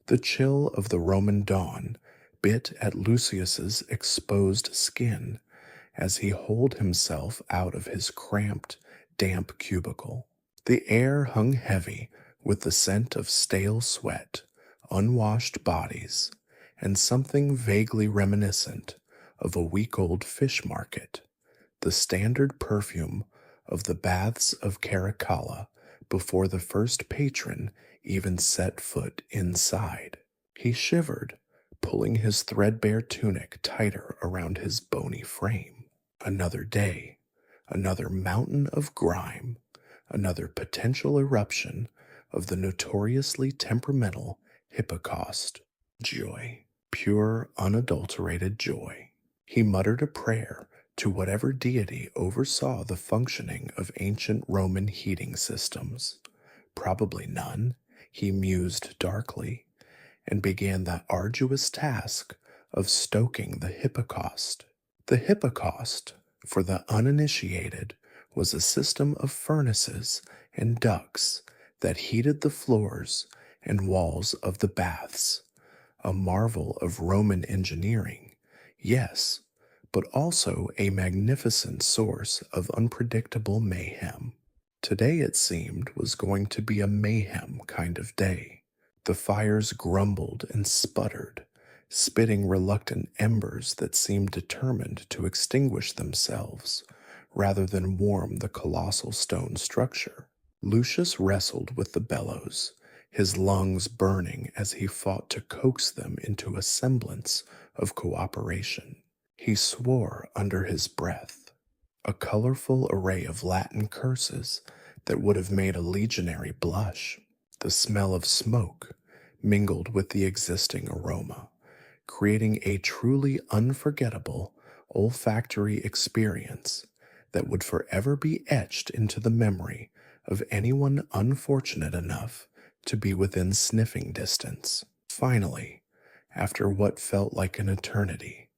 The chill of the Roman dawn bit at Lucius's exposed skin as he holed himself out of his cramped, damp cubicle. The air hung heavy with the scent of stale sweat, unwashed bodies, and something vaguely reminiscent of a week-old fish market, the standard perfume of the Baths of Caracalla before the first patron even set foot inside. He shivered, pulling his threadbare tunic tighter around his bony frame. Another day, another mountain of grime, another potential eruption of the notoriously temperamental hypocaust. Joy, pure, unadulterated joy. He muttered a prayer to whatever deity oversaw the functioning of ancient Roman heating systems. Probably none, he mused darkly, and began the arduous task of stoking the hypocaust. The hypocaust, for the uninitiated, was a system of furnaces and ducts that heated the floors and walls of the baths, a marvel of Roman engineering, yes, but also a magnificent source of unpredictable mayhem. Today, it seemed, was going to be a mayhem kind of day. The fires grumbled and sputtered, spitting reluctant embers that seemed determined to extinguish themselves rather than warm the colossal stone structure. Lucius wrestled with the bellows, his lungs burning as he fought to coax them into a semblance of cooperation. He swore under his breath, a colorful array of Latin curses that would have made a legionary blush. The smell of smoke mingled with the existing aroma, creating a truly unforgettable olfactory experience that would forever be etched into the memory of anyone unfortunate enough to be within sniffing distance. Finally, after what felt like an eternity,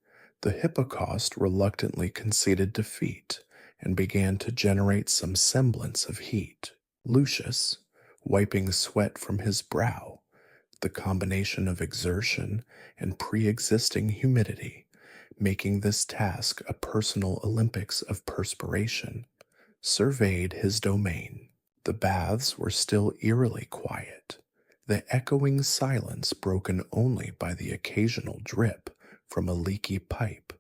the hypocaust reluctantly conceded defeat and began to generate some semblance of heat. Lucius, wiping sweat from his brow, the combination of exertion and pre-existing humidity, making this task a personal Olympics of perspiration, surveyed his domain. The baths were still eerily quiet, the echoing silence broken only by the occasional drip from a leaky pipe,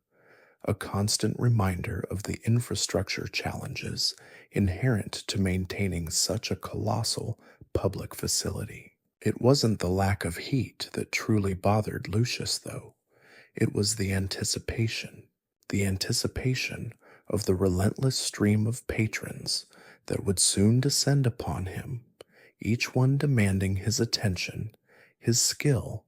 a constant reminder of the infrastructure challenges inherent to maintaining such a colossal public facility. It wasn't the lack of heat that truly bothered Lucius, though. It was the anticipation of the relentless stream of patrons that would soon descend upon him, each one demanding his attention, his skill,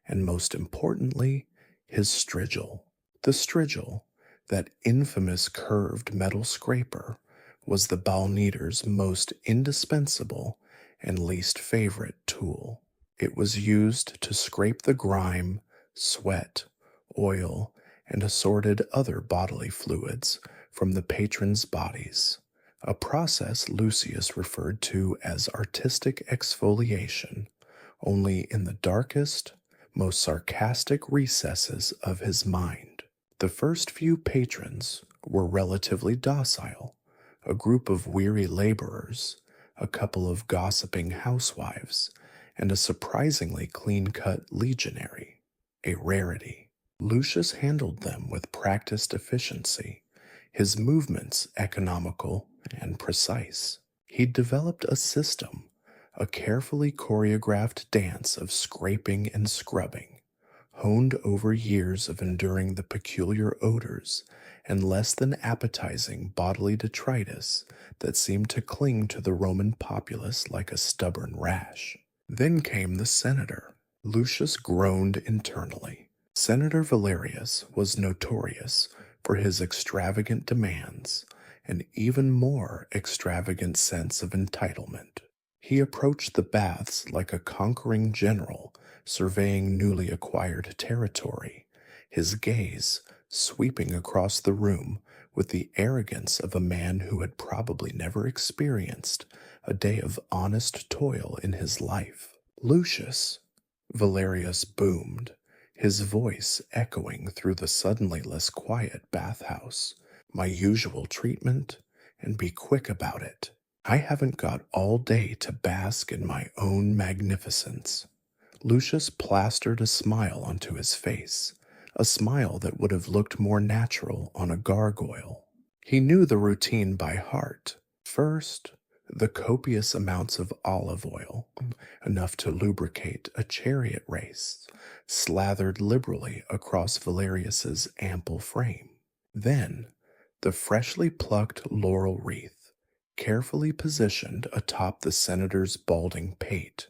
and most importantly, his strigil. The strigil, that infamous curved metal scraper, was the ball-kneader's most indispensable and least favorite tool. It was used to scrape the grime, sweat, oil, and assorted other bodily fluids from the patrons' bodies, a process Lucius referred to as artistic exfoliation, only in the darkest, most sarcastic recesses of his mind. The first few patrons were relatively docile, a group of weary laborers, a couple of gossiping housewives, and a surprisingly clean-cut legionary, a rarity. Lucius handled them with practiced efficiency, his movements economical and precise. He'd developed a system, a carefully choreographed dance of scraping and scrubbing, honed over years of enduring the peculiar odors and less than appetizing bodily detritus that seemed to cling to the Roman populace like a stubborn rash. Then came the senator. Lucius groaned internally. Senator Valerius was notorious for his extravagant demands, an even more extravagant sense of entitlement. He approached the baths like a conquering general surveying newly acquired territory, his gaze sweeping across the room with the arrogance of a man who had probably never experienced a day of honest toil in his life. Lucius, Valerius boomed, his voice echoing through the suddenly less quiet bathhouse. My usual treatment, and be quick about it. I haven't got all day to bask in my own magnificence. Lucius plastered a smile onto his face, a smile that would have looked more natural on a gargoyle. He knew the routine by heart. First, the copious amounts of olive oil, enough to lubricate a chariot race, slathered liberally across Valerius's ample frame. Then, the freshly plucked laurel wreath, carefully positioned atop the senator's balding pate,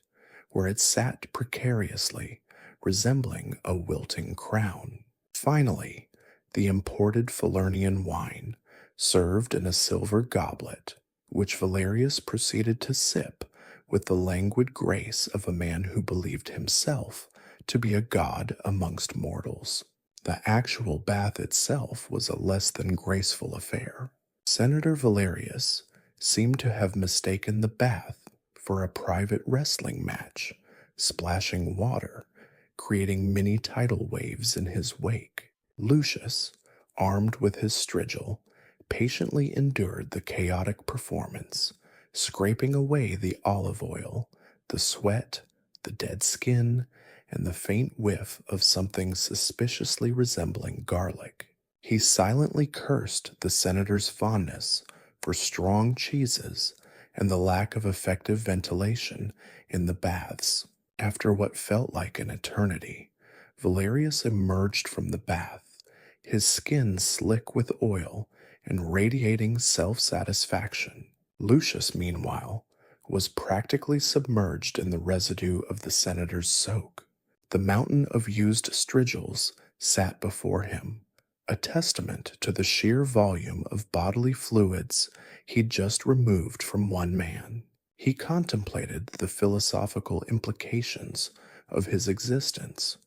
where it sat precariously, resembling a wilting crown. Finally, the imported Falernian wine, served in a silver goblet, which Valerius proceeded to sip with the languid grace of a man who believed himself to be a god amongst mortals. The actual bath itself was a less than graceful affair. Senator Valerius seemed to have mistaken the bath for a private wrestling match, splashing water, creating mini tidal waves in his wake. Lucius, armed with his strigil, patiently endured the chaotic performance, scraping away the olive oil, the sweat, the dead skin, and the faint whiff of something suspiciously resembling garlic. He silently cursed the senator's fondness for strong cheeses and the lack of effective ventilation in the baths. After what felt like an eternity, Valerius emerged from the bath, his skin slick with oil and radiating self-satisfaction. Lucius, meanwhile, was practically submerged in the residue of the senator's soak. The mountain of used strigils sat before him, a testament to the sheer volume of bodily fluids he'd just removed from one man. He contemplated the philosophical implications of his existence,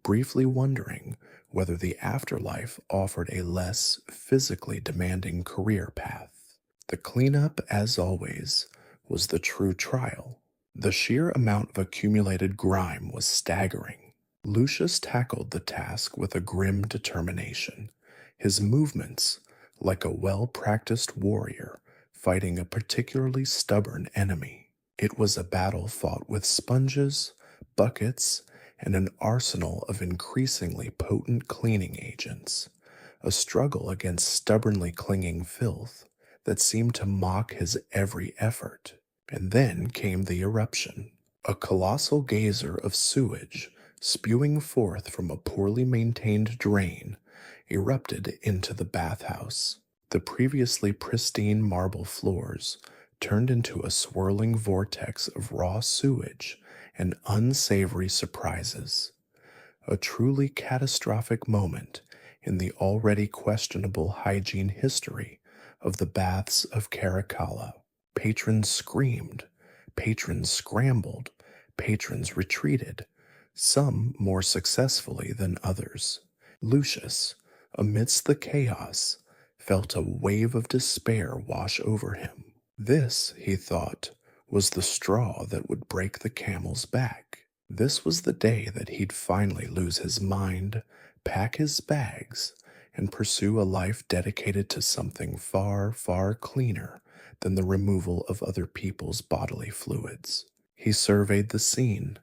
briefly wondering whether the afterlife offered a less physically demanding career path. The cleanup, as always, was the true trial. The sheer amount of accumulated grime was staggering. Lucius tackled the task with a grim determination, his movements like a well-practiced warrior fighting a particularly stubborn enemy. It was a battle fought with sponges, buckets, and an arsenal of increasingly potent cleaning agents, a struggle against stubbornly clinging filth that seemed to mock his every effort. And then came the eruption, a colossal geyser of sewage spewing forth from a poorly maintained drain erupted into the bathhouse. The previously pristine marble floors turned into a swirling vortex of raw sewage and unsavory surprises. A truly catastrophic moment in the already questionable hygiene history of the Baths of Caracalla. Patrons screamed, patrons scrambled, patrons retreated, some more successfully than others. Lucius, amidst the chaos, felt a wave of despair wash over him. This, he thought, was the straw that would break the camel's back. This was the day that he'd finally lose his mind, pack his bags, and pursue a life dedicated to something far, far cleaner than the removal of other people's bodily fluids. He surveyed the scene,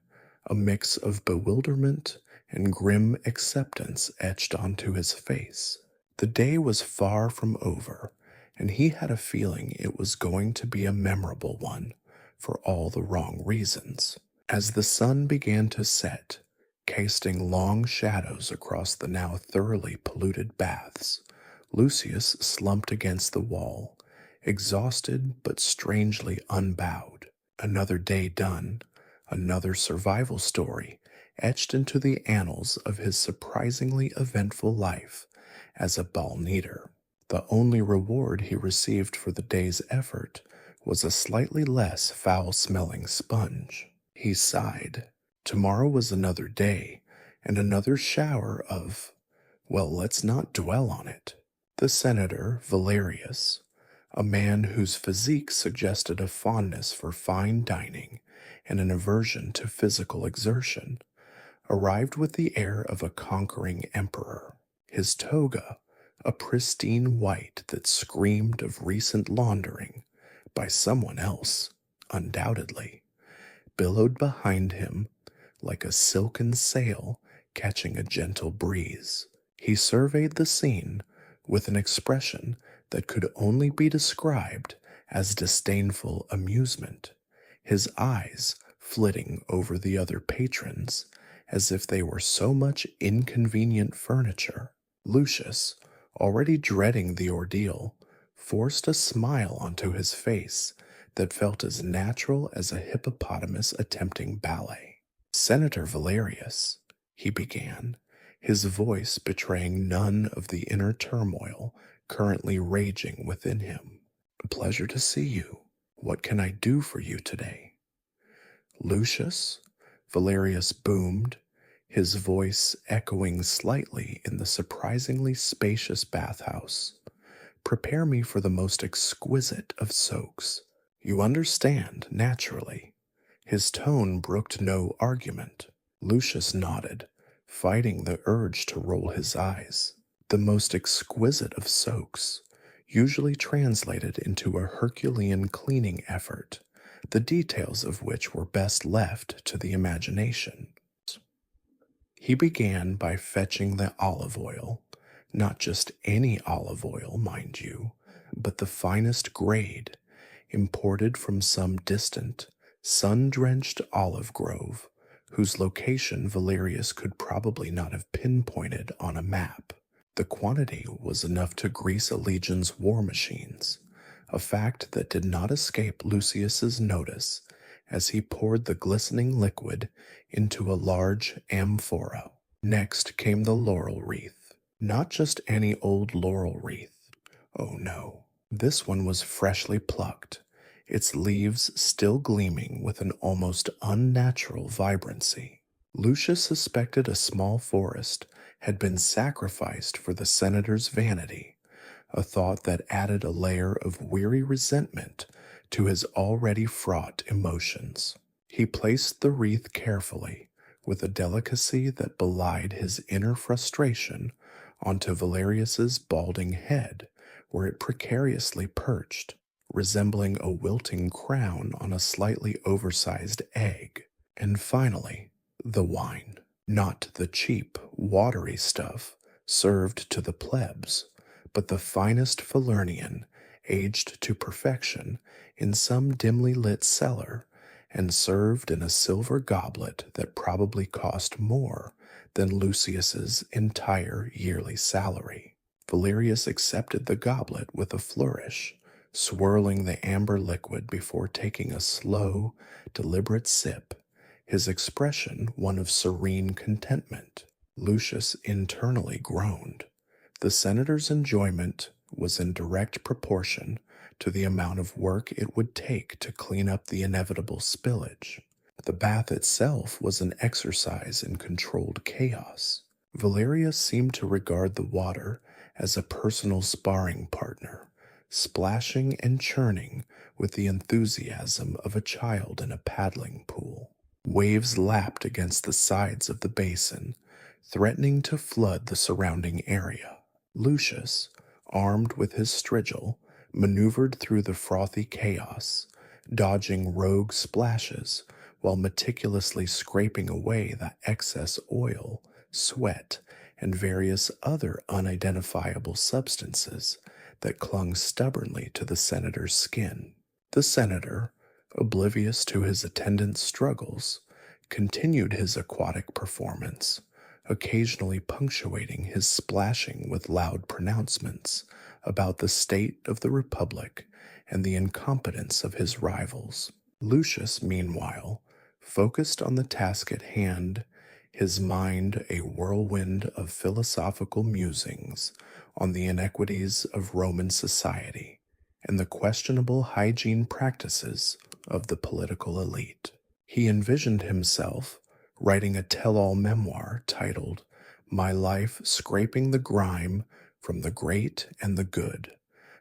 a mix of bewilderment and grim acceptance etched onto his face. The day was far from over, and he had a feeling it was going to be a memorable one for all the wrong reasons. As the sun began to set, casting long shadows across the now thoroughly polluted baths, Lucius slumped against the wall, exhausted but strangely unbowed. Another day done, another survival story etched into the annals of his surprisingly eventful life as a ball-kneader. The only reward he received for the day's effort was a slightly less foul-smelling sponge. He sighed. Tomorrow was another day, and another shower of, well, let's not dwell on it. The senator, Valerius, a man whose physique suggested a fondness for fine dining and an aversion to physical exertion, arrived with the air of a conquering emperor. His toga, a pristine white that screamed of recent laundering by someone else, undoubtedly, billowed behind him like a silken sail catching a gentle breeze. He surveyed the scene with an expression that could only be described as disdainful amusement, his eyes flitting over the other patrons as if they were so much inconvenient furniture. Lucius, already dreading the ordeal, forced a smile onto his face that felt as natural as a hippopotamus attempting ballet. Senator Valerius, he began, his voice betraying none of the inner turmoil currently raging within him. A pleasure to see you. What can I do for you today? Lucius, Valerius boomed, his voice echoing slightly in the surprisingly spacious bathhouse. Prepare me for the most exquisite of soaks. You understand, naturally. His tone brooked no argument. Lucius nodded, fighting the urge to roll his eyes. The most exquisite of soaks, usually translated into a Herculean cleaning effort, the details of which were best left to the imagination. He began by fetching the olive oil, not just any olive oil, mind you, but the finest grade, imported from some distant, sun-drenched olive grove, whose location Valerius could probably not have pinpointed on a map. The quantity was enough to grease a legion's war machines, a fact that did not escape Lucius's notice as he poured the glistening liquid into a large amphora. Next came the laurel wreath. Not just any old laurel wreath. Oh no, this one was freshly plucked, its leaves still gleaming with an almost unnatural vibrancy. Lucius suspected a small forest had been sacrificed for the senator's vanity, a thought that added a layer of weary resentment to his already fraught emotions. He placed the wreath carefully, with a delicacy that belied his inner frustration, onto Valerius's balding head, where it precariously perched, resembling a wilting crown on a slightly oversized egg. And finally, the wine. Not the cheap, watery stuff served to the plebs, but the finest Falernian, aged to perfection in some dimly lit cellar, and served in a silver goblet that probably cost more than Lucius's entire yearly salary. Valerius accepted the goblet with a flourish, swirling the amber liquid before taking a slow, deliberate sip, his expression one of serene contentment. Lucius internally groaned. The senator's enjoyment was in direct proportion to the amount of work it would take to clean up the inevitable spillage. The bath itself was an exercise in controlled chaos. Valerius seemed to regard the water as a personal sparring partner, splashing and churning with the enthusiasm of a child in a paddling pool. Waves lapped against the sides of the basin, threatening to flood the surrounding area. Lucius, armed with his strigil, maneuvered through the frothy chaos, dodging rogue splashes while meticulously scraping away the excess oil, sweat, and various other unidentifiable substances that clung stubbornly to the senator's skin. The senator, oblivious to his attendant's struggles, continued his aquatic performance, occasionally punctuating his splashing with loud pronouncements about the state of the Republic and the incompetence of his rivals. Lucius, meanwhile, focused on the task at hand, his mind a whirlwind of philosophical musings on the inequities of Roman society and the questionable hygiene practices of the political elite. He envisioned himself writing a tell-all memoir titled My Life Scraping the Grime from the Great and the Good,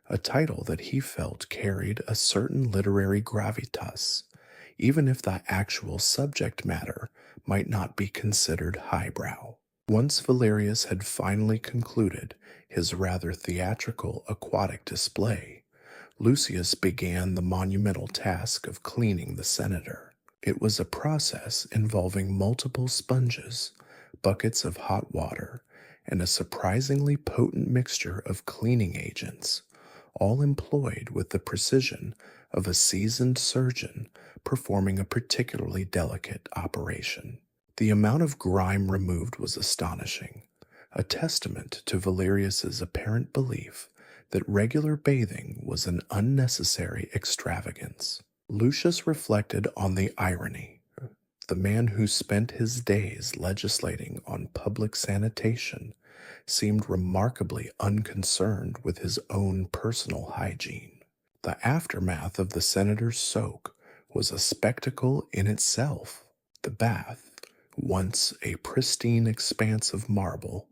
a title that he felt carried a certain literary gravitas, even if the actual subject matter might not be considered highbrow. Once Valerius had finally concluded his rather theatrical aquatic display, Lucius began the monumental task of cleaning the senator. It was a process involving multiple sponges, buckets of hot water, and a surprisingly potent mixture of cleaning agents, all employed with the precision of a seasoned surgeon performing a particularly delicate operation. The amount of grime removed was astonishing, a testament to Valerius's apparent belief that regular bathing was an unnecessary extravagance. Lucius reflected on the irony. The man who spent his days legislating on public sanitation seemed remarkably unconcerned with his own personal hygiene. The aftermath of the senator's soak was a spectacle in itself. The bath, once a pristine expanse of marble,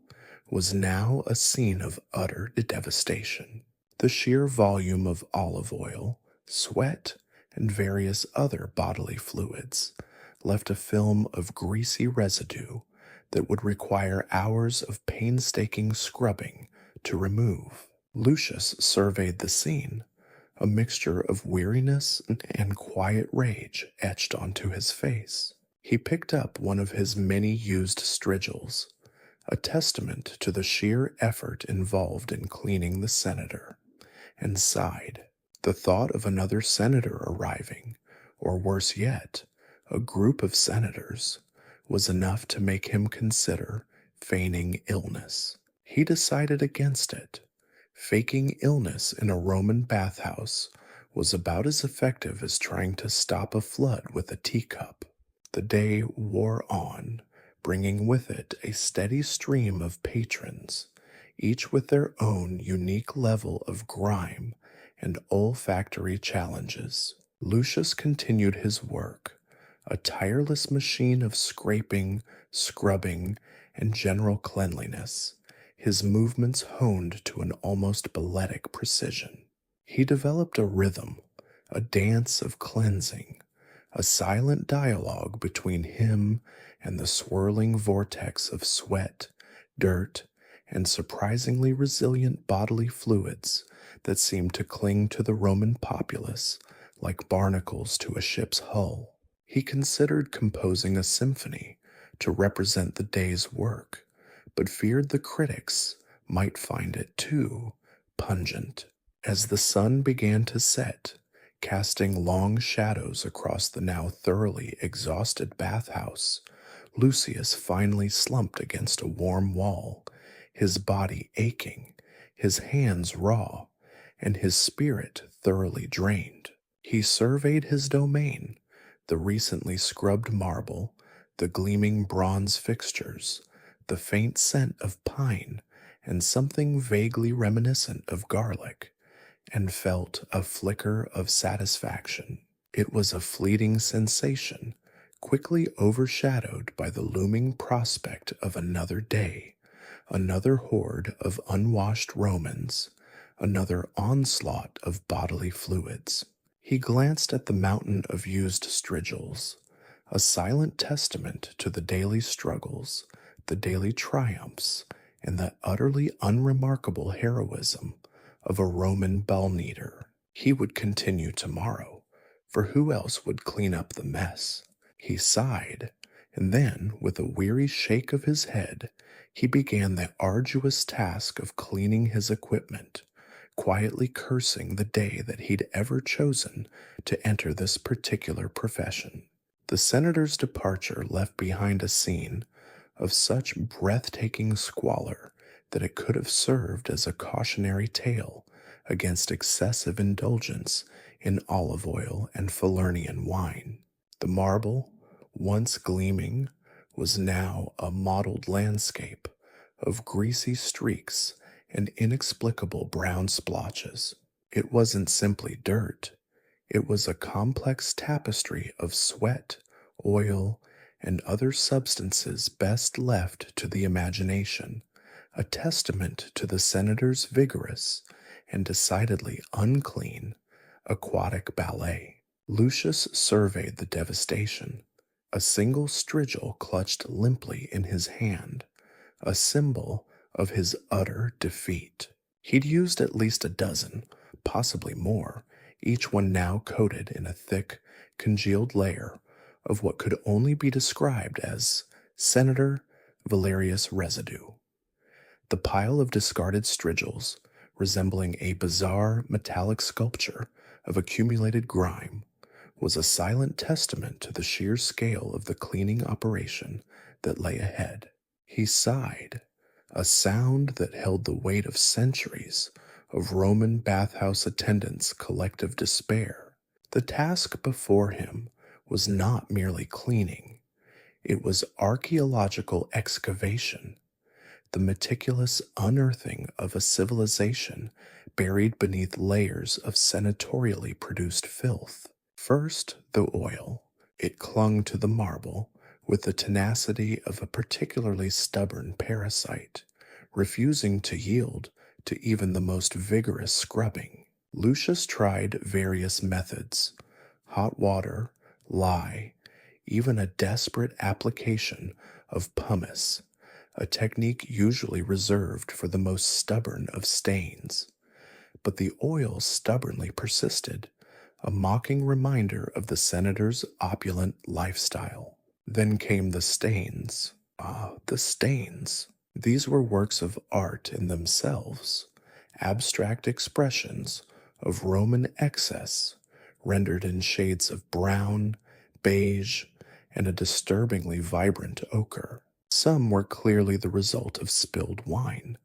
was now a scene of utter devastation. The sheer volume of olive oil, sweat, and various other bodily fluids left a film of greasy residue that would require hours of painstaking scrubbing to remove. Lucius surveyed the scene, a mixture of weariness and quiet rage etched onto his face. He picked up one of his many used strigils, a testament to the sheer effort involved in cleaning the senator, and sighed. The thought of another senator arriving, or worse yet, a group of senators, was enough to make him consider feigning illness. He decided against it. Faking illness in a Roman bathhouse was about as effective as trying to stop a flood with a teacup. The day wore on, bringing with it a steady stream of patrons, each with their own unique level of grime and olfactory challenges. Lucius continued his work, a tireless machine of scraping, scrubbing, and general cleanliness, his movements honed to an almost balletic precision. He developed a rhythm, a dance of cleansing, a silent dialogue between him and the swirling vortex of sweat, dirt, and surprisingly resilient bodily fluids that seemed to cling to the Roman populace like barnacles to a ship's hull. He considered composing a symphony to represent the day's work, but feared the critics might find it too pungent. As the sun began to set, casting long shadows across the now thoroughly exhausted bathhouse, Lucius finally slumped against a warm wall, his body aching, his hands raw, and his spirit thoroughly drained. He surveyed his domain, the recently scrubbed marble, the gleaming bronze fixtures, the faint scent of pine, and something vaguely reminiscent of garlic, and felt a flicker of satisfaction. It was a fleeting sensation, quickly overshadowed by the looming prospect of another day, another horde of unwashed Romans, another onslaught of bodily fluids. He glanced at the mountain of used strigils, a silent testament to the daily struggles, the daily triumphs, and the utterly unremarkable heroism of a Roman bell-kneader. He would continue tomorrow, for who else would clean up the mess? He sighed, and then, with a weary shake of his head, he began the arduous task of cleaning his equipment, quietly cursing the day that he'd ever chosen to enter this particular profession. The senator's departure left behind a scene of such breathtaking squalor that it could have served as a cautionary tale against excessive indulgence in olive oil and Falernian wine. The marble, once gleaming, was now a mottled landscape of greasy streaks and inexplicable brown splotches. It wasn't simply dirt. It was a complex tapestry of sweat, oil, and other substances best left to the imagination, a testament to the senator's vigorous and decidedly unclean aquatic ballet. Lucius surveyed the devastation. A single strigil clutched limply in his hand, a symbol of his utter defeat. He'd used at least a dozen, possibly more, each one now coated in a thick, congealed layer of what could only be described as Senator Valerius residue. The pile of discarded strigils, resembling a bizarre metallic sculpture of accumulated grime, was a silent testament to the sheer scale of the cleaning operation that lay ahead. He sighed, a sound that held the weight of centuries of Roman bathhouse attendants' collective despair. The task before him was not merely cleaning, it was archaeological excavation, the meticulous unearthing of a civilization buried beneath layers of senatorially produced filth. First, the oil. It clung to the marble with the tenacity of a particularly stubborn parasite, refusing to yield to even the most vigorous scrubbing. Lucius tried various methods: hot water, lye, even a desperate application of pumice, a technique usually reserved for the most stubborn of stains. But the oil stubbornly persisted, a mocking reminder of the senator's opulent lifestyle. Then came the stains. Ah, the stains. These were works of art in themselves, abstract expressions of Roman excess, rendered in shades of brown, beige, and a disturbingly vibrant ochre. Some were clearly the result of spilled wine,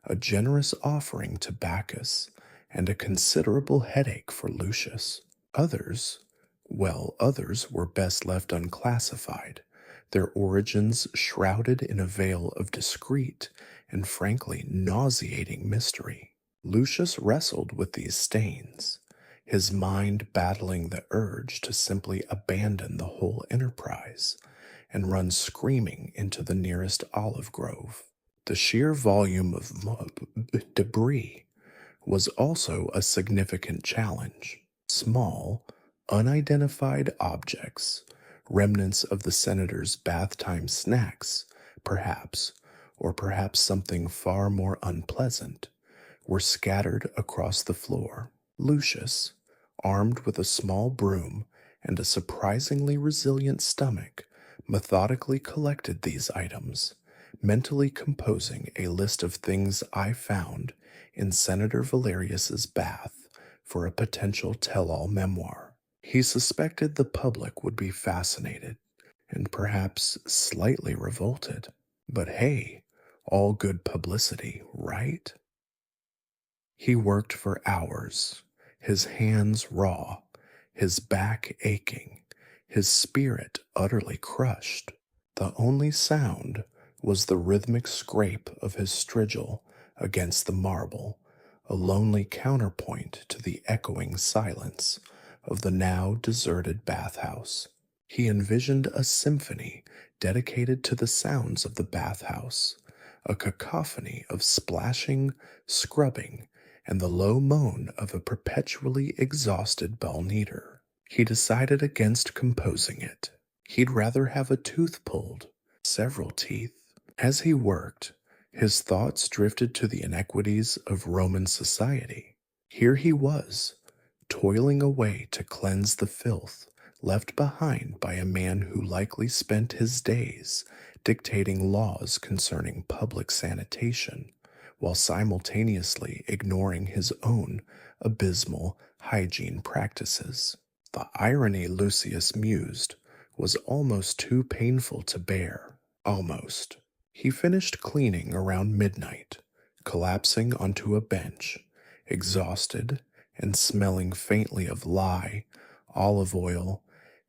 a generous offering to Bacchus, and a considerable headache for Lucius. Others were best left unclassified, their origins shrouded in a veil of discreet and frankly nauseating mystery. Lucius wrestled with these stains, his mind battling the urge to simply abandon the whole enterprise and run screaming into the nearest olive grove. The sheer volume of debris was also a significant challenge. Small, unidentified objects, remnants of the senator's bath-time snacks, perhaps, or perhaps something far more unpleasant, were scattered across the floor. Lucius, armed with a small broom and a surprisingly resilient stomach, methodically collected these items, mentally composing a list of things I found in Senator Valerius's bath for a potential tell-all memoir. He suspected the public would be fascinated and perhaps slightly revolted. But hey, all good publicity, right? He worked for hours, his hands raw, his back aching, his spirit utterly crushed. The only sound was the rhythmic scrape of his strigil against the marble, a lonely counterpoint to the echoing silence of the now deserted bathhouse. He envisioned a symphony dedicated to the sounds of the bathhouse, a cacophony of splashing, scrubbing, and the low moan of a perpetually exhausted ballneater. He decided against composing it. He'd rather have a tooth pulled, several teeth. As he worked, his thoughts drifted to the inequities of Roman society. Here he was, toiling away to cleanse the filth left behind by a man who likely spent his days dictating laws concerning public sanitation, while simultaneously ignoring his own abysmal hygiene practices. The irony, Lucius mused, was almost too painful to bear. Almost. He finished cleaning around midnight, collapsing onto a bench, exhausted and smelling faintly of lye, olive oil,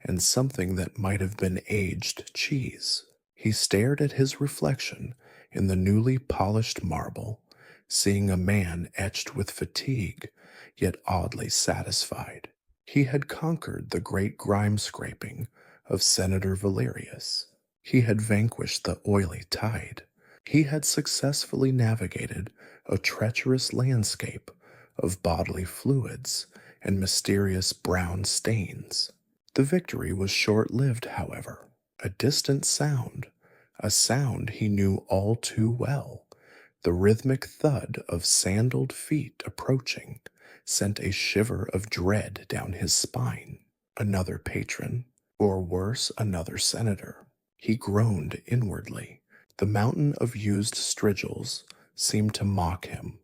and something that might have been aged cheese. He stared at his reflection in the newly polished marble, seeing a man etched with fatigue, yet oddly satisfied. He had conquered the great grime scraping of Senator Valerius. He had vanquished the oily tide. He had successfully navigated a treacherous landscape of bodily fluids and mysterious brown stains. The victory was short-lived, however. A distant sound, a sound he knew all too well, the rhythmic thud of sandaled feet approaching, sent a shiver of dread down his spine. Another patron, or worse, another senator. He groaned inwardly. The mountain of used strigils seemed to mock him,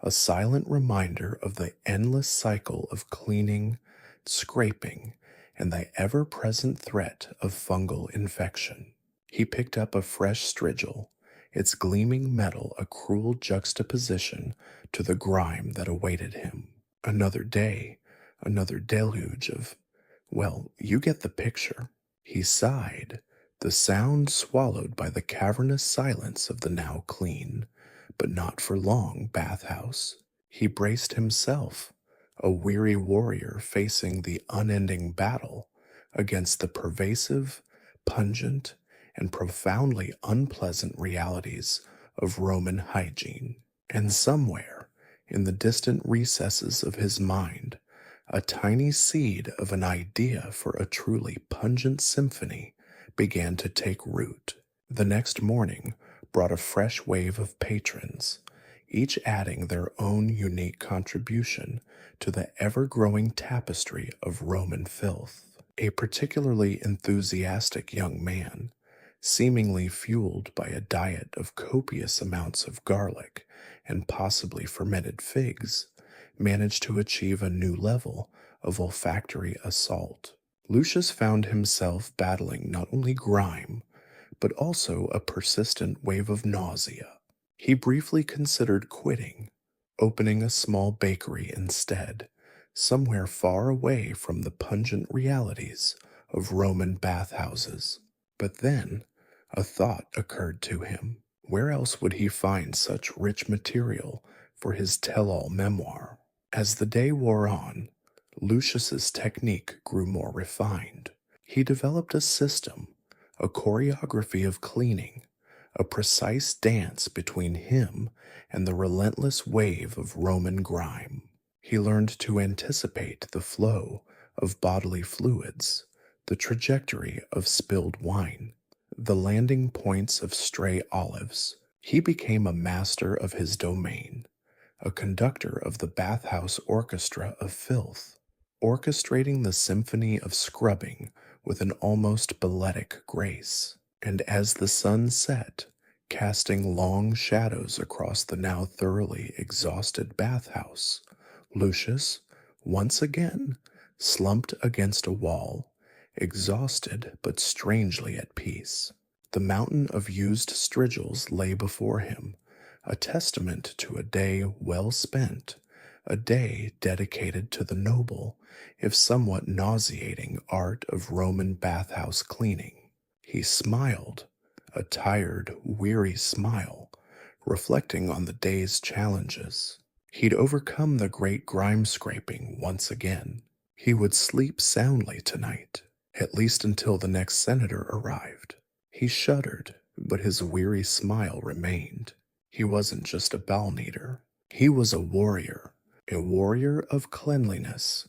a silent reminder of the endless cycle of cleaning, scraping, and the ever-present threat of fungal infection. He picked up a fresh strigil, its gleaming metal a cruel juxtaposition to the grime that awaited him. Another day, another deluge of, well, you get the picture. He sighed, the sound swallowed by the cavernous silence of the now clean, but not for long, bathhouse. He braced himself, a weary warrior facing the unending battle against the pervasive, pungent, and profoundly unpleasant realities of Roman hygiene. And somewhere, in the distant recesses of his mind, a tiny seed of an idea for a truly pungent symphony began to take root. The next morning brought a fresh wave of patrons, each adding their own unique contribution to the ever-growing tapestry of Roman filth. A particularly enthusiastic young man, seemingly fueled by a diet of copious amounts of garlic and possibly fermented figs, managed to achieve a new level of olfactory assault. Lucius found himself battling not only grime, but also a persistent wave of nausea. He briefly considered quitting, opening a small bakery instead, somewhere far away from the pungent realities of Roman bathhouses. But then, a thought occurred to him. Where else would he find such rich material for his tell-all memoir? As the day wore on, Lucius's technique grew more refined. He developed a system, a choreography of cleaning, a precise dance between him and the relentless wave of Roman grime. He learned to anticipate the flow of bodily fluids, the trajectory of spilled wine, the landing points of stray olives. He became a master of his domain, a conductor of the bathhouse orchestra of filth, orchestrating the symphony of scrubbing with an almost balletic grace. And as the sun set, casting long shadows across the now thoroughly exhausted bathhouse, Lucius, once again, slumped against a wall, exhausted but strangely at peace. The mountain of used strigils lay before him, a testament to a day well spent, a day dedicated to the noble, if somewhat nauseating art of Roman bathhouse cleaning. He smiled, a tired, weary smile, reflecting on the day's challenges. He'd overcome the great grime scraping once again. He would sleep soundly tonight, at least until the next senator arrived. He shuddered, but his weary smile remained. He wasn't just a bowel-kneader. He was a warrior of cleanliness,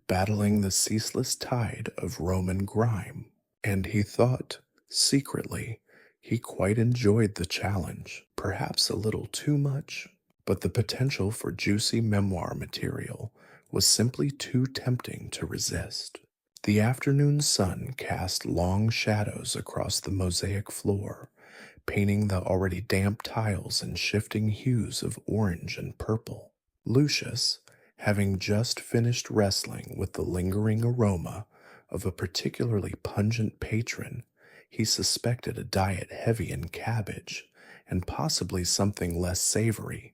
battling the ceaseless tide of Roman grime. And he thought, secretly, he quite enjoyed the challenge, perhaps a little too much. But the potential for juicy memoir material was simply too tempting to resist. The afternoon sun cast long shadows across the mosaic floor, painting the already damp tiles in shifting hues of orange and purple. Lucius, having just finished wrestling with the lingering aroma of a particularly pungent patron, he suspected a diet heavy in cabbage and possibly something less savory,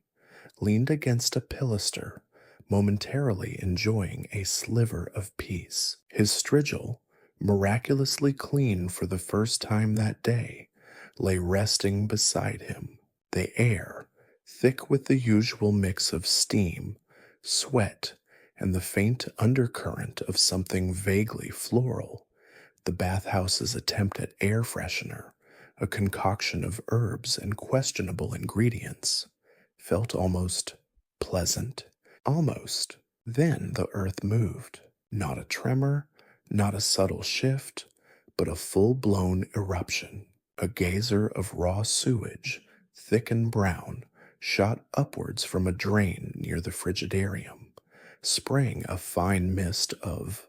leaned against a pilaster, momentarily enjoying a sliver of peace. His strigil, miraculously clean for the first time that day, lay resting beside him. The air, thick with the usual mix of steam, sweat, and the faint undercurrent of something vaguely floral, the bathhouse's attempt at air freshener, a concoction of herbs and questionable ingredients, felt almost pleasant. Almost. Then the earth moved. Not a tremor, not a subtle shift, but a full blown eruption. A geyser of raw sewage, thick and brown, shot upwards from a drain near the frigidarium, spraying a fine mist of,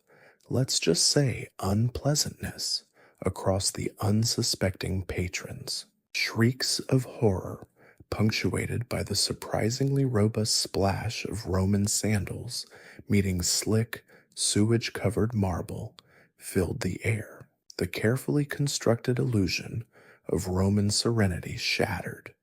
let's just say, unpleasantness across the unsuspecting patrons. Shrieks of horror, punctuated by the surprisingly robust splash of Roman sandals meeting slick, sewage covered marble, filled the air. The carefully constructed illusion of Roman serenity shattered,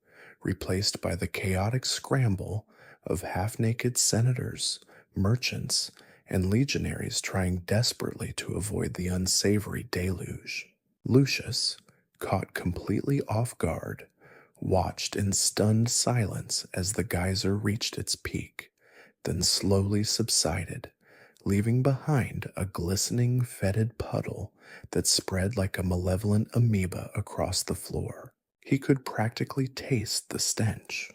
replaced by the chaotic scramble of half naked senators, merchants, and legionaries trying desperately to avoid the unsavory deluge. Lucius, caught completely off guard, watched in stunned silence as the geyser reached its peak, then slowly subsided, leaving behind a glistening, fetid puddle that spread like a malevolent amoeba across the floor. He could practically taste the stench,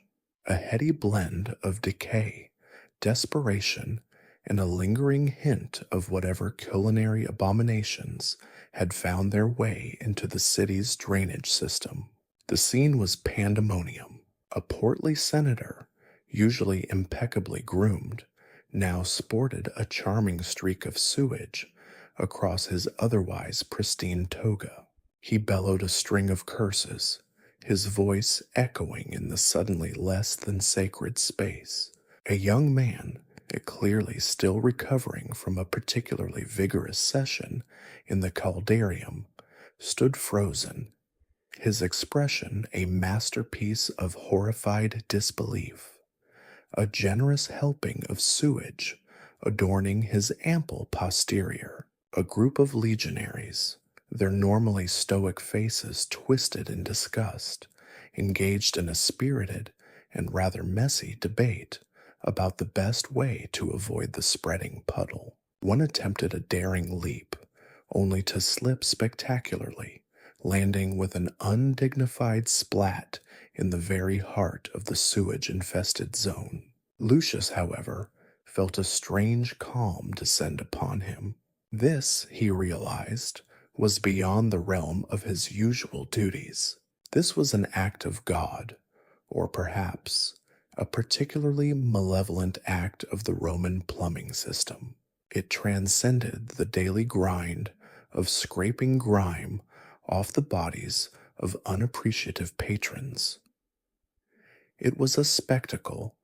a heady blend of decay, desperation, and a lingering hint of whatever culinary abominations had found their way into the city's drainage system. The scene was pandemonium. A portly senator, usually impeccably groomed, now sported a charming streak of sewage across his otherwise pristine toga. He bellowed a string of curses, his voice echoing in the suddenly less than sacred space. A young man, clearly still recovering from a particularly vigorous session in the caldarium, stood frozen, his expression a masterpiece of horrified disbelief, a generous helping of sewage adorning his ample posterior. A group of legionaries, their normally stoic faces twisted in disgust, engaged in a spirited and rather messy debate about the best way to avoid the spreading puddle. One attempted a daring leap, only to slip spectacularly, landing with an undignified splat in the very heart of the sewage-infested zone. Lucius, however, felt a strange calm descend upon him. This, he realized, was beyond the realm of his usual duties. This was an act of God, or perhaps a particularly malevolent act of the Roman plumbing system. It transcended the daily grind of scraping grime off the bodies of unappreciative patrons. It was a spectacle,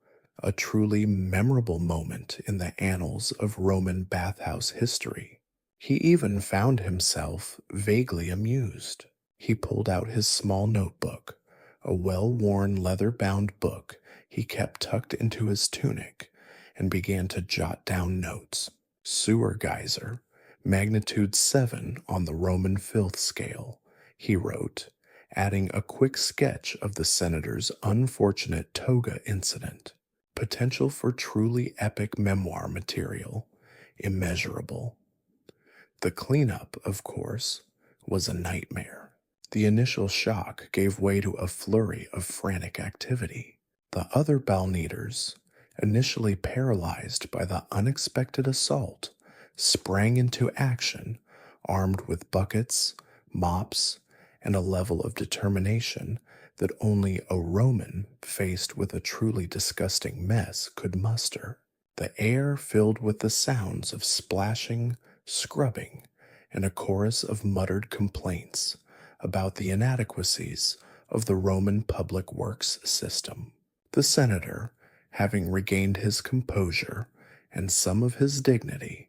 a truly memorable moment in the annals of Roman bathhouse history. He even found himself vaguely amused. He pulled out his small notebook, a well-worn leather-bound book he kept tucked into his tunic, and began to jot down notes. Sewer geyser, magnitude 7 on the Roman filth scale, he wrote, adding a quick sketch of the senator's unfortunate toga incident. Potential for truly epic memoir material, immeasurable. The cleanup, of course, was a nightmare. The initial shock gave way to a flurry of frantic activity. The other Balneaters, initially paralyzed by the unexpected assault, sprang into action, armed with buckets, mops, and a level of determination that only a Roman faced with a truly disgusting mess could muster. The air filled with the sounds of splashing, scrubbing, and a chorus of muttered complaints about the inadequacies of the Roman public works system. The senator, having regained his composure and some of his dignity,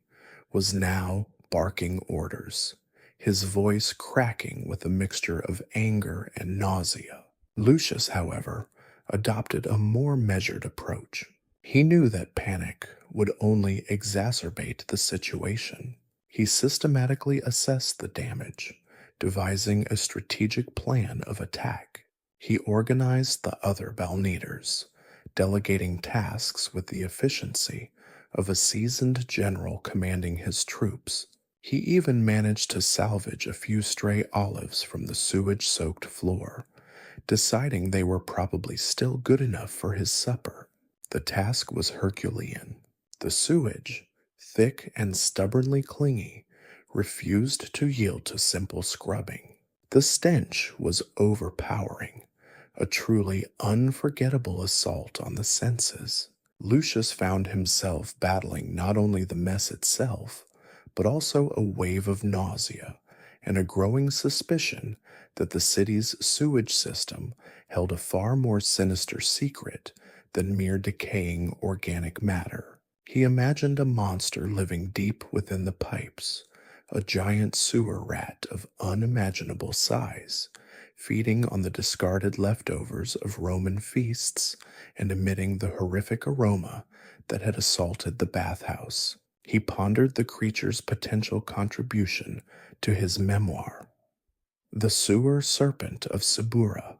was now barking orders, his voice cracking with a mixture of anger and nausea. Lucius, however, adopted a more measured approach. He knew that panic would only exacerbate the situation. He systematically assessed the damage, devising a strategic plan of attack. He organized the other Balneaters, delegating tasks with the efficiency of a seasoned general commanding his troops. He even managed to salvage a few stray olives from the sewage-soaked floor, deciding they were probably still good enough for his supper. The task was Herculean. The sewage, thick and stubbornly clingy, refused to yield to simple scrubbing. The stench was overpowering, a truly unforgettable assault on the senses. Lucius found himself battling not only the mess itself, but also a wave of nausea and a growing suspicion that the city's sewage system held a far more sinister secret than mere decaying organic matter. He imagined a monster living deep within the pipes, a giant sewer rat of unimaginable size, feeding on the discarded leftovers of Roman feasts and emitting the horrific aroma that had assaulted the bathhouse. He pondered the creature's potential contribution to his memoir, The Sewer Serpent of Subura,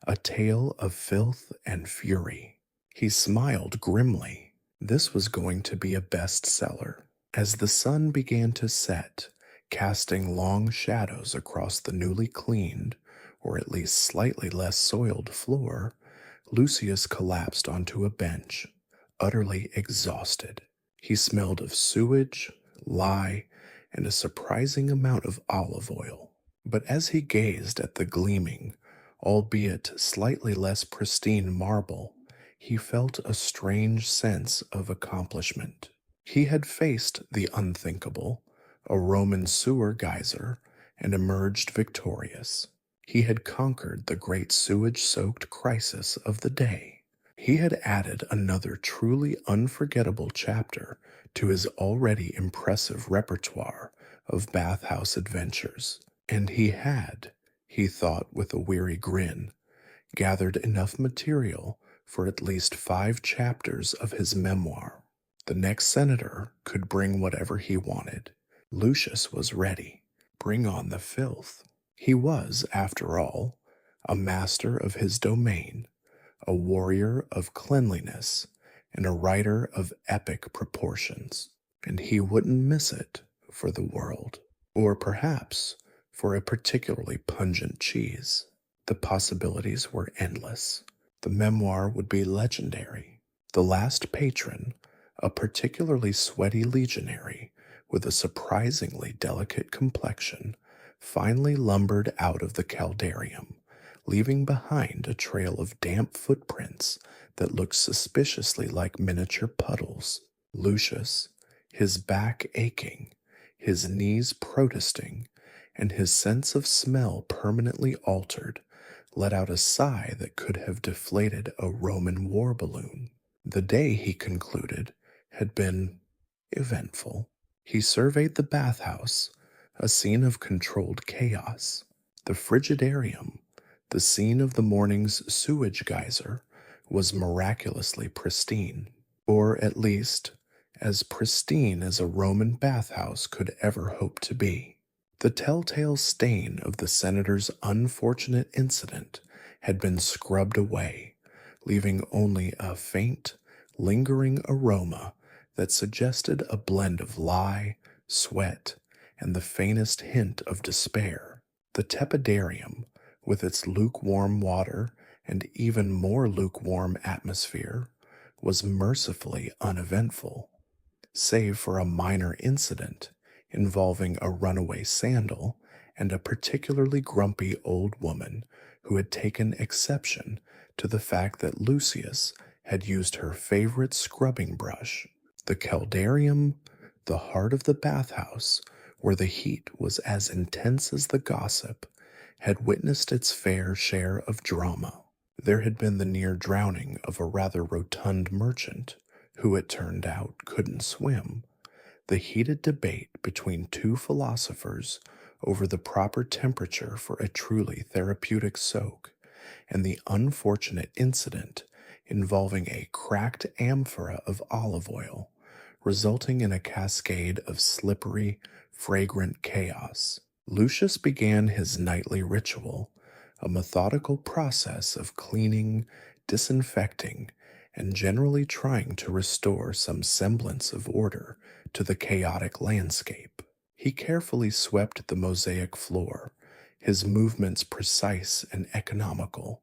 A Tale of Filth and Fury. He smiled grimly. This was going to be a bestseller. As the sun began to set, casting long shadows across the newly cleaned, or at least slightly less soiled floor, Lucius collapsed onto a bench, utterly exhausted. He smelled of sewage, lye, and a surprising amount of olive oil. But as he gazed at the gleaming, albeit slightly less pristine marble, he felt a strange sense of accomplishment. He had faced the unthinkable, a Roman sewer geyser, and emerged victorious. He had conquered the great sewage-soaked crisis of the day. He had added another truly unforgettable chapter to his already impressive repertoire of bathhouse adventures. And he thought with a weary grin, gathered enough material for at least 5 chapters of his memoir. The next senator could bring whatever he wanted. Lucius was ready. Bring on the filth. He was, after all, a master of his domain, a warrior of cleanliness, and a writer of epic proportions. And he wouldn't miss it for the world. Or perhaps for a particularly pungent cheese. The possibilities were endless. The memoir would be legendary. The last patron, a particularly sweaty legionary with a surprisingly delicate complexion, finally lumbered out of the caldarium, leaving behind a trail of damp footprints that looked suspiciously like miniature puddles. Lucius, his back aching, his knees protesting, and his sense of smell permanently altered, let out a sigh that could have deflated a Roman war balloon. The day, he concluded, had been eventful. He surveyed the bathhouse, a scene of controlled chaos. The frigidarium, the scene of the morning's sewage geyser, was miraculously pristine, or at least as pristine as a Roman bathhouse could ever hope to be. The telltale stain of the senator's unfortunate incident had been scrubbed away, leaving only a faint, lingering aroma that suggested a blend of lye, sweat, and the faintest hint of despair. The tepidarium, with its lukewarm water and even more lukewarm atmosphere, was mercifully uneventful, save for a minor incident involving a runaway sandal and a particularly grumpy old woman who had taken exception to the fact that Lucius had used her favorite scrubbing brush. The caldarium, the heart of the bathhouse, where the heat was as intense as the gossip, had witnessed its fair share of drama. There had been the near drowning of a rather rotund merchant who, it turned out, couldn't swim, the heated debate between 2 philosophers over the proper temperature for a truly therapeutic soak, and the unfortunate incident involving a cracked amphora of olive oil, resulting in a cascade of slippery, fragrant chaos. Lucius began his nightly ritual, a methodical process of cleaning, disinfecting, and generally trying to restore some semblance of order to the chaotic landscape. He carefully swept the mosaic floor, his movements precise and economical,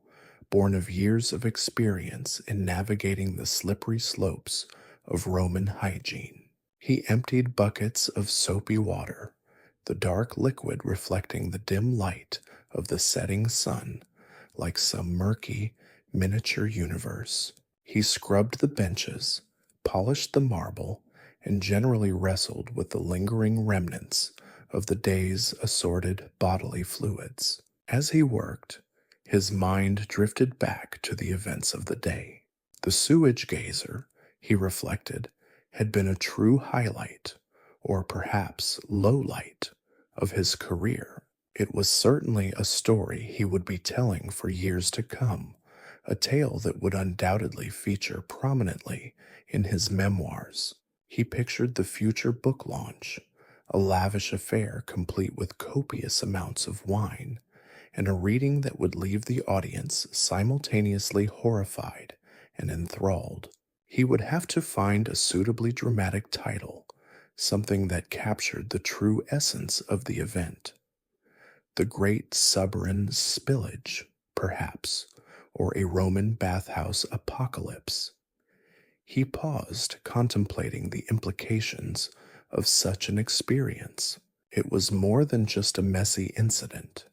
born of years of experience in navigating the slippery slopes of Roman hygiene. He emptied buckets of soapy water, the dark liquid reflecting the dim light of the setting sun like some murky, miniature universe. He scrubbed the benches, polished the marble, and generally wrestled with the lingering remnants of the day's assorted bodily fluids. As he worked, his mind drifted back to the events of the day. The sewage geyser, he reflected, had been a true highlight, or perhaps lowlight, of his career. It was certainly a story he would be telling for years to come, a tale that would undoubtedly feature prominently in his memoirs. He pictured the future book launch, a lavish affair complete with copious amounts of wine, and a reading that would leave the audience simultaneously horrified and enthralled. He would have to find a suitably dramatic title, something that captured the true essence of the event. The Great Suburban Spillage, perhaps, or a Roman bathhouse apocalypse. He paused, contemplating the implications of such an experience. It was more than just a messy incident.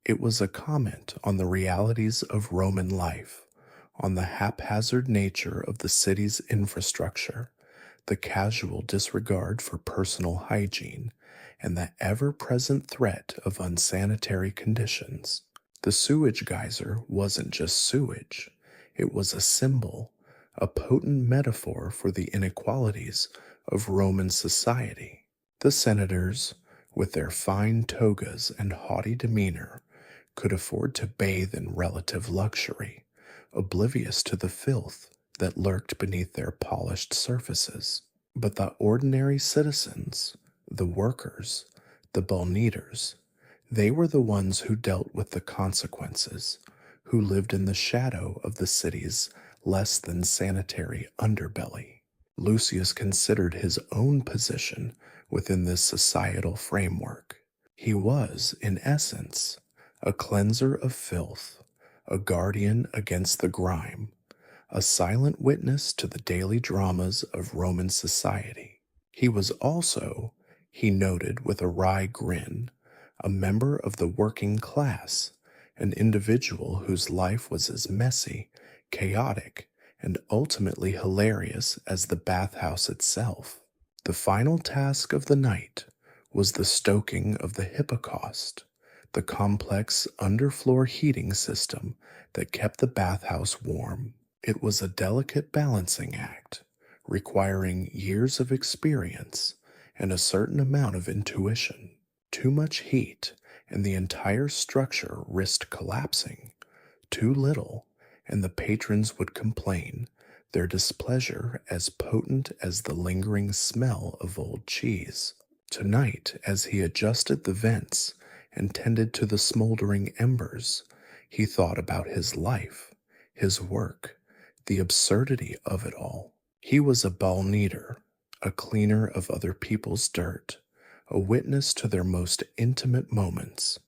It was a comment on the realities of Roman life, on the haphazard nature of the city's infrastructure, the casual disregard for personal hygiene, and the ever-present threat of unsanitary conditions. The sewage geyser wasn't just sewage. It was a symbol, a potent metaphor for the inequalities of Roman society. The senators, with their fine togas and haughty demeanor, could afford to bathe in relative luxury, oblivious to the filth that lurked beneath their polished surfaces. But the ordinary citizens, the workers, the bonitas, they were the ones who dealt with the consequences, who lived in the shadow of the city's less than sanitary underbelly. Lucius considered his own position within this societal framework. He was, in essence, a cleanser of filth, a guardian against the grime, a silent witness to the daily dramas of Roman society. He was also, he noted with a wry grin, a member of the working class, an individual whose life was as messy, chaotic, and ultimately hilarious as the bathhouse itself. The final task of the night was the stoking of the hypocaust, the complex underfloor heating system that kept the bathhouse warm. It was a delicate balancing act, requiring years of experience and a certain amount of intuition. Too much heat, and the entire structure risked collapsing. Too little, and the patrons would complain, their displeasure as potent as the lingering smell of old cheese. Tonight, as he adjusted the vents and tended to the smoldering embers, he thought about his life, his work, the absurdity of it all. He was a ball-kneader, a cleaner of other people's dirt, a witness to their most intimate moments,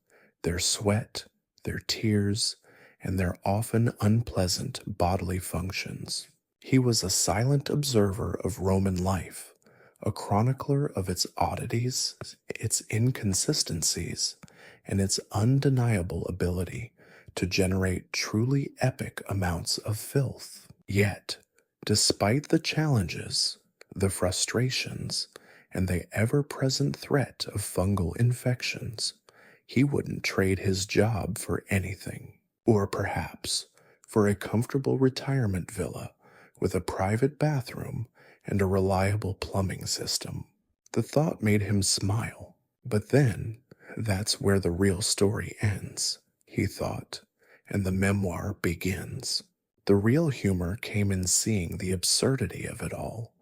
their sweat, their tears, and their often unpleasant bodily functions. He was a silent observer of Roman life, a chronicler of its oddities, its inconsistencies, and its undeniable ability to generate truly epic amounts of filth. Yet, despite the challenges, the frustrations, and the ever-present threat of fungal infections, he wouldn't trade his job for anything. Or perhaps for a comfortable retirement villa with a private bathroom and a reliable plumbing system. The thought made him smile. But then, that's where the real story ends, he thought, and the memoir begins. The real humor came in seeing the absurdity of it all,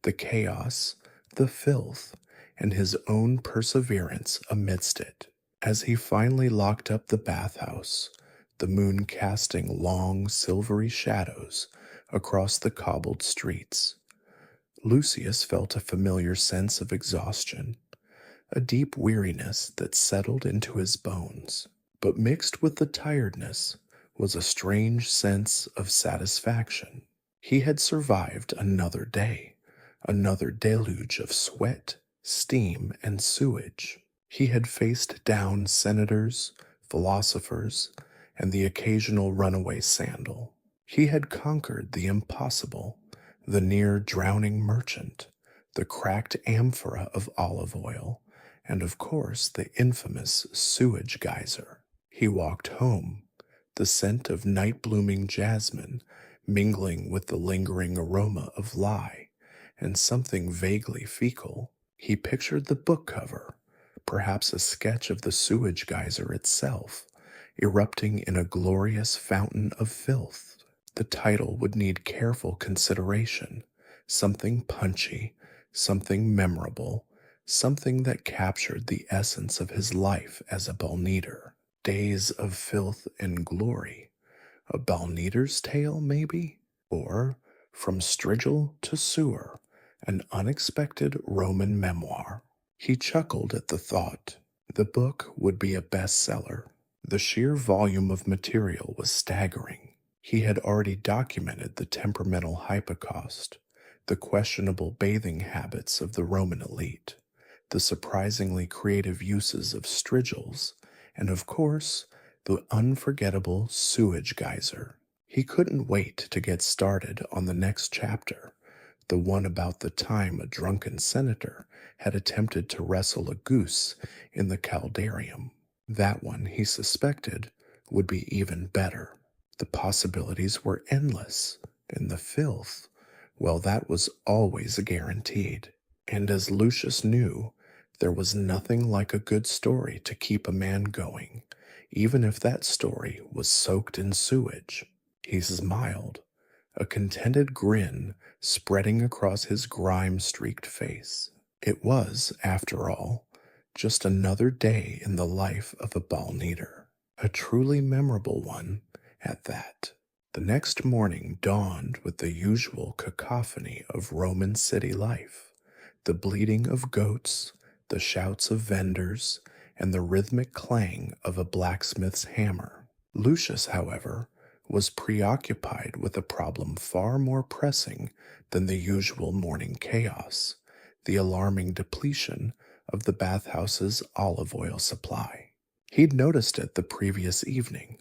the chaos, the filth, and his own perseverance amidst it. As he finally locked up the bathhouse, the moon casting long, silvery shadows across the cobbled streets, Lucius felt a familiar sense of exhaustion, a deep weariness that settled into his bones. But mixed with the tiredness was a strange sense of satisfaction. He had survived another day, another deluge of sweat, steam, and sewage. He had faced down senators, philosophers, and the occasional runaway sandal. He had conquered the impossible, the near drowning merchant, the cracked amphora of olive oil, and of course the infamous sewage geyser. He walked home, the scent of night-blooming jasmine mingling with the lingering aroma of lye and something vaguely fecal. He pictured the book cover, perhaps a sketch of the sewage geyser itself, erupting in a glorious fountain of filth. The title would need careful consideration, something punchy, something memorable, something that captured the essence of his life as a Balneater. Days of filth and glory. A Balneater's tale, maybe? Or From Strigil to Sewer, an unexpected Roman memoir. He chuckled at the thought. The book would be a bestseller. The sheer volume of material was staggering. He had already documented the temperamental hypocaust, the questionable bathing habits of the Roman elite, the surprisingly creative uses of strigils, and of course, the unforgettable sewage geyser. He couldn't wait to get started on the next chapter, the one about the time a drunken senator had attempted to wrestle a goose in the caldarium. That one, he suspected, would be even better. The possibilities were endless, and the filth, well, that was always guaranteed. And as Lucius knew, there was nothing like a good story to keep a man going, even if that story was soaked in sewage. He smiled, a contented grin spreading across his grime-streaked face. It was, after all, just another day in the life of a Balneater, a truly memorable one at that. The next morning dawned with the usual cacophony of Roman city life, the bleating of goats, the shouts of vendors, and the rhythmic clang of a blacksmith's hammer. Lucius, however, was preoccupied with a problem far more pressing than the usual morning chaos, the alarming depletion of the bathhouse's olive oil supply. He'd noticed it the previous evening,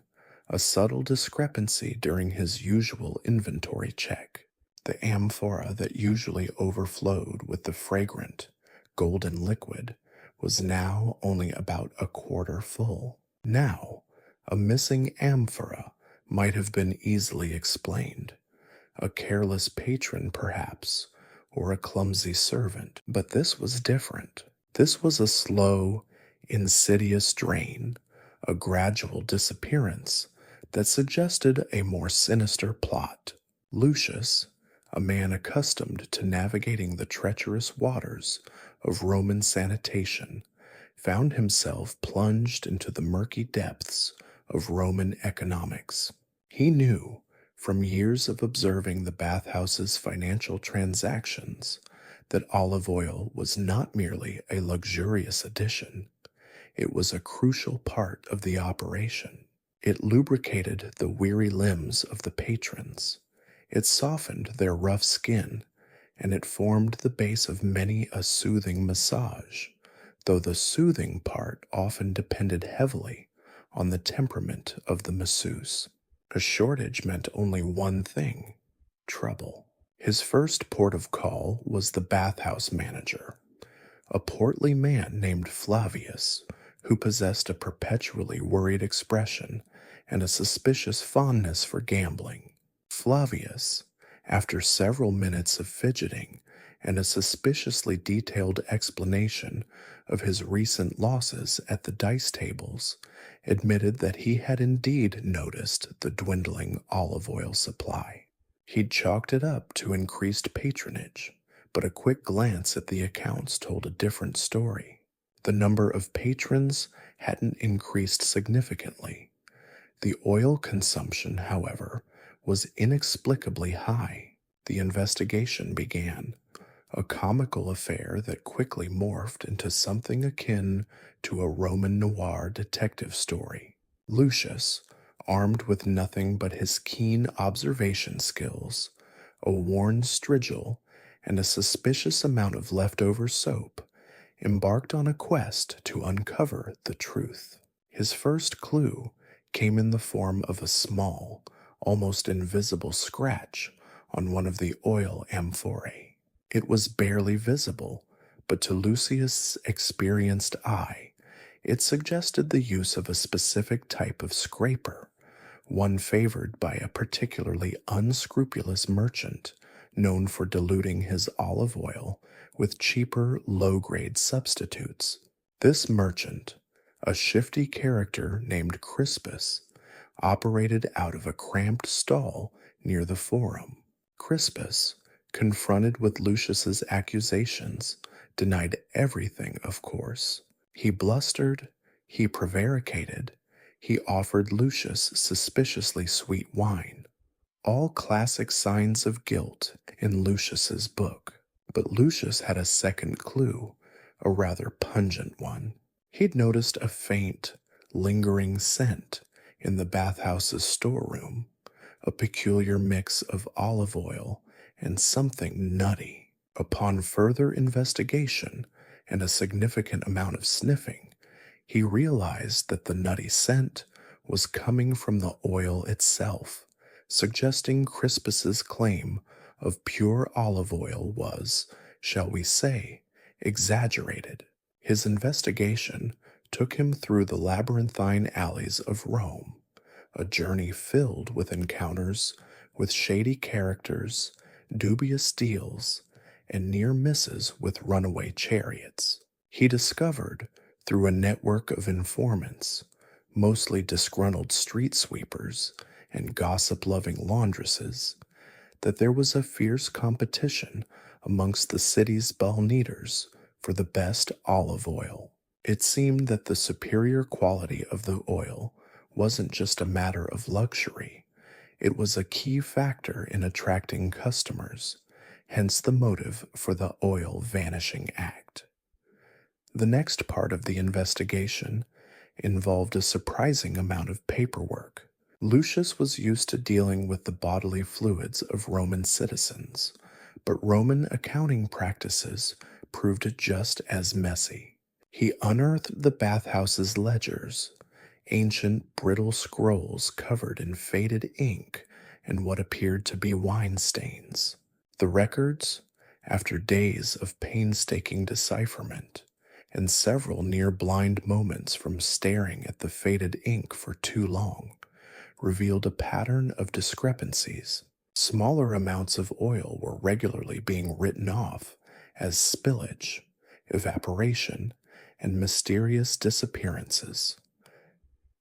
a subtle discrepancy during his usual inventory check. The amphora that usually overflowed with the fragrant, golden liquid was now only about a quarter full. Now, a missing amphora might have been easily explained. A careless patron, perhaps, or a clumsy servant. But this was different. This was a slow, insidious drain, a gradual disappearance that suggested a more sinister plot. Lucius, a man accustomed to navigating the treacherous waters of Roman sanitation, found himself plunged into the murky depths of Roman economics. He knew, from years of observing the bathhouse's financial transactions, that olive oil was not merely a luxurious addition, it was a crucial part of the operation. It lubricated the weary limbs of the patrons, it softened their rough skin, and it formed the base of many a soothing massage, though the soothing part often depended heavily on the temperament of the masseuse. A shortage meant only one thing: trouble. His first port of call was the bathhouse manager, a portly man named Flavius, who possessed a perpetually worried expression and a suspicious fondness for gambling. Flavius, after several minutes of fidgeting and a suspiciously detailed explanation of his recent losses at the dice tables, admitted that he had indeed noticed the dwindling olive oil supply. He'd chalked it up to increased patronage, but a quick glance at the accounts told a different story. The number of patrons hadn't increased significantly. The oil consumption, however, was inexplicably high. The investigation began, a comical affair that quickly morphed into something akin to a Roman noir detective story. Lucius, armed with nothing but his keen observation skills, a worn strigil, and a suspicious amount of leftover soap, embarked on a quest to uncover the truth. His first clue came in the form of a small, almost invisible scratch on one of the oil amphorae. It was barely visible, but to Lucius' experienced eye, it suggested the use of a specific type of scraper, one favored by a particularly unscrupulous merchant known for diluting his olive oil with cheaper, low-grade substitutes. This merchant, a shifty character named Crispus, operated out of a cramped stall near the Forum. Crispus, confronted with Lucius's accusations, denied everything, of course. He blustered, he prevaricated, he offered Lucius suspiciously sweet wine. All classic signs of guilt in Lucius's book. But Lucius had a second clue, a rather pungent one. He'd noticed a faint, lingering scent in the bathhouse's storeroom, a peculiar mix of olive oil and something nutty. Upon further investigation and a significant amount of sniffing, he realized that the nutty scent was coming from the oil itself, suggesting Crispus's claim of pure olive oil was, shall we say, exaggerated. His investigation took him through the labyrinthine alleys of Rome, a journey filled with encounters with shady characters, dubious deals, and near misses with runaway chariots. He discovered, through a network of informants, mostly disgruntled street sweepers and gossip-loving laundresses, that there was a fierce competition amongst the city's balneaters for the best olive oil. It seemed that the superior quality of the oil wasn't just a matter of luxury, it was a key factor in attracting customers, hence the motive for the oil vanishing act. The next part of the investigation involved a surprising amount of paperwork. Lucius was used to dealing with the bodily fluids of Roman citizens, but Roman accounting practices proved just as messy. He unearthed the bathhouse's ledgers, ancient brittle scrolls covered in faded ink and what appeared to be wine stains. The records, after days of painstaking decipherment, and several near-blind moments from staring at the faded ink for too long, revealed a pattern of discrepancies. Smaller amounts of oil were regularly being written off as spillage, evaporation, and mysterious disappearances.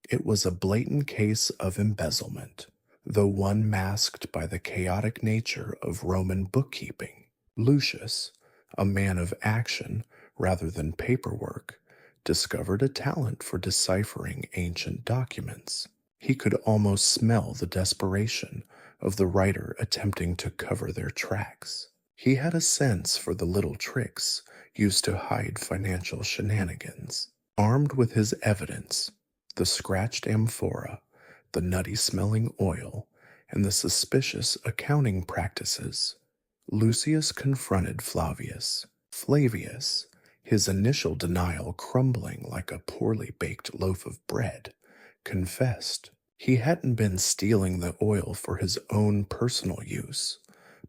It was a blatant case of embezzlement, though one masked by the chaotic nature of Roman bookkeeping. Lucius, a man of action rather than paperwork, discovered a talent for deciphering ancient documents. He could almost smell the desperation of the writer attempting to cover their tracks. He had a sense for the little tricks used to hide financial shenanigans. Armed with his evidence, the scratched amphora, the nutty-smelling oil, and the suspicious accounting practices, Lucius confronted Flavius, his initial denial crumbling like a poorly baked loaf of bread, confessed he hadn't been stealing the oil for his own personal use,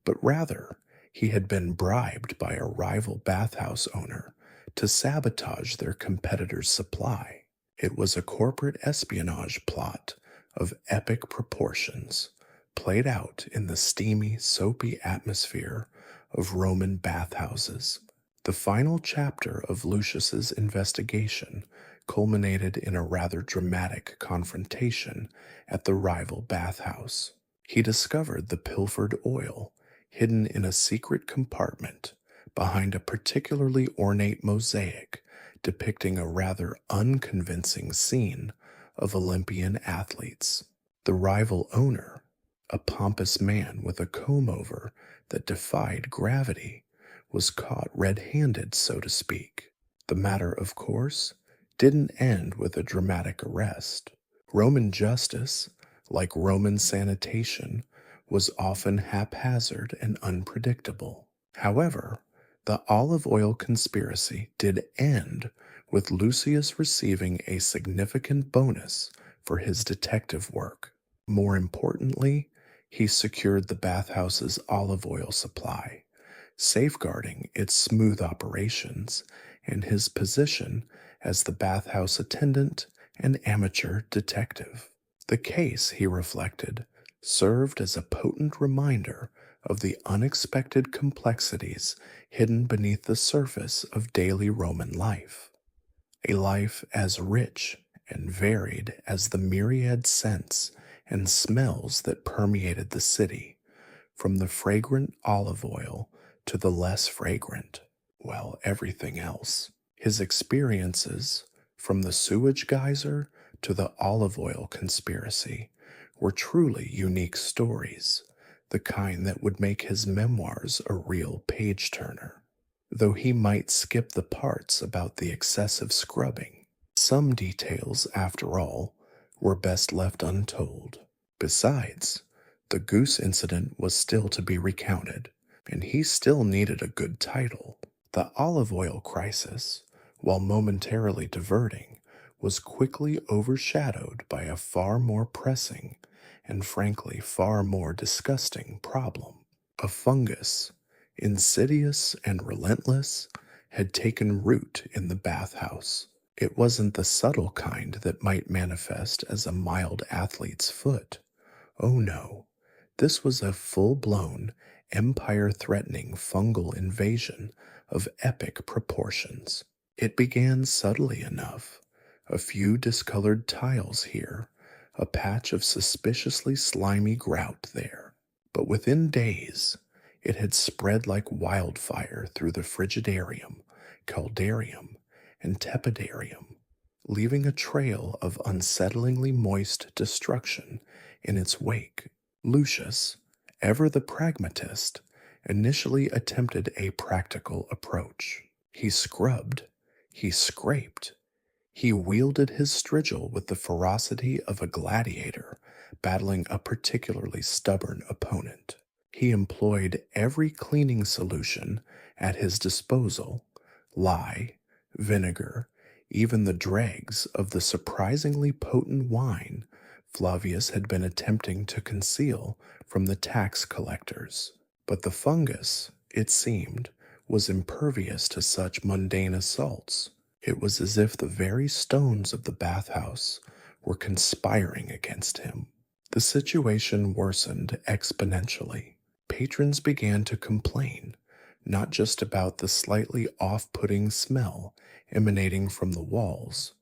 but rather he had been bribed by a rival bathhouse owner to sabotage their competitor's supply. It was a corporate espionage plot of epic proportions, played out in the steamy, soapy atmosphere of Roman bathhouses. The final chapter of Lucius's investigation culminated in a rather dramatic confrontation at the rival bathhouse. He discovered the pilfered oil hidden in a secret compartment behind a particularly ornate mosaic depicting a rather unconvincing scene of Olympian athletes. The rival owner, a pompous man with a comb-over that defied gravity, was caught red-handed, so to speak. The matter, of course, didn't end with a dramatic arrest. Roman justice, like Roman sanitation, was often haphazard and unpredictable. However, the olive oil conspiracy did end with Lucius receiving a significant bonus for his detective work. More importantly, he secured the bathhouse's olive oil supply, safeguarding its smooth operations and his position as the bathhouse attendant and amateur detective. The case, he reflected, served as a potent reminder of the unexpected complexities hidden beneath the surface of daily Roman life, a life as rich and varied as the myriad scents and smells that permeated the city, from the fragrant olive oil to the less fragrant, well, everything else. His experiences, from the sewage geyser to the olive oil conspiracy, were truly unique stories, the kind that would make his memoirs a real page-turner. Though he might skip the parts about the excessive scrubbing, some details, after all, were best left untold. Besides, the goose incident was still to be recounted, and he still needed a good title. The olive oil crisis, while momentarily diverting, was quickly overshadowed by a far more pressing and frankly far more disgusting problem. A fungus, insidious and relentless, had taken root in the bathhouse. It wasn't the subtle kind that might manifest as a mild athlete's foot. Oh no, this was a full-blown, empire-threatening fungal invasion of epic proportions. It began subtly enough. A few discolored tiles here, a patch of suspiciously slimy grout there. But within days, it had spread like wildfire through the frigidarium, caldarium, and tepidarium, leaving a trail of unsettlingly moist destruction in its wake. Lucius, ever the pragmatist, initially attempted a practical approach. He scrubbed, he scraped, he wielded his strigil with the ferocity of a gladiator battling a particularly stubborn opponent. He employed every cleaning solution at his disposal: lye, vinegar, even the dregs of the surprisingly potent wine Flavius had been attempting to conceal from the tax collectors. But the fungus, it seemed, was impervious to such mundane assaults. It was as if the very stones of the bathhouse were conspiring against him. The situation worsened exponentially. Patrons began to complain, not just about the slightly off-putting smell emanating from the walls,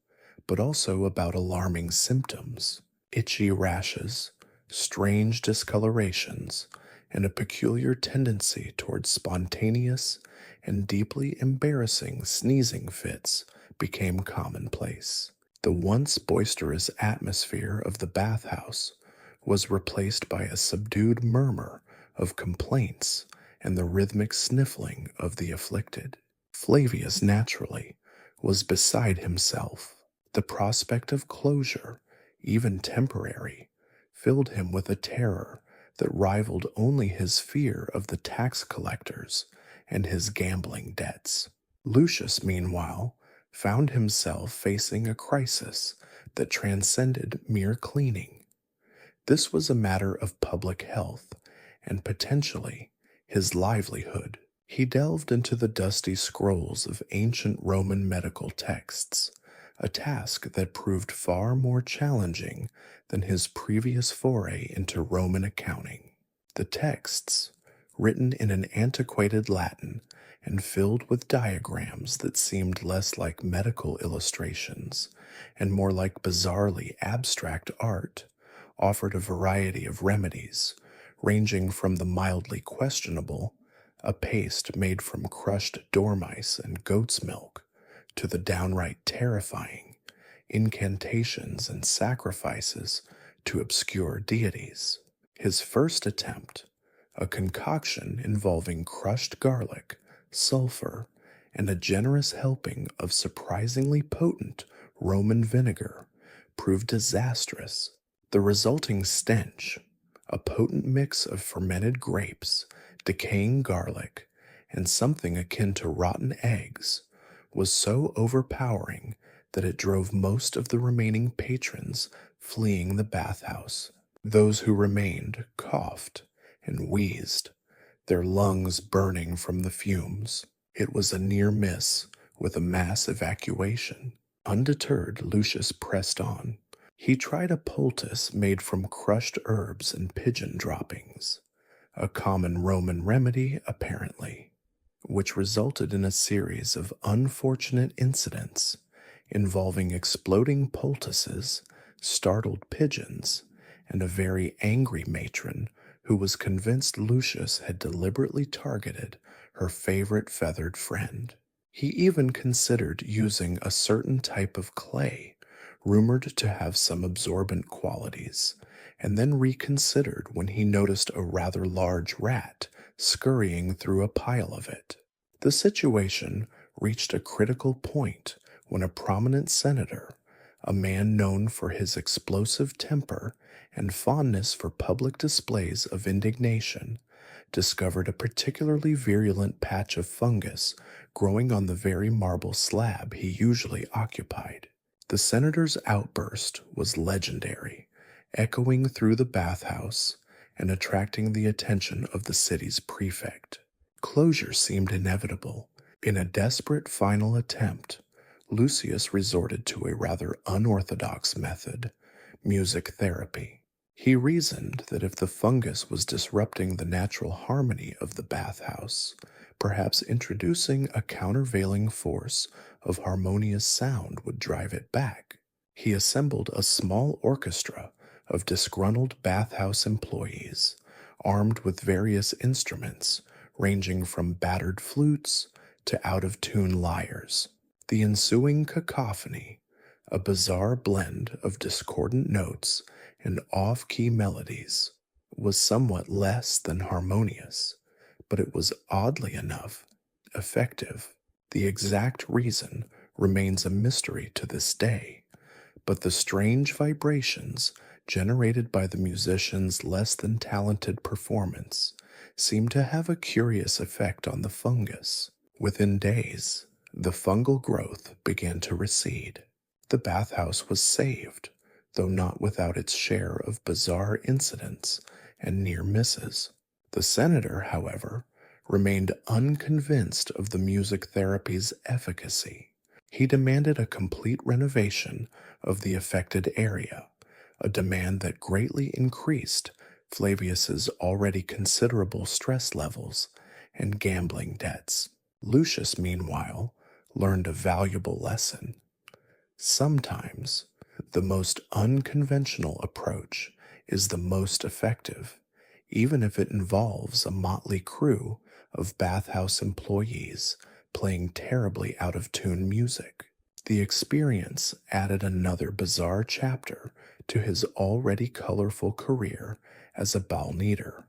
but also about alarming symptoms: itchy rashes, strange discolorations, and a peculiar tendency towards spontaneous and deeply embarrassing sneezing fits became commonplace. The once boisterous atmosphere of the bathhouse was replaced by a subdued murmur of complaints and the rhythmic sniffling of the afflicted. Flavius, naturally, was beside himself. The prospect of closure, even temporary, filled him with a terror that rivaled only his fear of the tax collectors and his gambling debts. Lucius, meanwhile, found himself facing a crisis that transcended mere cleaning. This was a matter of public health and potentially his livelihood. He delved into the dusty scrolls of ancient Roman medical texts, a task that proved far more challenging than his previous foray into Roman accounting. The texts, written in an antiquated Latin and filled with diagrams that seemed less like medical illustrations and more like bizarrely abstract art, offered a variety of remedies, ranging from the mildly questionable, a paste made from crushed dormice and goat's milk, to the downright terrifying, incantations and sacrifices to obscure deities. His first attempt, a concoction involving crushed garlic, sulfur, and a generous helping of surprisingly potent Roman vinegar, proved disastrous. The resulting stench, a potent mix of fermented grapes, decaying garlic, and something akin to rotten eggs, was so overpowering that it drove most of the remaining patrons fleeing the bathhouse. Those who remained coughed and wheezed, their lungs burning from the fumes. It was a near miss, with a mass evacuation. Undeterred, Lucius pressed on. He tried a poultice made from crushed herbs and pigeon droppings, a common Roman remedy apparently, which resulted in a series of unfortunate incidents involving exploding poultices, startled pigeons, and a very angry matron who was convinced Lucius had deliberately targeted her favorite feathered friend. He even considered using a certain type of clay, rumored to have some absorbent qualities, and then reconsidered when he noticed a rather large rat scurrying through a pile of it. The situation reached a critical point when a prominent senator, a man known for his explosive temper and fondness for public displays of indignation, discovered a particularly virulent patch of fungus growing on the very marble slab he usually occupied. The senator's outburst was legendary, echoing through the bathhouse and attracting the attention of the city's prefect. Closure seemed inevitable. In a desperate final attempt, Lucius resorted to a rather unorthodox method, music therapy. He reasoned that if the fungus was disrupting the natural harmony of the bathhouse, perhaps introducing a countervailing force of harmonious sound would drive it back. He assembled a small orchestra of disgruntled bathhouse employees, armed with various instruments ranging from battered flutes to out-of-tune lyres. The ensuing cacophony, a bizarre blend of discordant notes and off-key melodies, was somewhat less than harmonious, but it was oddly enough effective. The exact reason remains a mystery to this day, but the strange vibrations generated by the musicians' less than talented performance seemed to have a curious effect on the fungus. Within days, the fungal growth began to recede. The bathhouse was saved, though not without its share of bizarre incidents and near misses. The senator, however, remained unconvinced of the music therapy's efficacy. He demanded a complete renovation of the affected area, a demand that greatly increased Flavius's already considerable stress levels and gambling debts. Lucius, meanwhile, learned a valuable lesson. Sometimes, the most unconventional approach is the most effective, even if it involves a motley crew of bathhouse employees playing terribly out-of-tune music. The experience added another bizarre chapter to his already colorful career as a ball kneader,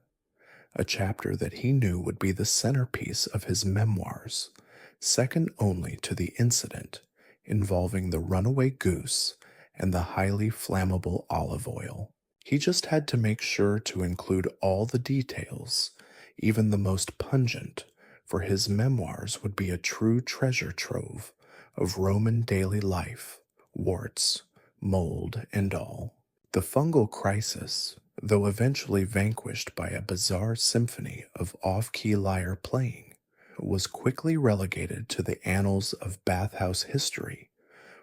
a chapter that he knew would be the centerpiece of his memoirs, second only to the incident involving the runaway goose and the highly flammable olive oil. He just had to make sure to include all the details, even the most pungent, for his memoirs would be a true treasure trove of Roman daily life, warts, mold, and all. The fungal crisis, though eventually vanquished by a bizarre symphony of off-key lyre playing, was quickly relegated to the annals of bathhouse history,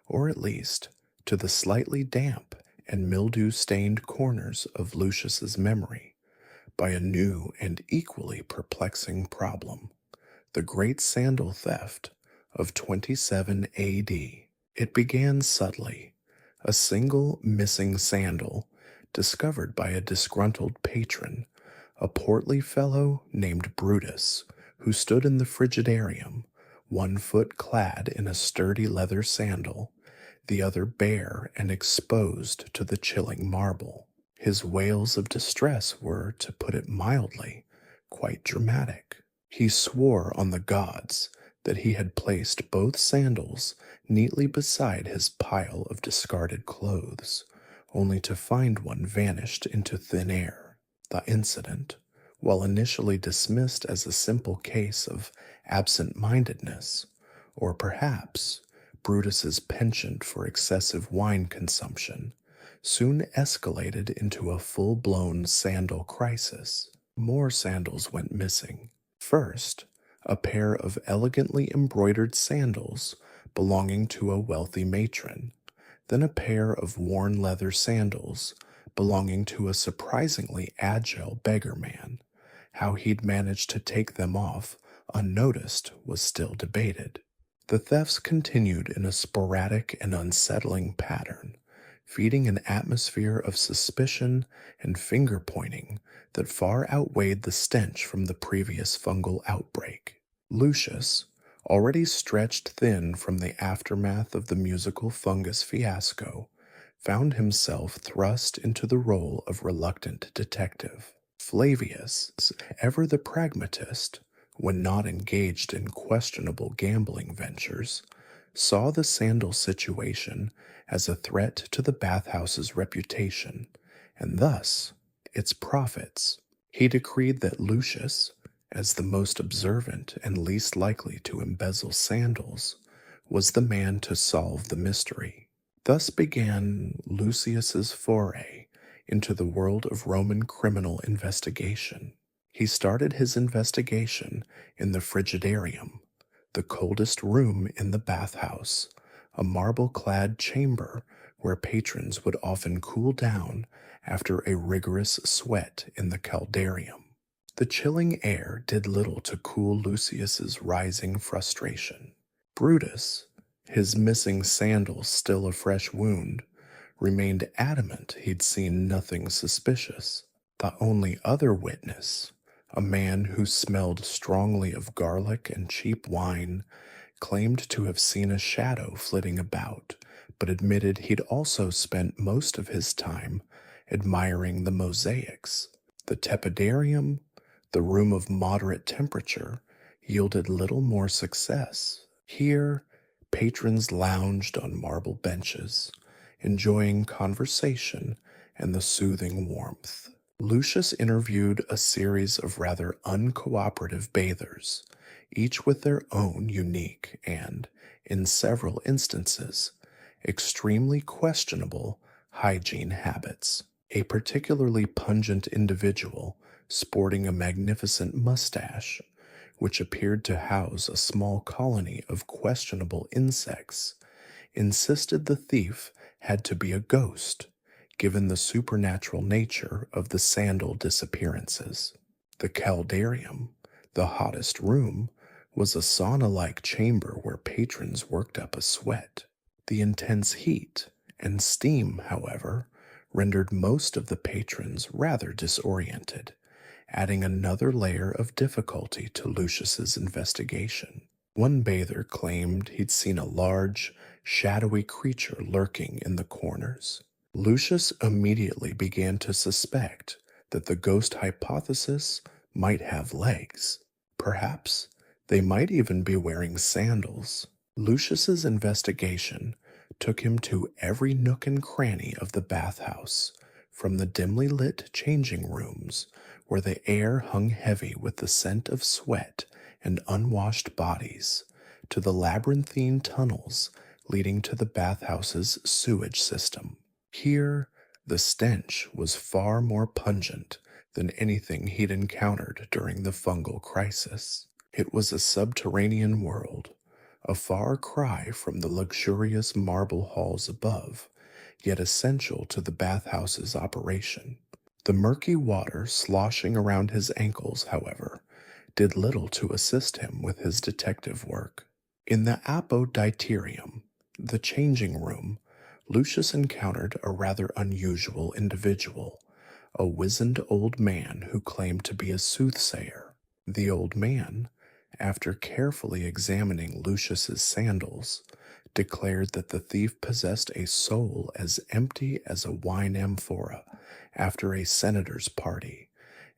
or at least to the slightly damp and mildew-stained corners of Lucius's memory, by a new and equally perplexing problem: the great sandal theft of 27 AD. It began subtly, a single missing sandal discovered by a disgruntled patron, a portly fellow named Brutus, who stood in the frigidarium, one foot clad in a sturdy leather sandal, the other bare and exposed to the chilling marble. His wails of distress were, to put it mildly, quite dramatic. He swore on the gods that he had placed both sandals neatly beside his pile of discarded clothes, only to find one vanished into thin air. The incident While initially dismissed as a simple case of absent-mindedness, or perhaps Brutus's penchant for excessive wine consumption, soon escalated into a full-blown sandal crisis. More sandals went missing. First, a pair of elegantly embroidered sandals belonging to a wealthy matron, then a pair of worn leather sandals belonging to a surprisingly agile beggar man. How he'd managed to take them off unnoticed was still debated. The thefts continued in a sporadic and unsettling pattern, feeding an atmosphere of suspicion and finger pointing that far outweighed the stench from the previous fungal outbreak. Lucius, already stretched thin from the aftermath of the musical fungus fiasco, found himself thrust into the role of reluctant detective. Flavius, ever the pragmatist, when not engaged in questionable gambling ventures, saw the sandal situation as a threat to the bathhouse's reputation, and thus its profits. He decreed that Lucius, as the most observant and least likely to embezzle sandals, was the man to solve the mystery. Thus began Lucius's foray into the world of Roman criminal investigation. He started his investigation in the frigidarium, the coldest room in the bathhouse, a marble-clad chamber where patrons would often cool down after a rigorous sweat in the caldarium. The chilling air did little to cool Lucius's rising frustration. Brutus, his missing sandals still a fresh wound, remained adamant he'd seen nothing suspicious. The only other witness, a man who smelled strongly of garlic and cheap wine, claimed to have seen a shadow flitting about, but admitted he'd also spent most of his time admiring the mosaics. The tepidarium, the room of moderate temperature, yielded little more success. Here, patrons lounged on marble benches, enjoying conversation and the soothing warmth. Lucius interviewed a series of rather uncooperative bathers, each with their own unique and, in several instances, extremely questionable hygiene habits. A particularly pungent individual sporting a magnificent mustache, which appeared to house a small colony of questionable insects, insisted the thief had to be a ghost, given the supernatural nature of the sandal disappearances. The caldarium, the hottest room, was a sauna-like chamber where patrons worked up a sweat. The intense heat and steam, however, rendered most of the patrons rather disoriented, adding another layer of difficulty to Lucius's investigation. One bather claimed he'd seen a large, shadowy creature lurking in the corners. Lucius immediately began to suspect that the ghost hypothesis might have legs. Perhaps they might even be wearing sandals. Lucius's investigation took him to every nook and cranny of the bathhouse, from the dimly lit changing rooms, where the air hung heavy with the scent of sweat and unwashed bodies, to the labyrinthine tunnels leading to the bathhouse's sewage system. Here, the stench was far more pungent than anything he'd encountered during the fungal crisis. It was a subterranean world, a far cry from the luxurious marble halls above, yet essential to the bathhouse's operation. The murky water sloshing around his ankles, however, did little to assist him with his detective work. In the apoditerium, the changing room, Lucius encountered a rather unusual individual, a wizened old man who claimed to be a soothsayer. The old man, after carefully examining Lucius's sandals, declared that the thief possessed a soul as empty as a wine amphora after a senator's party,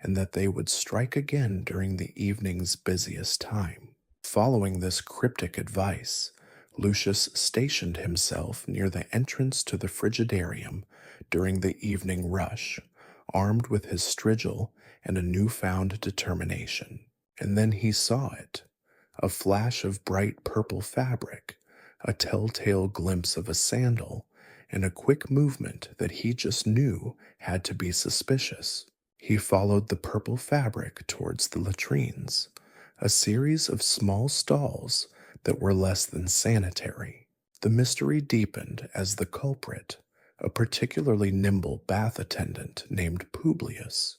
and that they would strike again during the evening's busiest time. Following this cryptic advice, Lucius stationed himself near the entrance to the frigidarium during the evening rush, armed with his strigil and a newfound determination. And then he saw it, a flash of bright purple fabric, a telltale glimpse of a sandal, and a quick movement that he just knew had to be suspicious. He followed the purple fabric towards the latrines, a series of small stalls that were less than sanitary. The mystery deepened as the culprit, a particularly nimble bath attendant named Publius,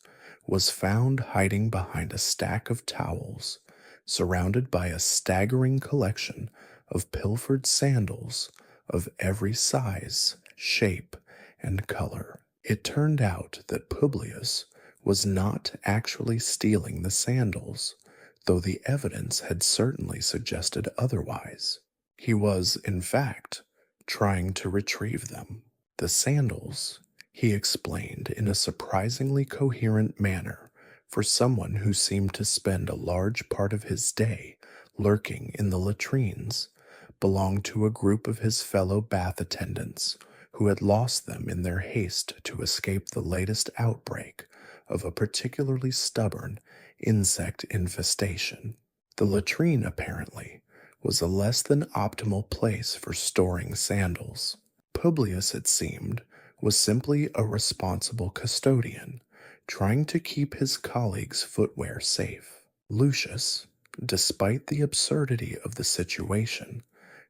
was found hiding behind a stack of towels, surrounded by a staggering collection of pilfered sandals of every size, shape, and color. It turned out that Publius was not actually stealing the sandals, though the evidence had certainly suggested otherwise. He was, in fact, trying to retrieve them. The sandals, he explained in a surprisingly coherent manner for someone who seemed to spend a large part of his day lurking in the latrines, belonged to a group of his fellow bath attendants who had lost them in their haste to escape the latest outbreak of a particularly stubborn insect infestation. The latrine, apparently, was a less than optimal place for storing sandals. Publius, it seemed, was simply a responsible custodian, trying to keep his colleagues' footwear safe. Lucius, despite the absurdity of the situation,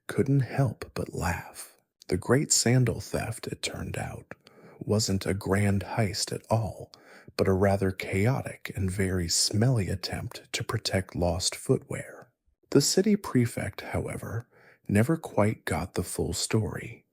couldn't help but laugh. The great sandal theft, it turned out, wasn't a grand heist at all, but a rather chaotic and very smelly attempt to protect lost footwear. The city prefect, however, never quite got the full story.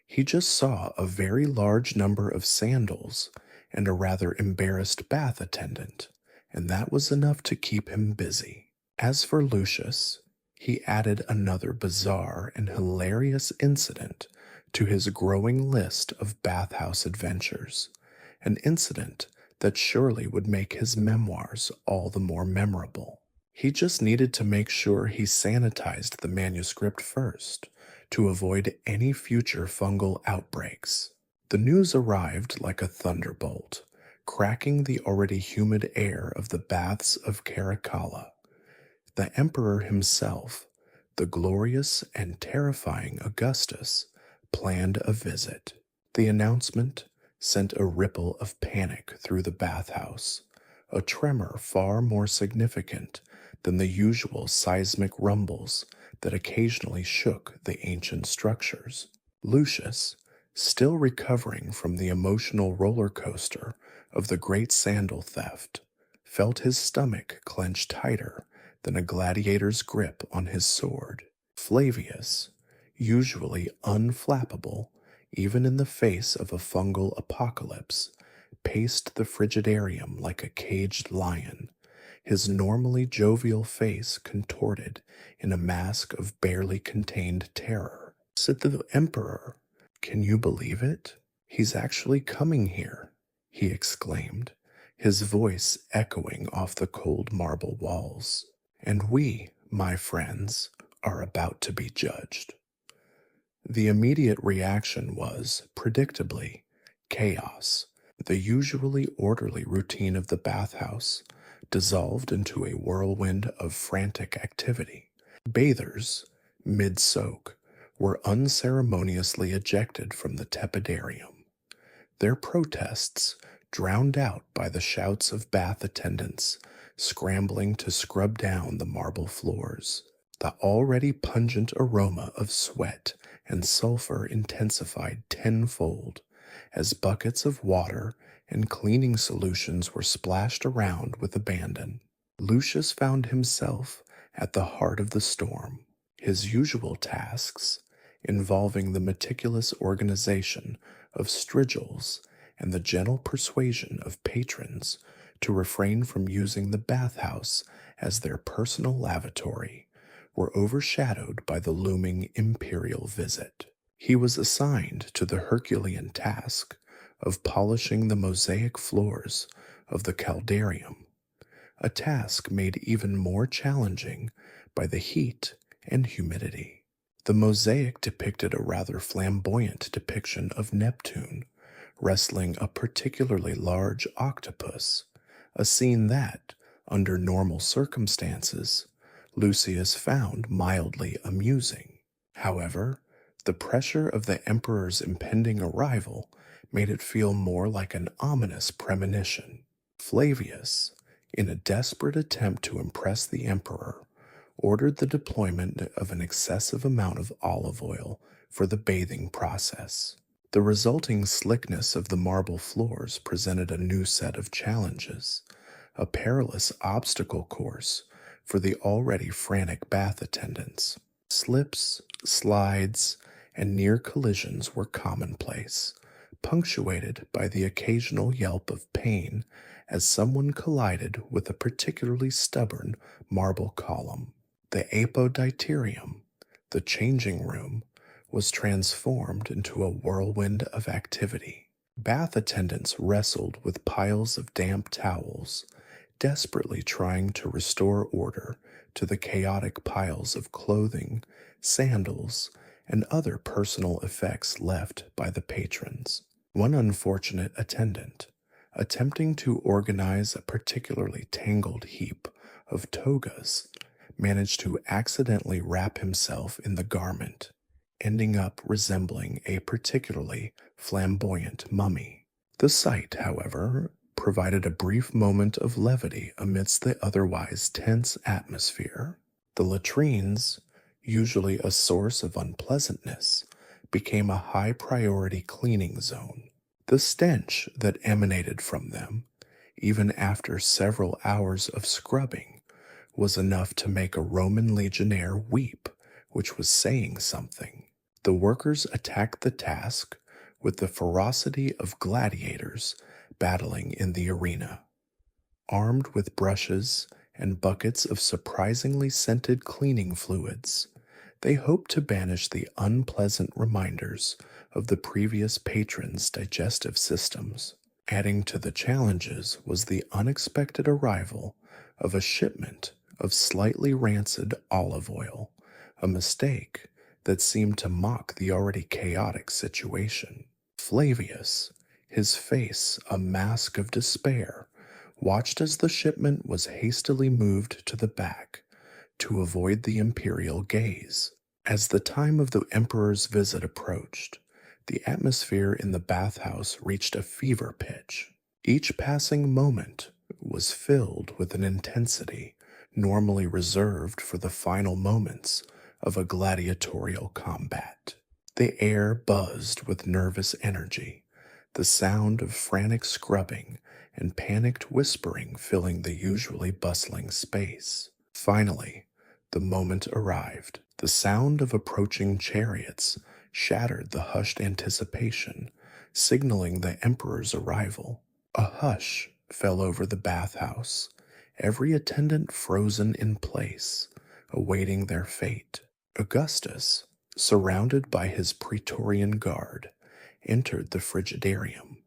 He just saw a very large number of sandals and a rather embarrassed bath attendant, and that was enough to keep him busy. As for Lucius, he added another bizarre and hilarious incident to his growing list of bathhouse adventures, an incident that surely would make his memoirs all the more memorable. He just needed to make sure he sanitized the manuscript first to avoid any future fungal outbreaks. The news arrived like a thunderbolt, cracking the already humid air of the Baths of Caracalla. The emperor himself, the glorious and terrifying Augustus, planned a visit. The announcement sent a ripple of panic through the bathhouse, a tremor far more significant than the usual seismic rumbles that occasionally shook the ancient structures. Lucius, still recovering from the emotional roller coaster of the great sandal theft, felt his stomach clench tighter than a gladiator's grip on his sword. Flavius, usually unflappable even in the face of a fungal apocalypse, paced the frigidarium like a caged lion, his normally jovial face contorted in a mask of barely contained terror. Said the emperor, "Can you believe it? He's actually coming here," he exclaimed, his voice echoing off the cold marble walls. "And we, my friends, are about to be judged." The immediate reaction was, predictably, chaos. The usually orderly routine of the bathhouse dissolved into a whirlwind of frantic activity. Bathers, mid-soak, were unceremoniously ejected from the tepidarium, their protests drowned out by the shouts of bath attendants scrambling to scrub down the marble floors. The already pungent aroma of sweat and sulfur intensified tenfold as buckets of water and cleaning solutions were splashed around with abandon. Lucius found himself at the heart of the storm. His usual tasks, involving the meticulous organization of strigils and the gentle persuasion of patrons to refrain from using the bathhouse as their personal lavatory, were overshadowed by the looming imperial visit. He was assigned to the Herculean task of polishing the mosaic floors of the caldarium, a task made even more challenging by the heat and humidity. The mosaic depicted a rather flamboyant depiction of Neptune, wrestling a particularly large octopus, a scene that, under normal circumstances, Lucius found mildly amusing. However, the pressure of the emperor's impending arrival made it feel more like an ominous premonition. Flavius, in a desperate attempt to impress the emperor, ordered the deployment of an excessive amount of olive oil for the bathing process. The resulting slickness of the marble floors presented a new set of challenges, a perilous obstacle course for the already frantic bath attendants. Slips, slides, and near collisions were commonplace, punctuated by the occasional yelp of pain as someone collided with a particularly stubborn marble column. The apoditerium, the changing room, was transformed into a whirlwind of activity. Bath attendants wrestled with piles of damp towels, desperately trying to restore order to the chaotic piles of clothing, sandals, and other personal effects left by the patrons. One unfortunate attendant, attempting to organize a particularly tangled heap of togas, managed to accidentally wrap himself in the garment, ending up resembling a particularly flamboyant mummy. The sight, however, provided a brief moment of levity amidst the otherwise tense atmosphere. The latrines, usually a source of unpleasantness, became a high-priority cleaning zone. The stench that emanated from them, even after several hours of scrubbing, was enough to make a Roman legionnaire weep, which was saying something. The workers attacked the task with the ferocity of gladiators battling in the arena. Armed with brushes and buckets of surprisingly scented cleaning fluids, they hoped to banish the unpleasant reminders of the previous patron's digestive systems. Adding to the challenges was the unexpected arrival of a shipment of slightly rancid olive oil, a mistake that seemed to mock the already chaotic situation. Flavius, his face a mask of despair, watched as the shipment was hastily moved to the back to avoid the imperial gaze. As the time of the emperor's visit approached, the atmosphere in the bathhouse reached a fever pitch. Each passing moment was filled with an intensity normally reserved for the final moments of a gladiatorial combat. The air buzzed with nervous energy, the sound of frantic scrubbing and panicked whispering filling the usually bustling space. Finally, the moment arrived. The sound of approaching chariots shattered the hushed anticipation, signaling the emperor's arrival. A hush fell over the bathhouse, every attendant frozen in place, awaiting their fate. Augustus, surrounded by his praetorian guard, entered the frigidarium,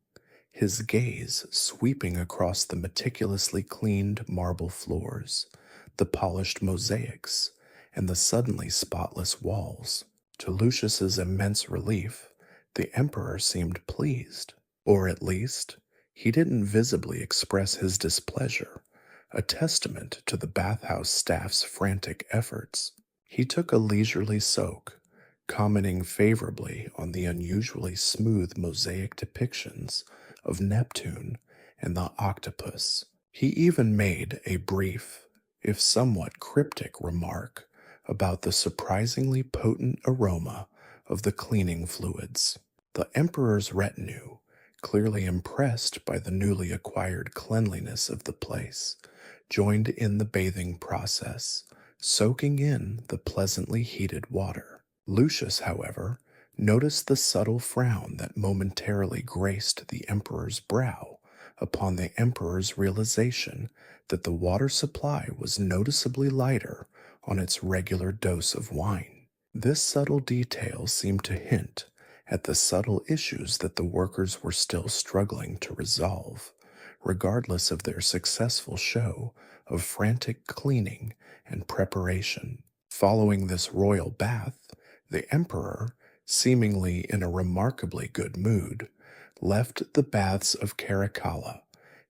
his gaze sweeping across the meticulously cleaned marble floors, the polished mosaics, and the suddenly spotless walls. To Lucius's immense relief, the emperor seemed pleased, or at least, he didn't visibly express his displeasure, a testament to the bathhouse staff's frantic efforts. He took a leisurely soak, commenting favorably on the unusually smooth mosaic depictions of Neptune and the octopus. He even made a brief, if somewhat cryptic, remark about the surprisingly potent aroma of the cleaning fluids. The emperor's retinue, clearly impressed by the newly acquired cleanliness of the place, joined in the bathing process, soaking in the pleasantly heated water. Lucius, however, noticed the subtle frown that momentarily graced the emperor's brow upon the emperor's realization that the water supply was noticeably lighter on its regular dose of wine. This subtle detail seemed to hint at the subtle issues that the workers were still struggling to resolve, regardless of their successful show of frantic cleaning and preparation. Following this royal bath, the emperor, seemingly in a remarkably good mood, left the Baths of Caracalla,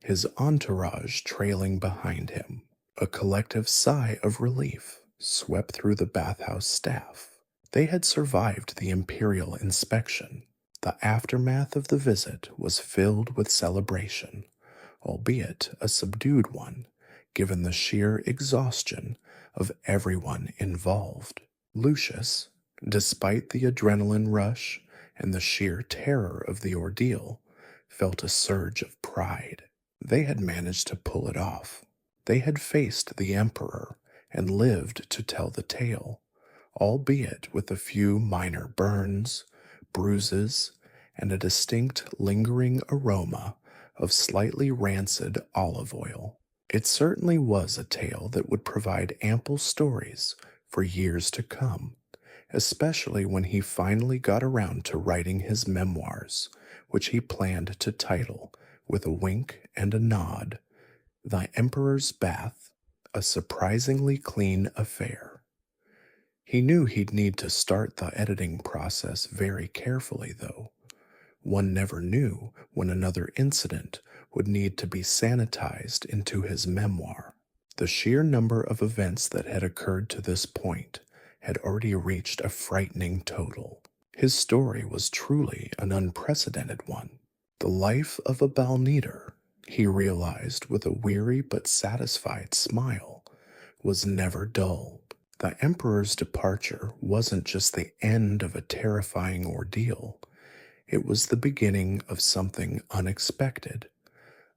his entourage trailing behind him. A collective sigh of relief swept through the bathhouse staff. They had survived the imperial inspection. The aftermath of the visit was filled with celebration, albeit a subdued one, given the sheer exhaustion of everyone involved. Lucius, despite the adrenaline rush and the sheer terror of the ordeal, felt a surge of pride. They had managed to pull it off. They had faced the emperor and lived to tell the tale, albeit with a few minor burns, bruises, and a distinct lingering aroma of slightly rancid olive oil. It certainly was a tale that would provide ample stories for years to come, especially when he finally got around to writing his memoirs, which he planned to title, with a wink and a nod, The Emperor's Bath, a surprisingly clean affair. He knew he'd need to start the editing process very carefully, though. One never knew when another incident would need to be sanitized into his memoir. The sheer number of events that had occurred to this point had already reached a frightening total. His story was truly an unprecedented one. The life of a Balneater, he realized with a weary but satisfied smile, was never dull. The Emperor's departure wasn't just the end of a terrifying ordeal. It was the beginning of something unexpected,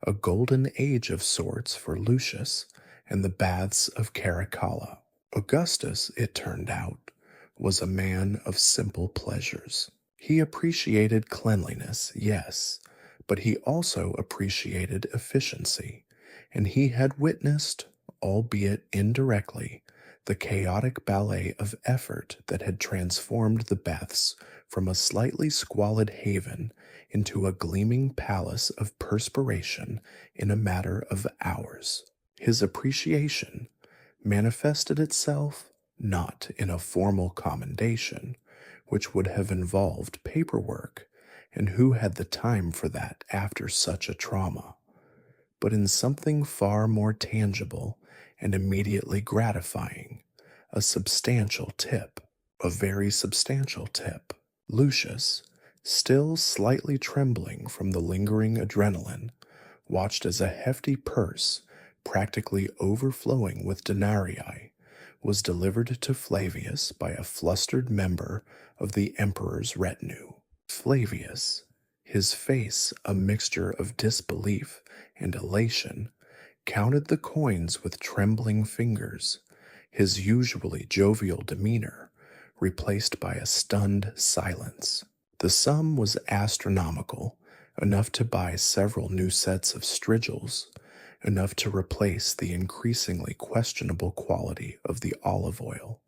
a golden age of sorts for Lucius and the Baths of Caracalla. Augustus, it turned out, was a man of simple pleasures. He appreciated cleanliness, yes, but he also appreciated efficiency, and he had witnessed, albeit indirectly, the chaotic ballet of effort that had transformed the baths from a slightly squalid haven into a gleaming palace of perspiration in a matter of hours. His appreciation manifested itself not in a formal commendation, which would have involved paperwork, and who had the time for that after such a trauma, but in something far more tangible and immediately gratifying, a substantial tip, a very substantial tip. Lucius, still slightly trembling from the lingering adrenaline, watched as a hefty purse, practically overflowing with denarii, was delivered to Flavius by a flustered member of the emperor's retinue. Flavius, his face a mixture of disbelief and elation, counted the coins with trembling fingers, his usually jovial demeanor replaced by a stunned silence. The sum was astronomical, enough to buy several new sets of strigils, enough to replace the increasingly questionable quality of the olive oil,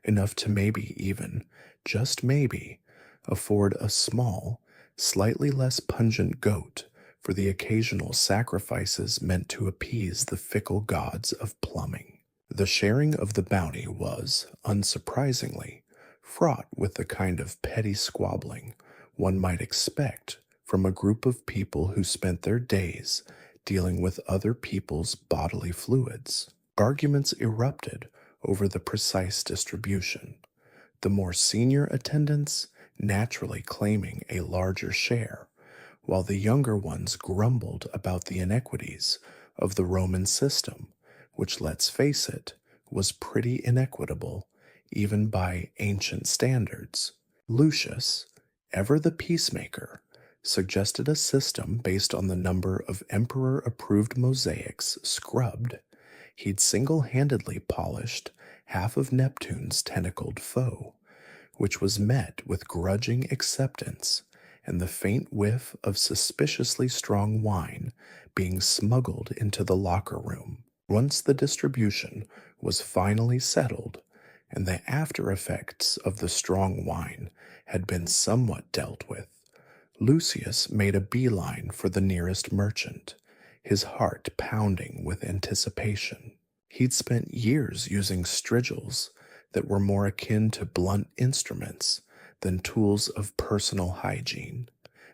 enough to maybe even, just maybe, afford a small, slightly less pungent goat for the occasional sacrifices meant to appease the fickle gods of plumbing. The sharing of the bounty was, unsurprisingly, fraught with the kind of petty squabbling one might expect from a group of people who spent their days dealing with other people's bodily fluids. Arguments erupted over the precise distribution, the more senior attendants naturally claiming a larger share, while the younger ones grumbled about the inequities of the Roman system, which, let's face it, was pretty inequitable even by ancient standards. Lucius, ever the peacemaker, suggested a system based on the number of emperor-approved mosaics scrubbed. He'd single-handedly polished half of Neptune's tentacled foe, which was met with grudging acceptance and the faint whiff of suspiciously strong wine being smuggled into the locker room. Once the distribution was finally settled, and the after effects of the strong wine had been somewhat dealt with, Lucius made a beeline for the nearest merchant, his heart pounding with anticipation. He'd spent years using strigils that were more akin to blunt instruments than tools of personal hygiene.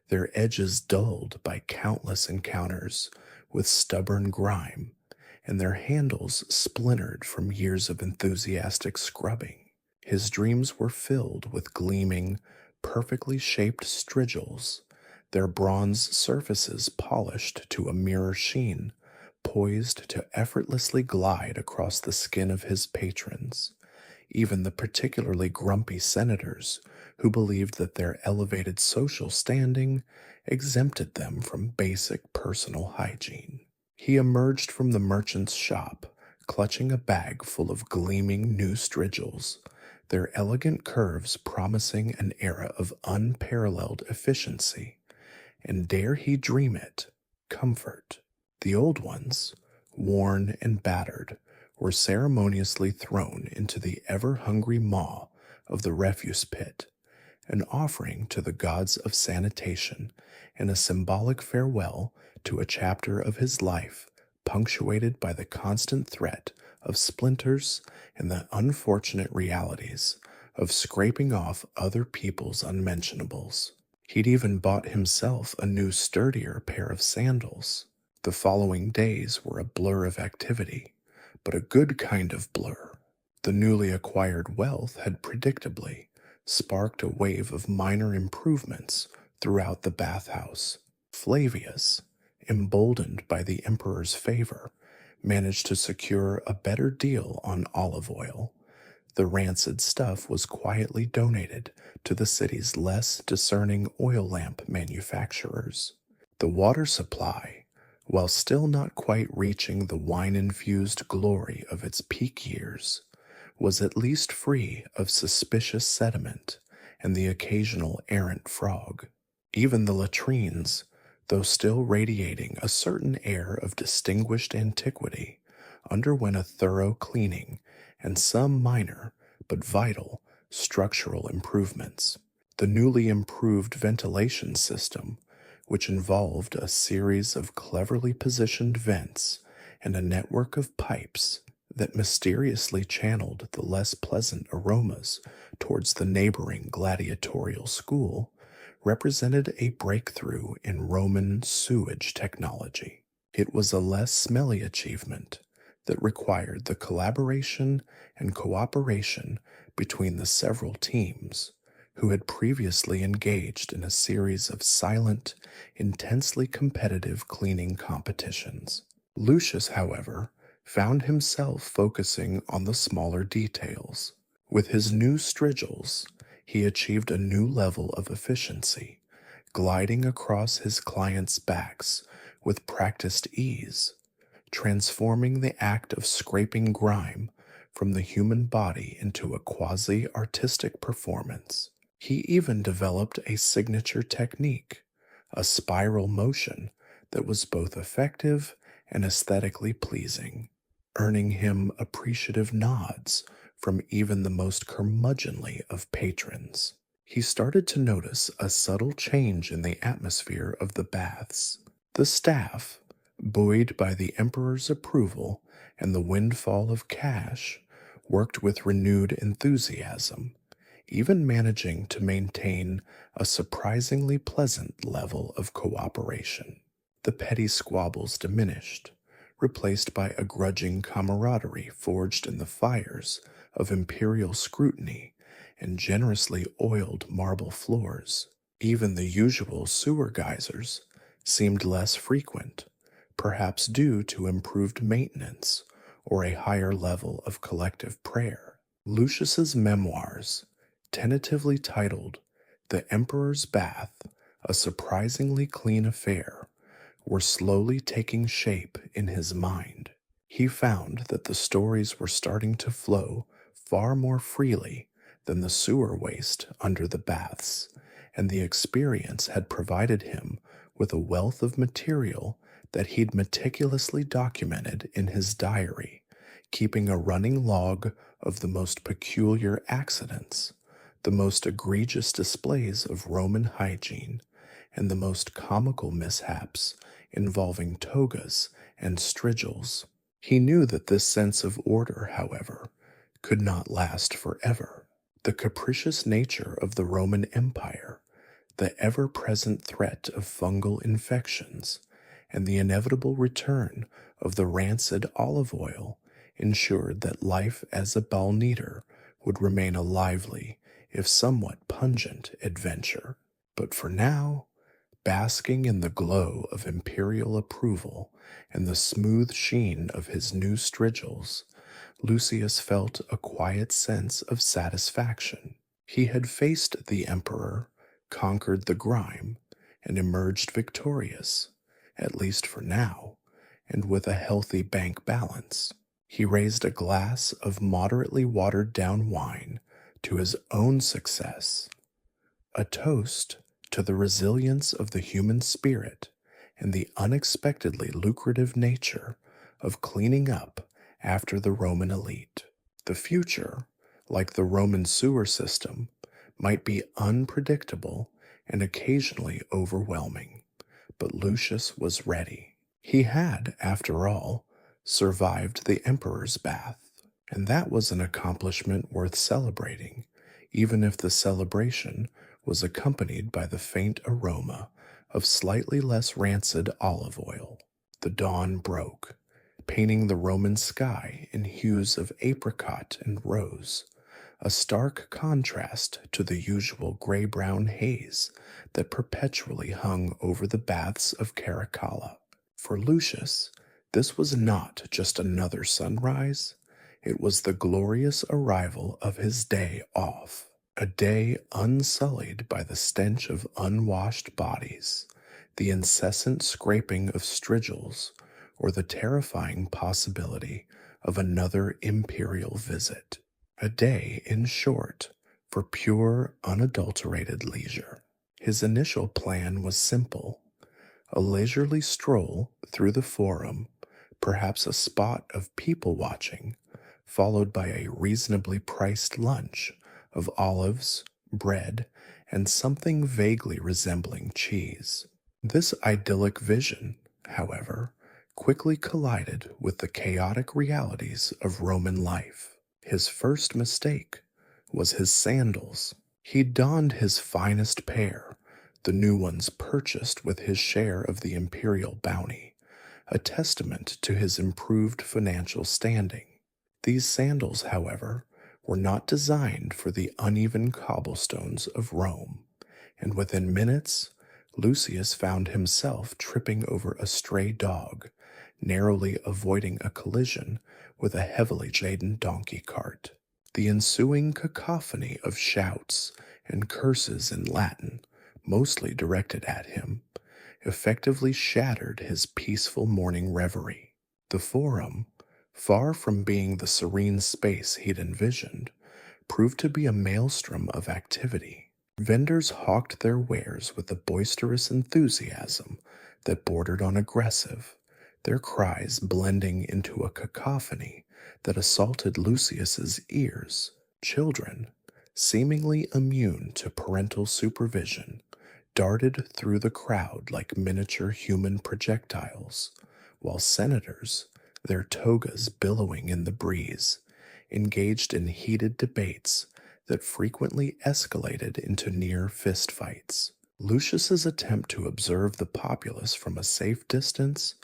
their edges dulled by countless encounters with stubborn grime, and their handles splintered from years of enthusiastic scrubbing. His dreams were filled with gleaming, perfectly shaped strigils, their bronze surfaces polished to a mirror sheen, poised to effortlessly glide across the skin of his patrons. Even the particularly grumpy senators, who believed that their elevated social standing exempted them from basic personal hygiene. He emerged from the merchant's shop, clutching a bag full of gleaming new strigils, their elegant curves promising an era of unparalleled efficiency. And dare he dream it, comfort. The old ones, worn and battered, were ceremoniously thrown into the ever-hungry maw of the refuse pit, an offering to the gods of sanitation and a symbolic farewell to a chapter of his life punctuated by the constant threat of splinters and the unfortunate realities of scraping off other people's unmentionables. He'd even bought himself a new, sturdier pair of sandals. The following days were a blur of activity, but a good kind of blur. The newly acquired wealth had predictably sparked a wave of minor improvements throughout the bathhouse. Flavius, emboldened by the emperor's favor, managed to secure a better deal on olive oil. The rancid stuff was quietly donated to the city's less discerning oil lamp manufacturers. The water supply, while still not quite reaching the wine-infused glory of its peak years, was at least free of suspicious sediment and the occasional errant frog. Even the latrines, though still radiating a certain air of distinguished antiquity, underwent a thorough cleaning and some minor, but vital, structural improvements. The newly improved ventilation system, which involved a series of cleverly positioned vents and a network of pipes that mysteriously channeled the less pleasant aromas towards the neighboring gladiatorial school, represented a breakthrough in Roman sewage technology. It was a less smelly achievement that required the collaboration and cooperation between the several teams who had previously engaged in a series of silent, intensely competitive cleaning competitions. Lucius, however, found himself focusing on the smaller details. With his new strigils, he achieved a new level of efficiency, gliding across his clients' backs with practiced ease, transforming the act of scraping grime from the human body into a quasi-artistic performance. He even developed a signature technique, a spiral motion that was both effective and aesthetically pleasing, earning him appreciative nods from even the most curmudgeonly of patrons. He started to notice a subtle change in the atmosphere of the baths. The staff, buoyed by the emperor's approval and the windfall of cash, worked with renewed enthusiasm, even managing to maintain a surprisingly pleasant level of cooperation. The petty squabbles diminished, replaced by a grudging camaraderie forged in the fires of imperial scrutiny and generously oiled marble floors. Even the usual sewer geysers seemed less frequent, perhaps due to improved maintenance or a higher level of collective prayer. Lucius's memoirs, tentatively titled The Emperor's Bath, a surprisingly clean affair, were slowly taking shape in his mind. He found that the stories were starting to flow far more freely than the sewer waste under the baths, and the experience had provided him with a wealth of material that he'd meticulously documented in his diary, keeping a running log of the most peculiar accidents, the most egregious displays of Roman hygiene, and the most comical mishaps involving togas and strigils. He knew that this sense of order, however, could not last forever. The capricious nature of the Roman Empire, the ever-present threat of fungal infections, and the inevitable return of the rancid olive oil ensured that life as a balneater would remain a lively, if somewhat pungent, adventure. But for now, basking in the glow of imperial approval and the smooth sheen of his new strigils, Lucius felt a quiet sense of satisfaction. He had faced the emperor, conquered the grime, and emerged victorious, at least for now, and with a healthy bank balance. He raised a glass of moderately watered down wine to his own success, a toast to the resilience of the human spirit and the unexpectedly lucrative nature of cleaning up after the Roman elite. The future, like the Roman sewer system, might be unpredictable and occasionally overwhelming, but Lucius was ready. He had, after all, survived the emperor's bath, and that was an accomplishment worth celebrating, even if the celebration was accompanied by the faint aroma of slightly less rancid olive oil. The dawn broke, painting the Roman sky in hues of apricot and rose, a stark contrast to the usual gray-brown haze that perpetually hung over the Baths of Caracalla. For Lucius, this was not just another sunrise, it was the glorious arrival of his day off, a day unsullied by the stench of unwashed bodies, the incessant scraping of strigils, or the terrifying possibility of another imperial visit. A day, in short, for pure, unadulterated leisure. His initial plan was simple: a leisurely stroll through the forum, perhaps a spot of people watching, followed by a reasonably priced lunch of olives, bread, and something vaguely resembling cheese. This idyllic vision, however, quickly collided with the chaotic realities of Roman life. His first mistake was his sandals. He donned his finest pair, the new ones purchased with his share of the imperial bounty, a testament to his improved financial standing. These sandals, however, were not designed for the uneven cobblestones of Rome, and within minutes, Lucius found himself tripping over a stray dog, narrowly avoiding a collision with a heavily laden donkey cart. The ensuing cacophony of shouts and curses in Latin, mostly directed at him, effectively shattered his peaceful morning reverie. The forum, far from being the serene space he'd envisioned, proved to be a maelstrom of activity. Vendors hawked their wares with a boisterous enthusiasm that bordered on aggressive, their cries blending into a cacophony that assaulted Lucius's ears. Children, seemingly immune to parental supervision, darted through the crowd like miniature human projectiles, while senators, their togas billowing in the breeze, engaged in heated debates that frequently escalated into near fistfights. Lucius's attempt to observe the populace from a safe distance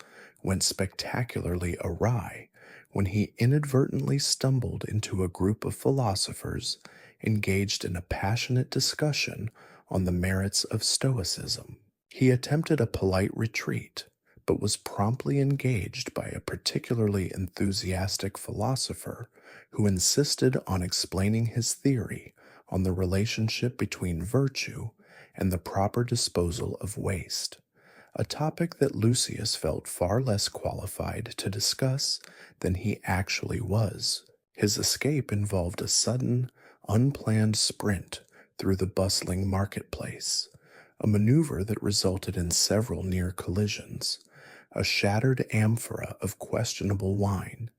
went spectacularly awry when he inadvertently stumbled into a group of philosophers engaged in a passionate discussion on the merits of Stoicism. He attempted a polite retreat, but was promptly engaged by a particularly enthusiastic philosopher who insisted on explaining his theory on the relationship between virtue and the proper disposal of waste, a topic that Lucius felt far less qualified to discuss than he actually was. His escape involved a sudden, unplanned sprint through the bustling marketplace, a maneuver that resulted in several near collisions, a shattered amphora of questionable wine,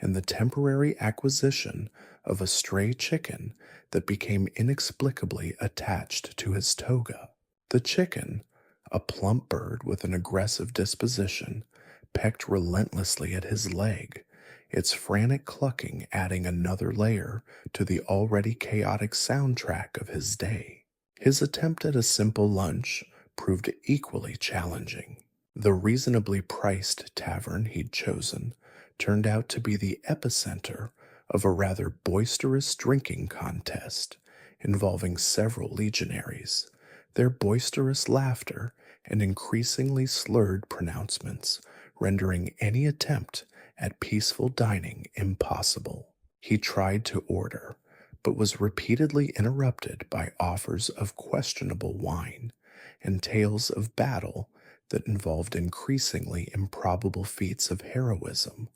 and the temporary acquisition of a stray chicken that became inexplicably attached to his toga. The chicken, a plump bird with an aggressive disposition, pecked relentlessly at his leg, its frantic clucking adding another layer to the already chaotic soundtrack of his day. His attempt at a simple lunch proved equally challenging. The reasonably priced tavern he'd chosen turned out to be the epicenter of a rather boisterous drinking contest involving several legionaries. Their boisterous laughter and increasingly slurred pronouncements rendering any attempt at peaceful dining impossible. He tried to order, but was repeatedly interrupted by offers of questionable wine and tales of battle that involved increasingly improbable feats of heroism,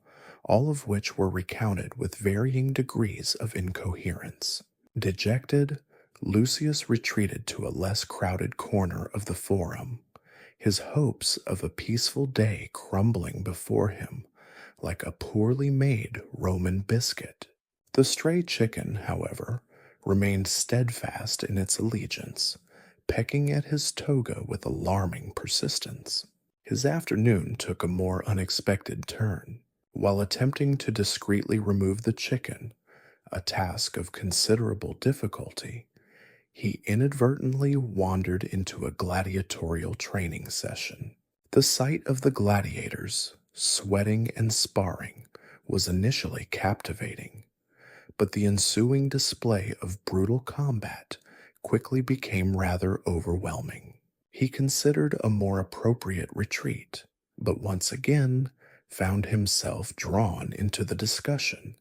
all of which were recounted with varying degrees of incoherence. Dejected, Lucius retreated to a less crowded corner of the forum, his hopes of a peaceful day crumbling before him like a poorly made Roman biscuit. The stray chicken, however, remained steadfast in its allegiance, pecking at his toga with alarming persistence. His afternoon took a more unexpected turn. While attempting to discreetly remove the chicken, a task of considerable difficulty, he inadvertently wandered into a gladiatorial training session. The sight of the gladiators, sweating and sparring, was initially captivating, but the ensuing display of brutal combat quickly became rather overwhelming. He considered a more appropriate retreat, but once again found himself drawn into the discussion,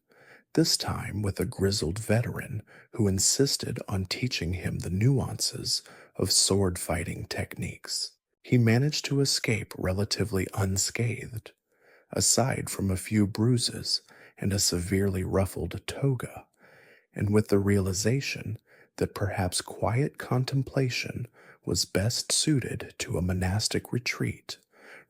this time with a grizzled veteran who insisted on teaching him the nuances of sword fighting techniques. He managed to escape relatively unscathed, aside from a few bruises and a severely ruffled toga, and with the realization that perhaps quiet contemplation was best suited to a monastic retreat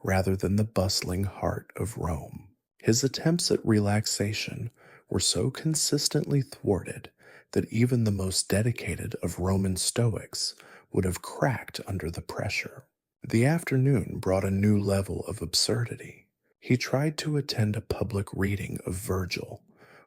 rather than the bustling heart of Rome. His attempts at relaxation were so consistently thwarted that even the most dedicated of Roman Stoics would have cracked under the pressure. The afternoon brought a new level of absurdity. He tried to attend a public reading of Virgil,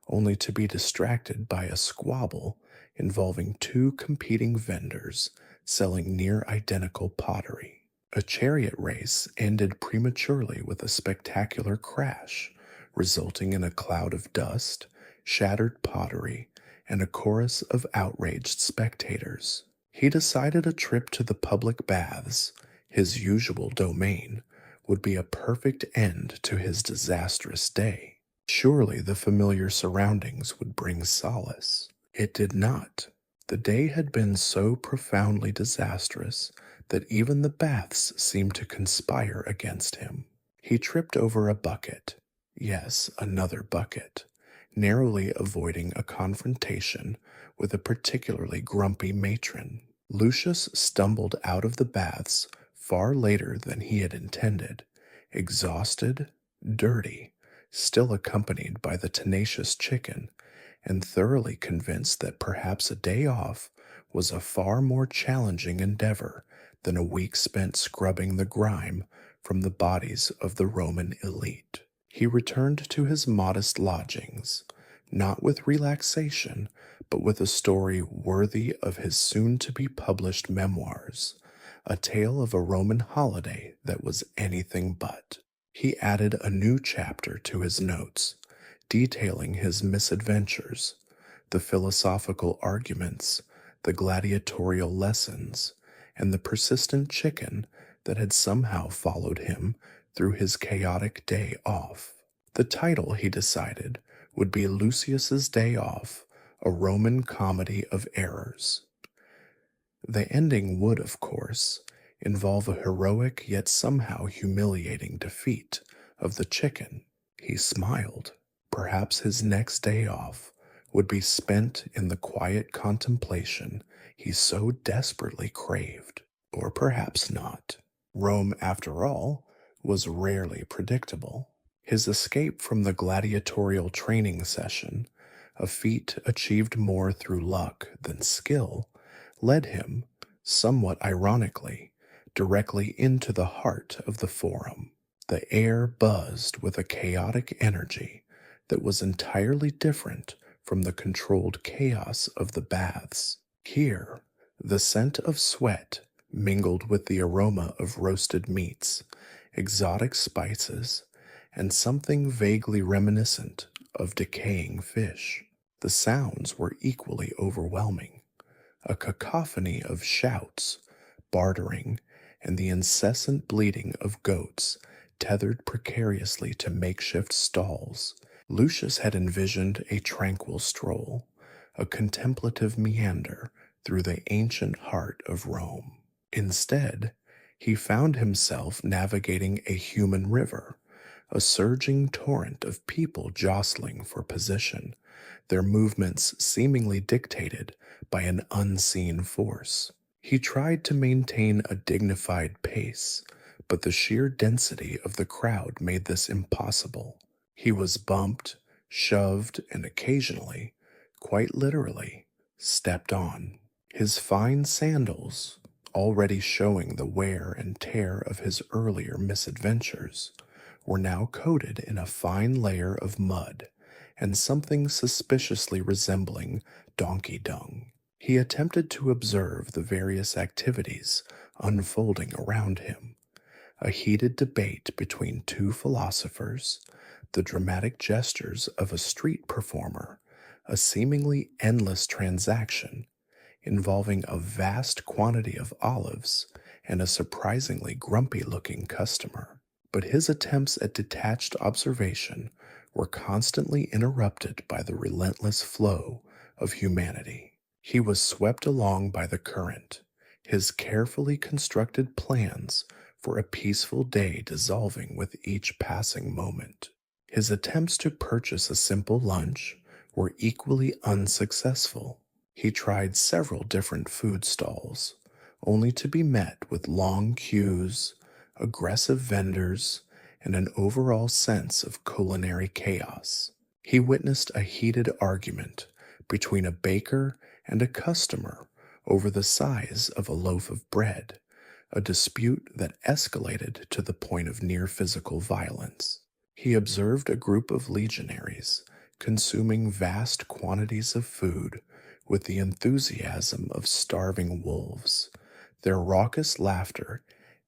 only to be distracted by a squabble involving two competing vendors selling near identical pottery. A chariot race ended prematurely with a spectacular crash, resulting in a cloud of dust, shattered pottery, and a chorus of outraged spectators. He decided a trip to the public baths, his usual domain, would be a perfect end to his disastrous day. Surely the familiar surroundings would bring solace. It did not. The day had been so profoundly disastrous that even the baths seemed to conspire against him. He tripped over a bucket. Yes, another bucket, narrowly avoiding a confrontation with a particularly grumpy matron. Lucius stumbled out of the baths far later than he had intended, exhausted, dirty, still accompanied by the tenacious chicken, and thoroughly convinced that perhaps a day off was a far more challenging endeavor than a week spent scrubbing the grime from the bodies of the Roman elite. He returned to his modest lodgings, not with relaxation, but with a story worthy of his soon-to-be-published memoirs, a tale of a Roman holiday that was anything but. He added a new chapter to his notes, detailing his misadventures, the philosophical arguments, the gladiatorial lessons, and the persistent chicken that had somehow followed him through his chaotic day off. The title, he decided, would be Lucius's Day Off, a Roman Comedy of Errors. The ending would, of course, involve a heroic yet somehow humiliating defeat of the chicken. He smiled. Perhaps his next day off would be spent in the quiet contemplation he so desperately craved. Or perhaps not. Rome, after all, was rarely predictable. His escape from the gladiatorial training session, a feat achieved more through luck than skill, led him, somewhat ironically, directly into the heart of the forum. The air buzzed with a chaotic energy that was entirely different from the controlled chaos of the baths. Here, The scent of sweat mingled with the aroma of roasted meats, exotic spices, and something vaguely reminiscent of decaying fish. The sounds were equally overwhelming, a cacophony of shouts, bartering, and the incessant bleating of goats tethered precariously to makeshift stalls. Lucius had envisioned a tranquil stroll, a contemplative meander through the ancient heart of Rome. Instead, he found himself navigating a human river, a surging torrent of people jostling for position, their movements seemingly dictated by an unseen force. He tried to maintain a dignified pace, but the sheer density of the crowd made this impossible. He was bumped, shoved, and occasionally, quite literally, stepped on. His fine sandals, already showing the wear and tear of his earlier misadventures, were now coated in a fine layer of mud and something suspiciously resembling donkey dung. He attempted to observe the various activities unfolding around him, a heated debate between two philosophers, the dramatic gestures of a street performer, a seemingly endless transaction involving a vast quantity of olives and a surprisingly grumpy-looking customer. But his attempts at detached observation were constantly interrupted by the relentless flow of humanity. He was swept along by the current, his carefully constructed plans for a peaceful day dissolving with each passing moment. His attempts to purchase a simple lunch were equally unsuccessful. He tried several different food stalls, only to be met with long queues, aggressive vendors, and an overall sense of culinary chaos. He witnessed a heated argument between a baker and a customer over the size of a loaf of bread, a dispute that escalated to the point of near physical violence. He observed a group of legionaries consuming vast quantities of food with the enthusiasm of starving wolves, their raucous laughter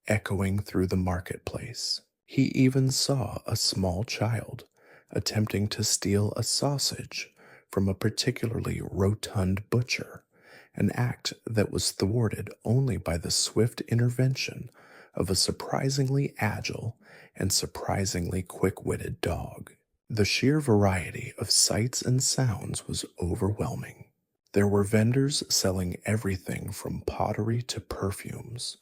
echoing through the marketplace. He even saw a small child attempting to steal a sausage from a particularly rotund butcher, an act that was thwarted only by the swift intervention of a surprisingly agile and surprisingly quick-witted dog. The sheer variety of sights and sounds was overwhelming. There were vendors selling everything from pottery to perfumes,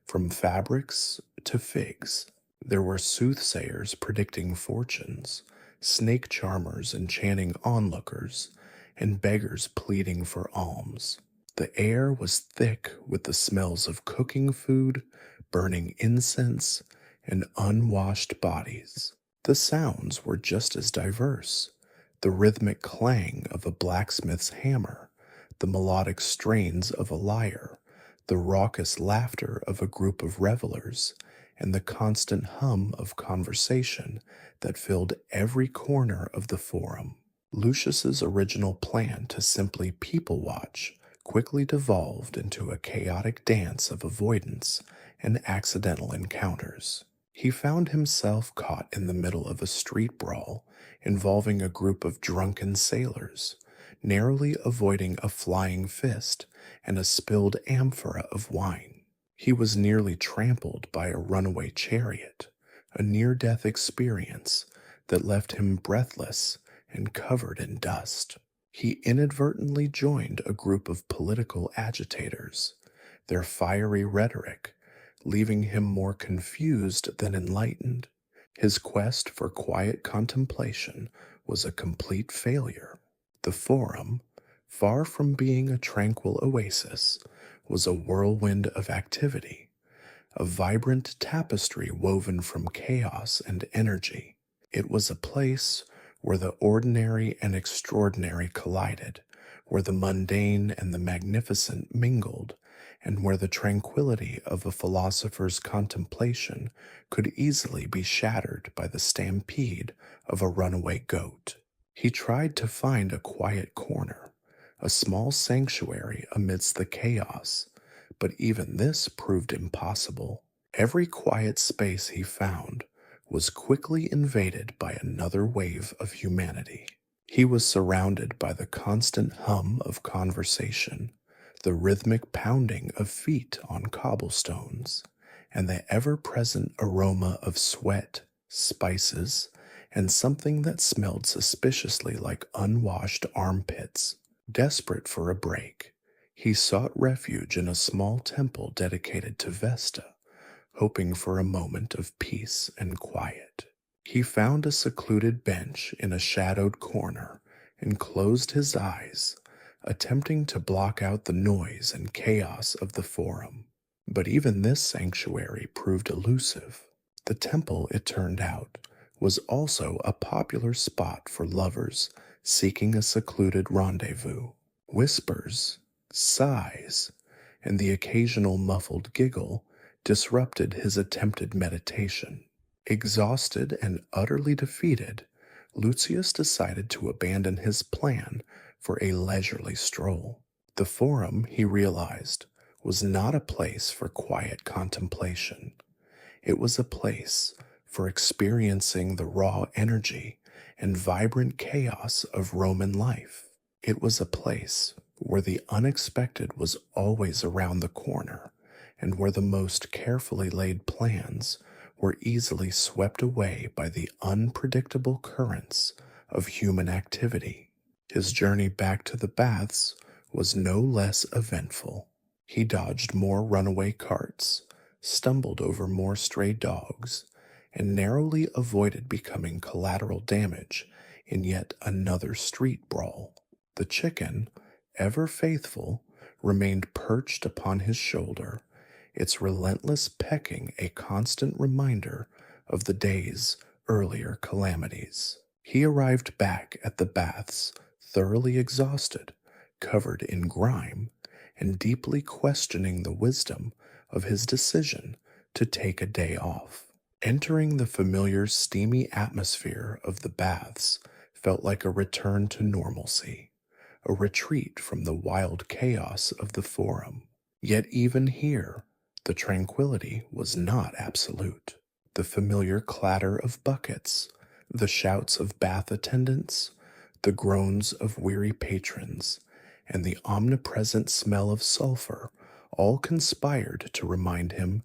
from fabrics to figs. There were soothsayers predicting fortunes, snake charmers enchanting onlookers, and beggars pleading for alms. The air was thick with the smells of cooking food, burning incense, and unwashed bodies. The sounds were just as diverse. The rhythmic clang of a blacksmith's hammer, the melodic strains of a lyre, the raucous laughter of a group of revelers, and the constant hum of conversation that filled every corner of the forum. Lucius's original plan to simply people watch quickly devolved into a chaotic dance of avoidance and accidental encounters. He found himself caught in the middle of a street brawl involving a group of drunken sailors, narrowly avoiding a flying fist and a spilled amphora of wine. He was nearly trampled by a runaway chariot, a near-death experience that left him breathless and covered in dust. He inadvertently joined a group of political agitators, their fiery rhetoric leaving him more confused than enlightened. His quest for quiet contemplation was a complete failure. The forum, far from being a tranquil oasis, was a whirlwind of activity, a vibrant tapestry woven from chaos and energy. It was a place where the ordinary and extraordinary collided, where the mundane and the magnificent mingled, and where the tranquility of a philosopher's contemplation could easily be shattered by the stampede of a runaway goat. He tried to find a quiet corner, a small sanctuary amidst the chaos, but even this proved impossible. Every quiet space he found was quickly invaded by another wave of humanity. He was surrounded by the constant hum of conversation, the rhythmic pounding of feet on cobblestones, and the ever present aroma of sweat, spices, and something that smelled suspiciously like unwashed armpits. Desperate for a break, he sought refuge in a small temple dedicated to Vesta, hoping for a moment of peace and quiet. He found a secluded bench in a shadowed corner and closed his eyes, attempting to block out the noise and chaos of the forum. But even this sanctuary proved elusive. The temple, it turned out, was also a popular spot for lovers seeking a secluded rendezvous. Whispers, sighs, and the occasional muffled giggle disrupted his attempted meditation. Exhausted and utterly defeated, Lucius decided to abandon his plan for a leisurely stroll. The forum, he realized, was not a place for quiet contemplation. It was a place for experiencing the raw energy and vibrant chaos of Roman life. It was a place where the unexpected was always around the corner and where the most carefully laid plans were easily swept away by the unpredictable currents of human activity. His journey back to the baths was no less eventful. He dodged more runaway carts, stumbled over more stray dogs, and narrowly avoided becoming collateral damage in yet another street brawl. The chicken, ever faithful, remained perched upon his shoulder, its relentless pecking a constant reminder of the day's earlier calamities. He arrived back at the baths thoroughly exhausted, covered in grime, and deeply questioning the wisdom of his decision to take a day off. Entering the familiar steamy atmosphere of the baths felt like a return to normalcy, a retreat from the wild chaos of the forum. Yet even here, the tranquility was not absolute. The familiar clatter of buckets, the shouts of bath attendants, the groans of weary patrons, and the omnipresent smell of sulfur all conspired to remind him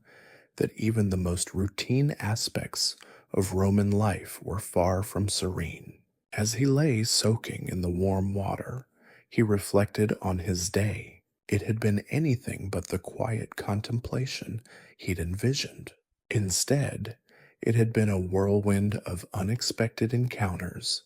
that even the most routine aspects of Roman life were far from serene. As he lay soaking in the warm water, he reflected on his day. It had been anything but the quiet contemplation he'd envisioned. Instead, it had been a whirlwind of unexpected encounters,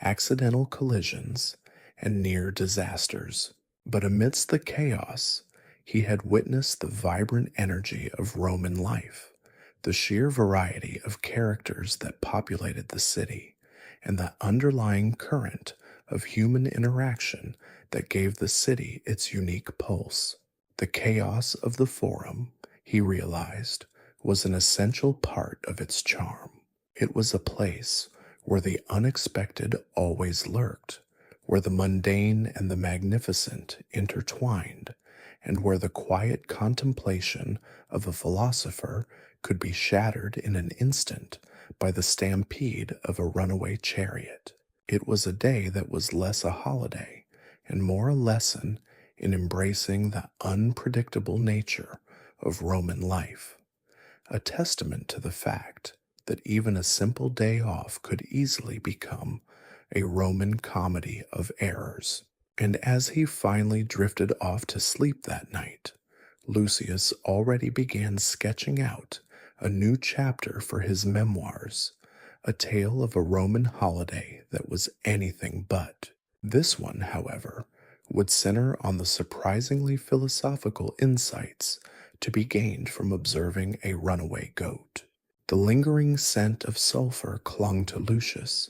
accidental collisions, and near disasters. But amidst the chaos, he had witnessed the vibrant energy of Roman life, the sheer variety of characters that populated the city, and the underlying current of human interaction that gave the city its unique pulse. The chaos of the forum, he realized, was an essential part of its charm. It was a place where the unexpected always lurked, where the mundane and the magnificent intertwined, and where the quiet contemplation of a philosopher could be shattered in an instant by the stampede of a runaway chariot. It was a day that was less a holiday and more a lesson in embracing the unpredictable nature of Roman life, a testament to the fact that even a simple day off could easily become a Roman comedy of errors. And as he finally drifted off to sleep that night, Lucius already began sketching out a new chapter for his memoirs, a tale of a Roman holiday that was anything but. This one, however, would center on the surprisingly philosophical insights to be gained from observing a runaway goat. The lingering scent of sulfur clung to Lucius,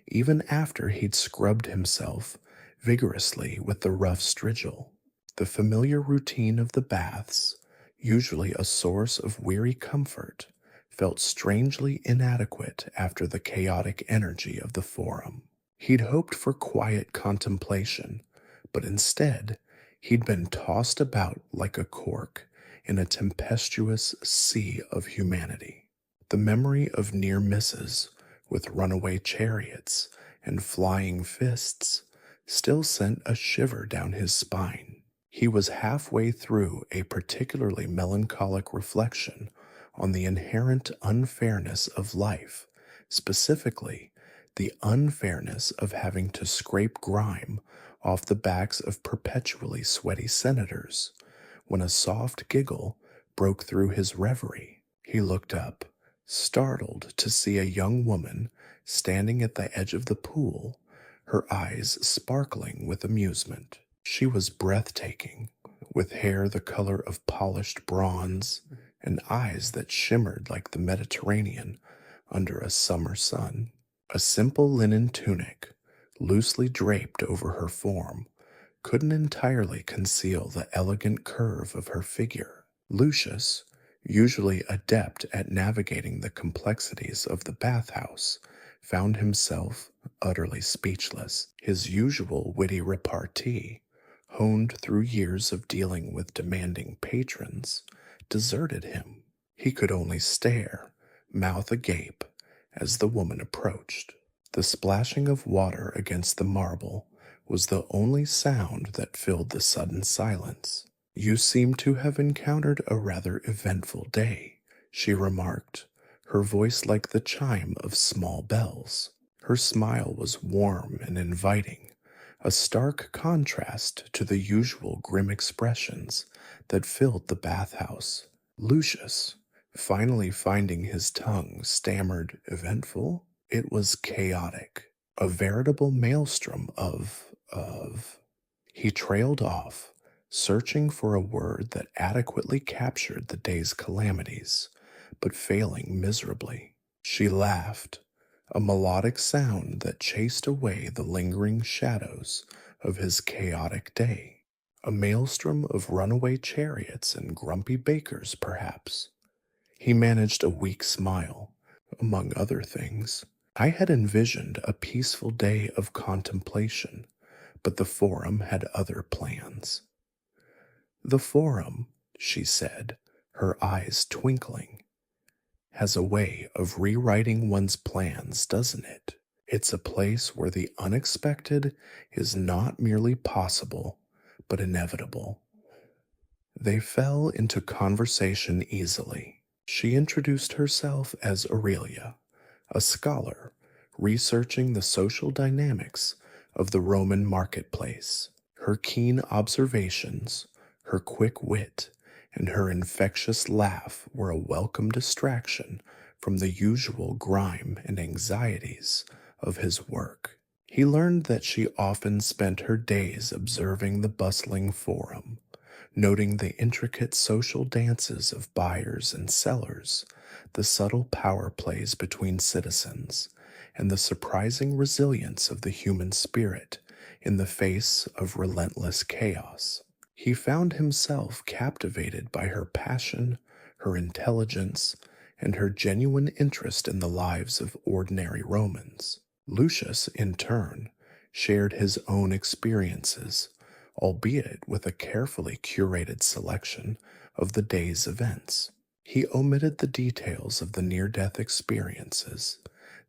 even after he'd scrubbed himself vigorously with the rough strigil. The familiar routine of the baths, usually a source of weary comfort, felt strangely inadequate after the chaotic energy of the forum. He'd hoped for quiet contemplation, but instead he'd been tossed about like a cork in a tempestuous sea of humanity. The memory of near misses with runaway chariots and flying fists still sent a shiver down his spine. He was halfway through a particularly melancholic reflection on the inherent unfairness of life, specifically the unfairness of having to scrape grime off the backs of perpetually sweaty senators, when a soft giggle broke through his reverie. He looked up, startled to see a young woman standing at the edge of the pool, her eyes sparkling with amusement. She was breathtaking, with hair the color of polished bronze and eyes that shimmered like the Mediterranean under a summer sun. A simple linen tunic, loosely draped over her form, couldn't entirely conceal the elegant curve of her figure. Lucius, usually adept at navigating the complexities of the bathhouse, found himself utterly speechless. His usual witty repartee, honed through years of dealing with demanding patrons, deserted him. He could only stare, mouth agape, as the woman approached. The splashing of water against the marble was the only sound that filled the sudden silence. "You seem to have encountered a rather eventful day," she remarked, her voice like the chime of small bells. Her smile was warm and inviting, a stark contrast to the usual grim expressions that filled the bathhouse. Lucius, finally finding his tongue, stammered, "Eventful?" It was chaotic, a veritable maelstrom of. He trailed off, searching for a word that adequately captured the day's calamities, but failing miserably. She laughed, a melodic sound that chased away the lingering shadows of his chaotic day. A maelstrom of runaway chariots and grumpy bakers, perhaps. He managed a weak smile, among other things. I had envisioned a peaceful day of contemplation, but the Forum had other plans. "The Forum," she said, her eyes twinkling, "has a way of rewriting one's plans, doesn't it? It's a place where the unexpected is not merely possible, but inevitable." They fell into conversation easily. She introduced herself as Aurelia, a scholar researching the social dynamics of the Roman marketplace. Her keen observations, her quick wit, and her infectious laugh were a welcome distraction from the usual grime and anxieties of his work. He learned that she often spent her days observing the bustling forum, noting the intricate social dances of buyers and sellers, the subtle power plays between citizens, and the surprising resilience of the human spirit in the face of relentless chaos. He found himself captivated by her passion, her intelligence, and her genuine interest in the lives of ordinary Romans. Lucius, in turn, shared his own experiences, albeit with a carefully curated selection of the day's events. He omitted the details of the near-death experiences,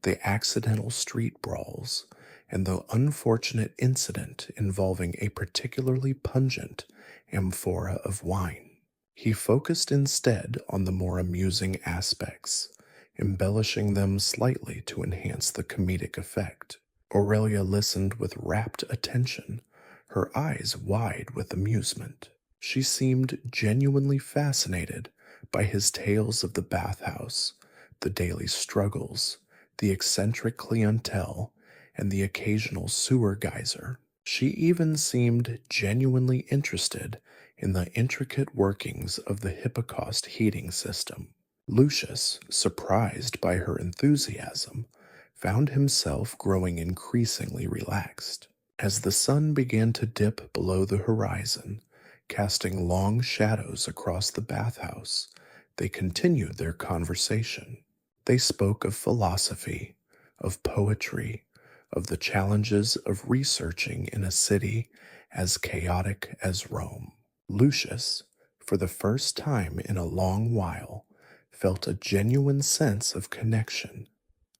the accidental street brawls, and the unfortunate incident involving a particularly pungent amphora of wine. He focused instead on the more amusing aspects, embellishing them slightly to enhance the comedic effect. Aurelia listened with rapt attention, her eyes wide with amusement. She seemed genuinely fascinated by his tales of the bathhouse, the daily struggles, the eccentric clientele, and the occasional sewer geyser. She even seemed genuinely interested in the intricate workings of the hypocaust heating system. Lucius, surprised by her enthusiasm, found himself growing increasingly relaxed. As the sun began to dip below the horizon, casting long shadows across the bathhouse, they continued their conversation. They spoke of philosophy, of poetry, of the challenges of researching in a city as chaotic as Rome. Lucius, for the first time in a long while, felt a genuine sense of connection,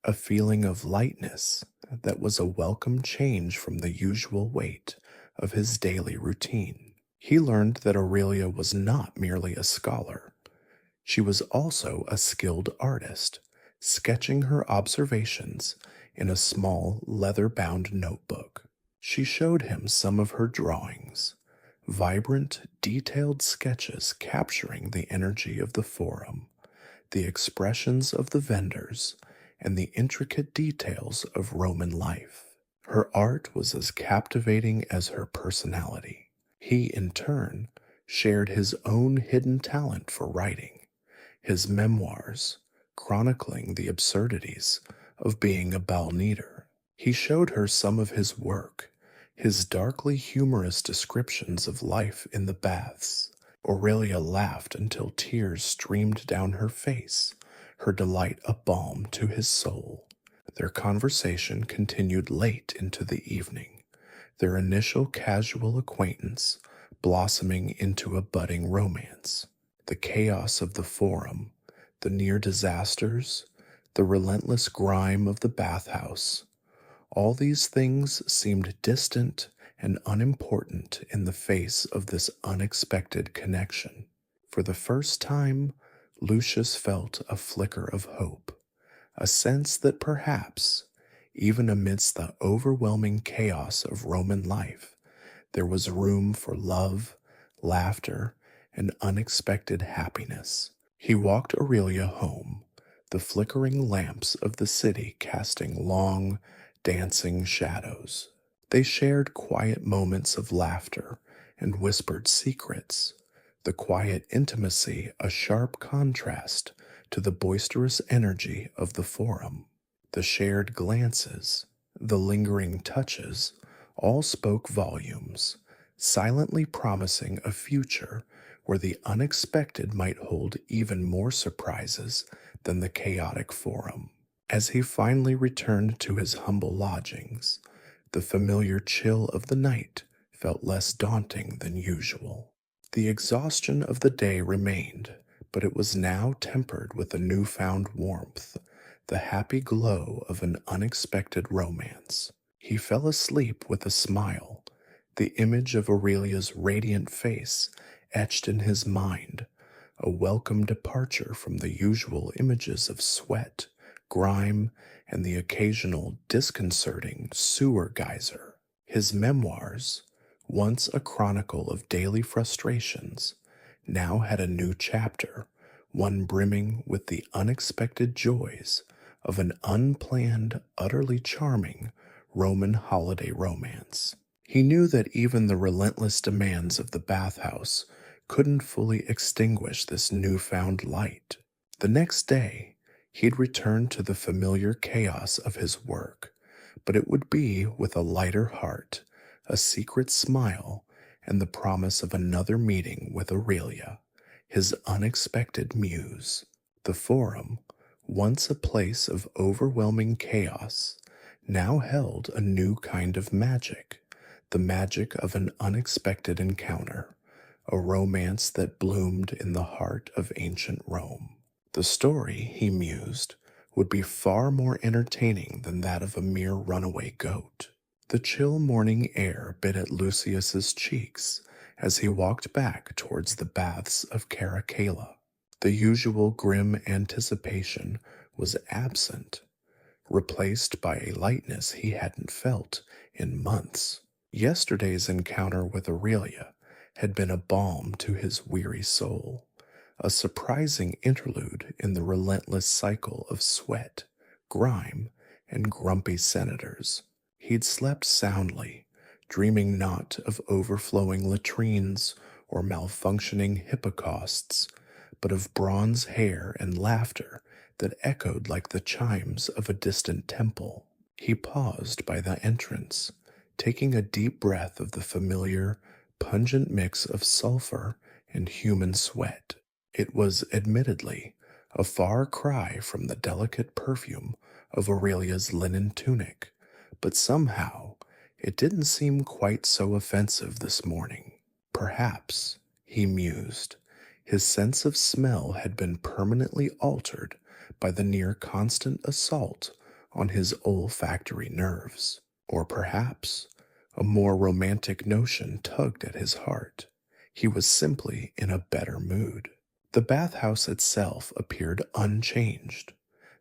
a feeling of lightness that was a welcome change from the usual weight of his daily routine. He learned that Aurelia was not merely a scholar. She was also a skilled artist, sketching her observations in a small leather-bound notebook. She showed him some of her drawings, vibrant, detailed sketches capturing the energy of the forum, the expressions of the vendors, and the intricate details of Roman life. Her art was as captivating as her personality. He, in turn, shared his own hidden talent for writing, his memoirs, chronicling the absurdities of being a bell kneader. He showed her some of his work, his darkly humorous descriptions of life in the baths. Aurelia laughed until tears streamed down her face, her delight a balm to his soul. Their conversation continued late into the evening, their initial casual acquaintance blossoming into a budding romance. The chaos of the forum, the near disasters, the relentless grime of the bathhouse, all these things seemed distant and unimportant in the face of this unexpected connection. For the first time, Lucius felt a flicker of hope, a sense that perhaps, even amidst the overwhelming chaos of Roman life, there was room for love, laughter, and unexpected happiness. He walked Aurelia home, the flickering lamps of the city casting long, dancing shadows. They shared quiet moments of laughter and whispered secrets, the quiet intimacy a sharp contrast to the boisterous energy of the forum. The shared glances, the lingering touches, all spoke volumes, silently promising a future where the unexpected might hold even more surprises than the chaotic forum. As he finally returned to his humble lodgings, the familiar chill of the night felt less daunting than usual. The exhaustion of the day remained, but it was now tempered with a newfound warmth, the happy glow of an unexpected romance. He fell asleep with a smile, the image of Aurelia's radiant face etched in his mind, a welcome departure from the usual images of sweat, grime, and the occasional disconcerting sewer geyser. His memoirs, once a chronicle of daily frustrations, now had a new chapter, one brimming with the unexpected joys of an unplanned, utterly charming Roman holiday romance. He knew that even the relentless demands of the bathhouse couldn't fully extinguish this newfound light. The next day, he'd return to the familiar chaos of his work, but it would be with a lighter heart, a secret smile, and the promise of another meeting with Aurelia, his unexpected muse. The forum, once a place of overwhelming chaos, now held a new kind of magic, the magic of an unexpected encounter, a romance that bloomed in the heart of ancient Rome. The story, he mused, would be far more entertaining than that of a mere runaway goat. The chill morning air bit at Lucius's cheeks as he walked back towards the Baths of Caracalla. The usual grim anticipation was absent, replaced by a lightness he hadn't felt in months. Yesterday's encounter with Aurelia had been a balm to his weary soul, a surprising interlude in the relentless cycle of sweat, grime, and grumpy senators. He'd slept soundly, dreaming not of overflowing latrines or malfunctioning hypocausts, but of bronze hair and laughter that echoed like the chimes of a distant temple. He paused by the entrance, taking a deep breath of the familiar, pungent mix of sulfur and human sweat. It was admittedly a far cry from the delicate perfume of Aurelia's linen tunic, But somehow, it didn't seem quite so offensive this morning. Perhaps, he mused, his sense of smell had been permanently altered by the near constant assault on his olfactory nerves. Or perhaps, a more romantic notion tugged at his heart. He was simply in a better mood. The bathhouse itself appeared unchanged.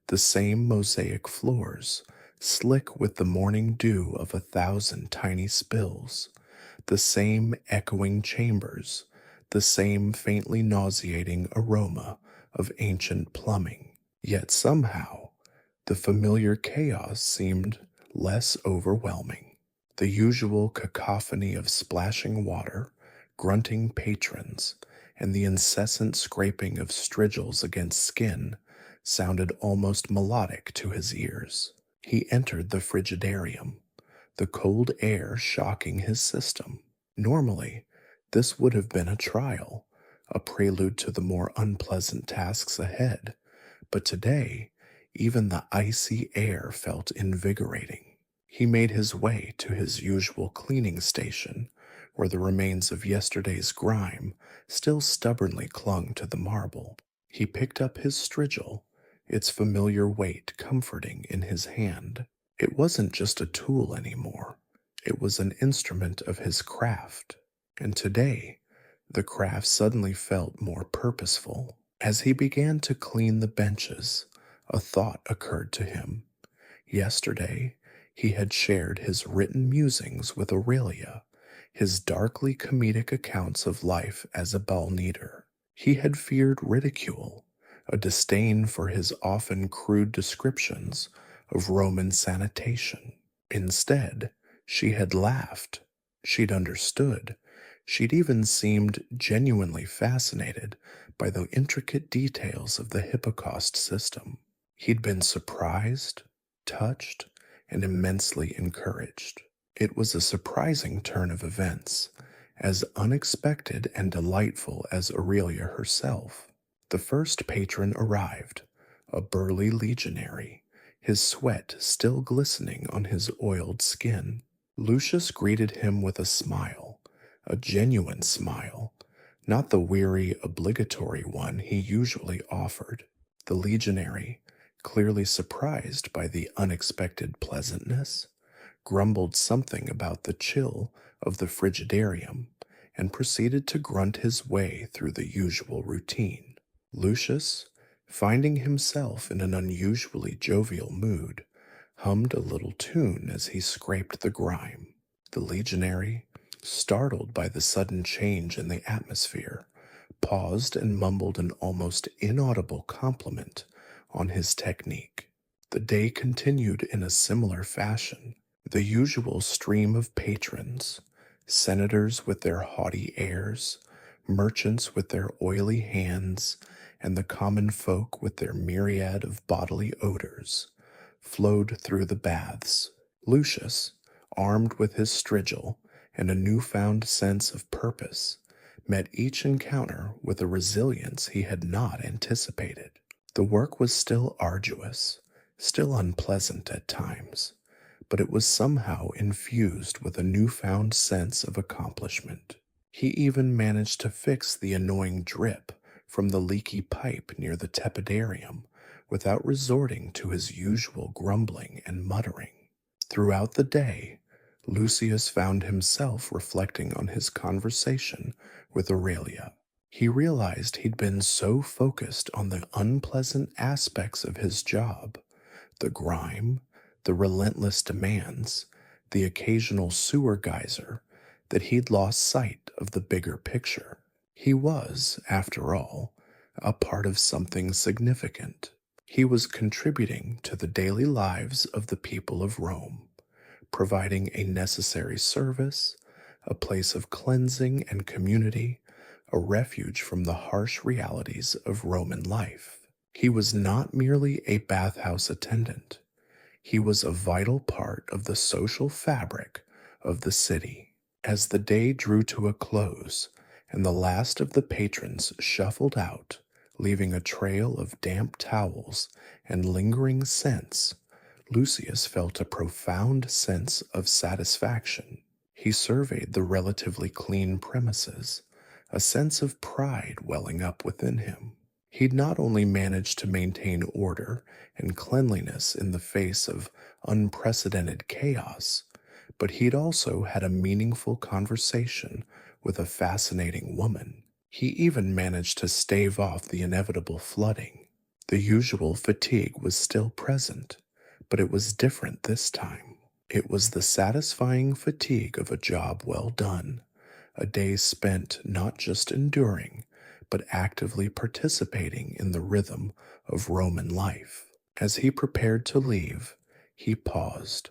The same mosaic floors, slick with the morning dew of 1,000 tiny spills, the same echoing chambers, the same faintly nauseating aroma of ancient plumbing. Yet somehow, the familiar chaos seemed less overwhelming. The usual cacophony of splashing water, grunting patrons, and the incessant scraping of strigils against skin sounded almost melodic to his ears. He entered the frigidarium, the cold air shocking his system. Normally, this would have been a trial, a prelude to the more unpleasant tasks ahead, but today, even the icy air felt invigorating. He made his way to his usual cleaning station, where the remains of yesterday's grime still stubbornly clung to the marble. He picked up his strigil, its familiar weight comforting in his hand. It wasn't just a tool anymore. It was an instrument of his craft. And today, the craft suddenly felt more purposeful. As he began to clean the benches, a thought occurred to him. Yesterday, he had shared his written musings with Aurelia, his darkly comedic accounts of life as a ball-kneader. He had feared ridicule, a disdain for his often crude descriptions of Roman sanitation. Instead, she had laughed. She'd understood. She'd even seemed genuinely fascinated by the intricate details of the hypocaust system. He'd been surprised, touched, and immensely encouraged. It was a surprising turn of events, as unexpected and delightful as Aurelia herself. The first patron arrived, a burly legionary, his sweat still glistening on his oiled skin. Lucius greeted him with a smile, a genuine smile, not the weary, obligatory one he usually offered. The legionary, clearly surprised by the unexpected pleasantness, grumbled something about the chill of the frigidarium and proceeded to grunt his way through the usual routine. Lucius, finding himself in an unusually jovial mood, hummed a little tune as he scraped the grime. The legionary, startled by the sudden change in the atmosphere, paused and mumbled an almost inaudible compliment on his technique. The day continued in a similar fashion. The usual stream of patrons, senators with their haughty airs, merchants with their oily hands, and the common folk with their myriad of bodily odors, flowed through the baths. Lucius, armed with his strigil and a newfound sense of purpose, met each encounter with a resilience he had not anticipated. The work was still arduous, still unpleasant at times, but it was somehow infused with a newfound sense of accomplishment. He even managed to fix the annoying drip from the leaky pipe near the tepidarium without resorting to his usual grumbling and muttering. Throughout the day, Lucius found himself reflecting on his conversation with Aurelia. He realized he'd been so focused on the unpleasant aspects of his job, the grime, the relentless demands, the occasional sewer geyser, that he'd lost sight of the bigger picture. He was, after all, a part of something significant. He was contributing to the daily lives of the people of Rome, providing a necessary service, a place of cleansing and community, a refuge from the harsh realities of Roman life. He was not merely a bathhouse attendant. He was a vital part of the social fabric of the city. As the day drew to a close, and the last of the patrons shuffled out, leaving a trail of damp towels and lingering scents, Lucius felt a profound sense of satisfaction. He surveyed the relatively clean premises, a sense of pride welling up within him. He'd not only managed to maintain order and cleanliness in the face of unprecedented chaos, but he'd also had a meaningful conversation with a fascinating woman. He even managed to stave off the inevitable flooding. The usual fatigue was still present, but it was different this time. It was the satisfying fatigue of a job well done, a day spent not just enduring, but actively participating in the rhythm of Roman life. As he prepared to leave, he paused,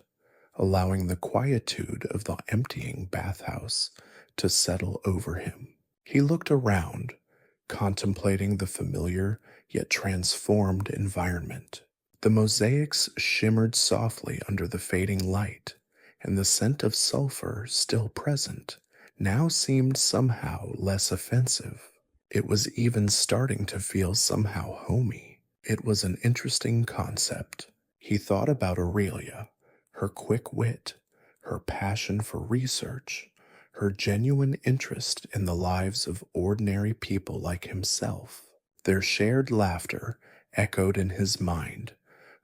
allowing the quietude of the emptying bathhouse to settle over him. He looked around, contemplating the familiar yet transformed environment. The mosaics shimmered softly under the fading light, and the scent of sulfur, still present, now seemed somehow less offensive. It was even starting to feel somehow homey. It was an interesting concept. He thought about Aurelia, her quick wit, her passion for research, her genuine interest in the lives of ordinary people like himself. Their shared laughter echoed in his mind,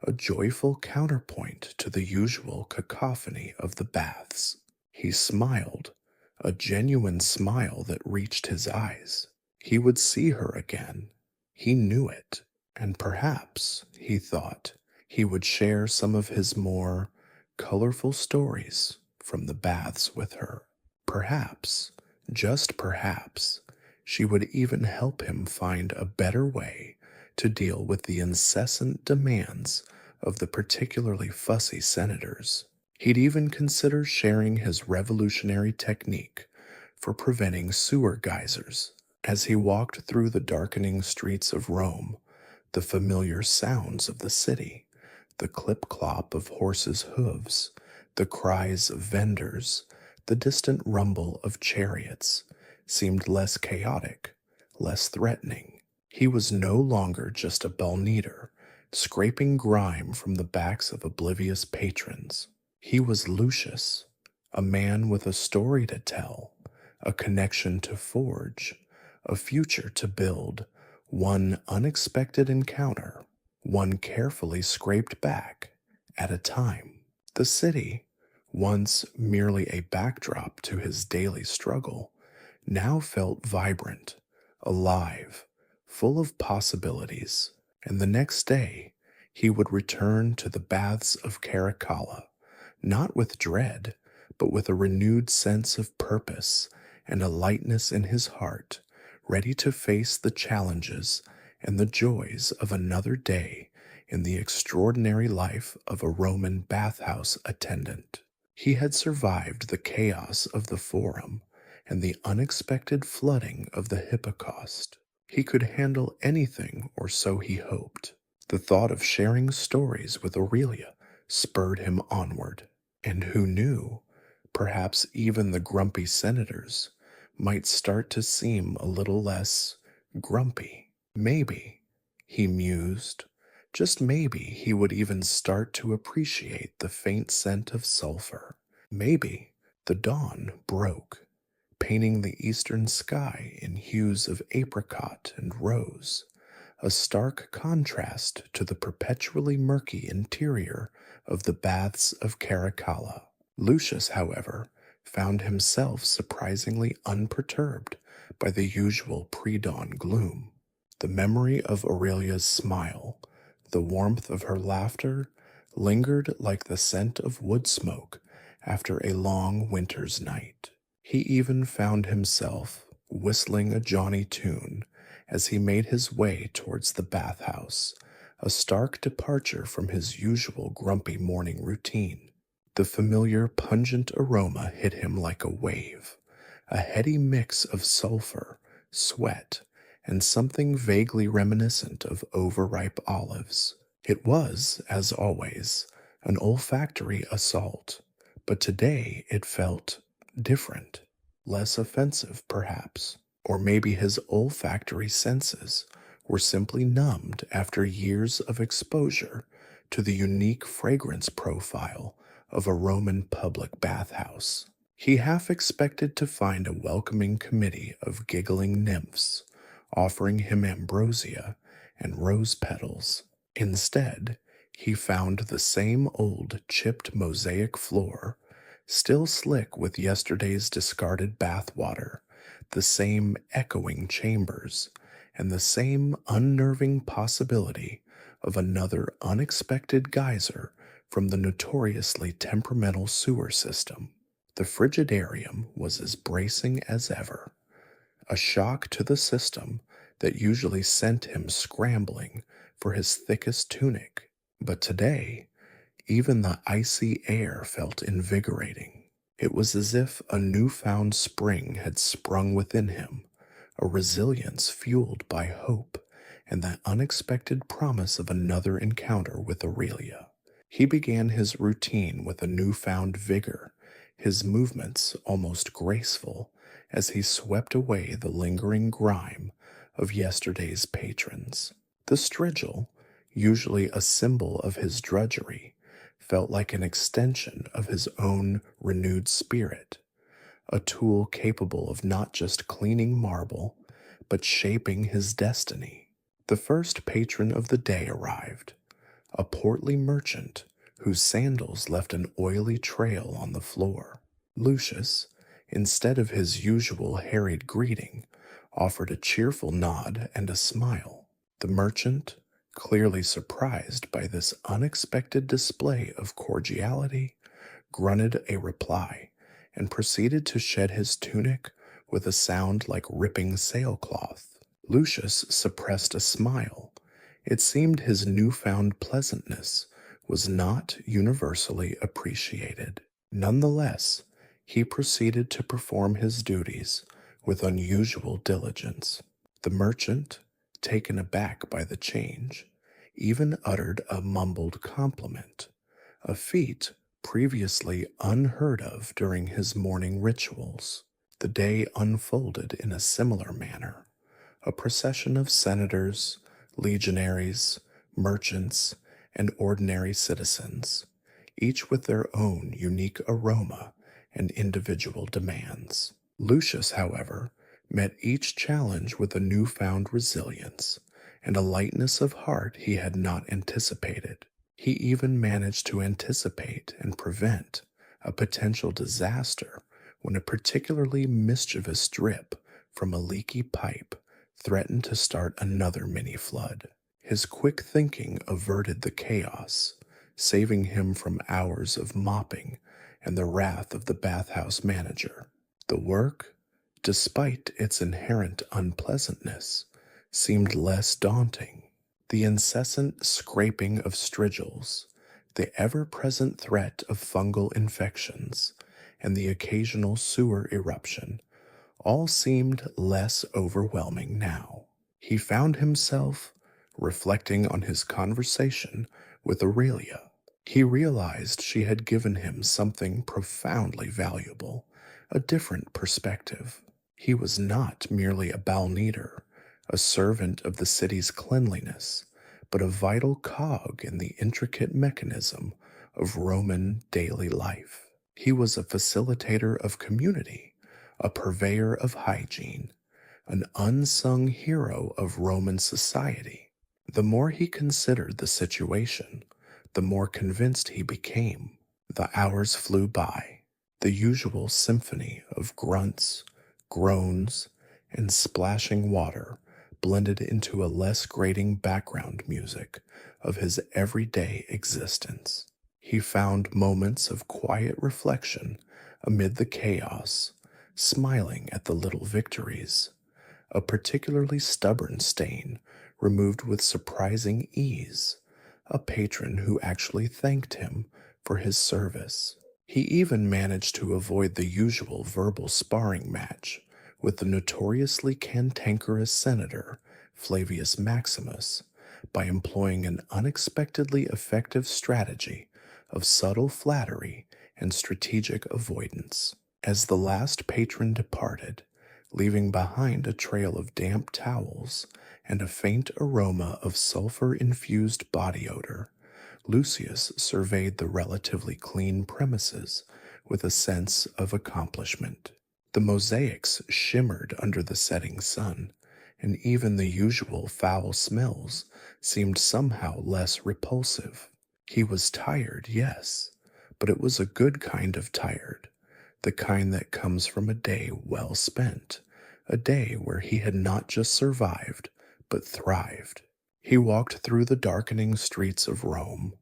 a joyful counterpoint to the usual cacophony of the baths. He smiled, a genuine smile that reached his eyes. He would see her again. He knew it. And perhaps, he thought, he would share some of his more colorful stories from the baths with her. Perhaps, just perhaps, she would even help him find a better way to deal with the incessant demands of the particularly fussy senators. He'd even consider sharing his revolutionary technique for preventing sewer geysers. As he walked through the darkening streets of Rome, the familiar sounds of the city, the clip-clop of horses' hooves, the cries of vendors, the distant rumble of chariots, seemed less chaotic, less threatening. He was no longer just a bell kneader, scraping grime from the backs of oblivious patrons. He was Lucius, a man with a story to tell, a connection to forge, a future to build, one unexpected encounter, one carefully scraped back at a time. The city, once merely a backdrop to his daily struggle, now felt vibrant, alive, full of possibilities, and the next day he would return to the Baths of Caracalla, not with dread, but with a renewed sense of purpose and a lightness in his heart, ready to face the challenges and the joys of another day in the extraordinary life of a Roman bathhouse attendant. He had survived the chaos of the Forum and the unexpected flooding of the hypocaust. He could handle anything, or so he hoped. The thought of sharing stories with Aurelia spurred him onward. And who knew, perhaps even the grumpy senators might start to seem a little less grumpy. Maybe, he mused, just maybe he would even start to appreciate the faint scent of sulfur. Maybe the dawn broke, painting the eastern sky in hues of apricot and rose, a stark contrast to the perpetually murky interior of the Baths of Caracalla. Lucius, however, found himself surprisingly unperturbed by the usual pre-dawn gloom. The memory of Aurelia's smile, the warmth of her laughter, lingered like the scent of wood smoke after a long winter's night. He even found himself whistling a jaunty tune as he made his way towards the bathhouse, a stark departure from his usual grumpy morning routine. The familiar pungent aroma hit him like a wave, a heady mix of sulfur, sweat, and something vaguely reminiscent of overripe olives. It was, as always, an olfactory assault, but today it felt different, less offensive perhaps, or maybe his olfactory senses were simply numbed after years of exposure to the unique fragrance profile of a Roman public bathhouse. He half expected to find a welcoming committee of giggling nymphs offering him ambrosia and rose petals. Instead, he found the same old chipped mosaic floor, still slick with yesterday's discarded bath water, the same echoing chambers, and the same unnerving possibility of another unexpected geyser from the notoriously temperamental sewer system. The frigidarium was as bracing as ever, a shock to the system that usually sent him scrambling for his thickest tunic. But today, even the icy air felt invigorating. It was as if a newfound spring had sprung within him, a resilience fueled by hope and the unexpected promise of another encounter with Aurelia. He began his routine with a newfound vigor, his movements almost graceful as he swept away the lingering grime of yesterday's patrons. The strigil, usually a symbol of his drudgery, felt like an extension of his own renewed spirit, a tool capable of not just cleaning marble, but shaping his destiny. The first patron of the day arrived, a portly merchant whose sandals left an oily trail on the floor. Lucius, instead of his usual harried greeting, offered a cheerful nod and a smile. The merchant, clearly surprised by this unexpected display of cordiality, grunted a reply and proceeded to shed his tunic with a sound like ripping sailcloth. Lucius suppressed a smile. It seemed his newfound pleasantness was not universally appreciated. Nonetheless, he proceeded to perform his duties with unusual diligence. The merchant, taken aback by the change, even uttered a mumbled compliment, a feat previously unheard of during his morning rituals. The day unfolded in a similar manner. A procession of senators, legionaries, merchants, and ordinary citizens, each with their own unique aroma and individual demands. Lucius, however, met each challenge with a newfound resilience and a lightness of heart he had not anticipated. He even managed to anticipate and prevent a potential disaster when a particularly mischievous drip from a leaky pipe threatened to start another mini flood. His quick thinking averted the chaos, saving him from hours of mopping and the wrath of the bathhouse manager. The work, despite its inherent unpleasantness, seemed less daunting. The incessant scraping of strigils, the ever-present threat of fungal infections, and the occasional sewer eruption all seemed less overwhelming now. He found himself reflecting on his conversation with Aurelia. He realized she had given him something profoundly valuable, a different perspective. He was not merely a balneater, a servant of the city's cleanliness, but a vital cog in the intricate mechanism of Roman daily life. He was a facilitator of community, a purveyor of hygiene, an unsung hero of Roman society. The more he considered the situation, the more convinced he became. The hours flew by. The usual symphony of grunts, groans, and splashing water blended into a less grating background music of his everyday existence. He found moments of quiet reflection amid the chaos, smiling at the little victories, a particularly stubborn stain removed with surprising ease, a patron who actually thanked him for his service. He even managed to avoid the usual verbal sparring match with the notoriously cantankerous senator Flavius Maximus by employing an unexpectedly effective strategy of subtle flattery and strategic avoidance. As the last patron departed, leaving behind a trail of damp towels and a faint aroma of sulfur-infused body odor, Lucius surveyed the relatively clean premises with a sense of accomplishment. The mosaics shimmered under the setting sun, and even the usual foul smells seemed somehow less repulsive. He was tired, yes, but it was a good kind of tired, the kind that comes from a day well spent, a day where he had not just survived, but thrived. He walked through the darkening streets of Rome,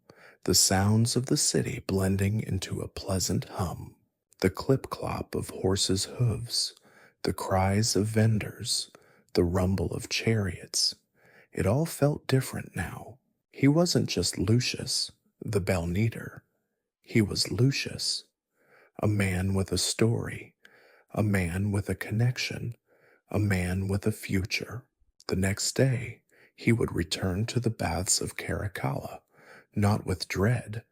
the sounds of the city blending into a pleasant hum. The clip-clop of horses' hooves, the cries of vendors, the rumble of chariots. It all felt different now. He wasn't just Lucius, the bell kneader. He was Lucius, a man with a story, a man with a connection, a man with a future. The next day, he would return to the Baths of Caracalla, not with dread,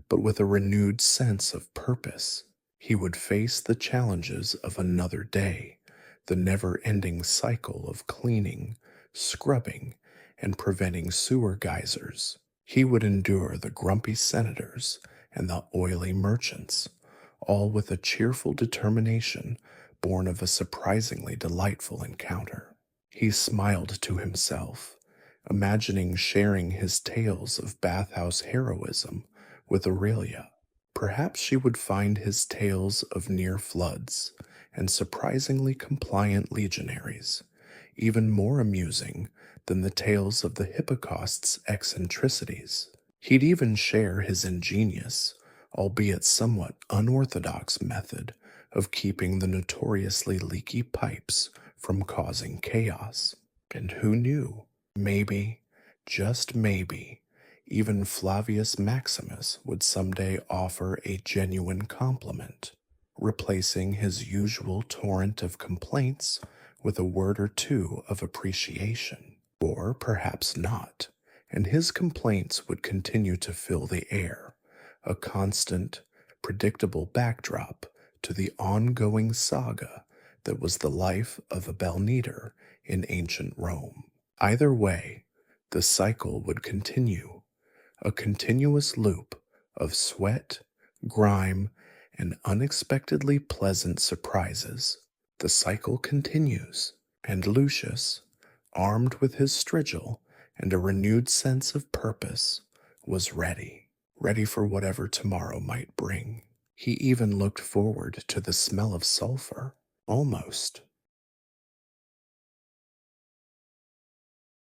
but with a renewed sense of purpose. He would face the challenges of another day, the never-ending cycle of cleaning, scrubbing, and preventing sewer geysers. He would endure the grumpy senators and the oily merchants, all with a cheerful determination born of a surprisingly delightful encounter. He smiled to himself, imagining sharing his tales of bathhouse heroism with Aurelia. Perhaps she would find his tales of near floods and surprisingly compliant legionaries even more amusing than the tales of the hypocaust's eccentricities. He'd even share his ingenious, albeit somewhat unorthodox method of keeping the notoriously leaky pipes from causing chaos. And who knew? Maybe, just maybe, even Flavius Maximus would someday offer a genuine compliment, replacing his usual torrent of complaints with a word or two of appreciation. Or perhaps not, and his complaints would continue to fill the air, a constant, predictable backdrop to the ongoing saga that was the life of a bell kneader in ancient Rome. Either way, the cycle would continue, a continuous loop of sweat, grime, and unexpectedly pleasant surprises. The cycle continues, and Lucius, armed with his strigil and a renewed sense of purpose, was ready for whatever tomorrow might bring. He even looked forward to the smell of sulfur, almost.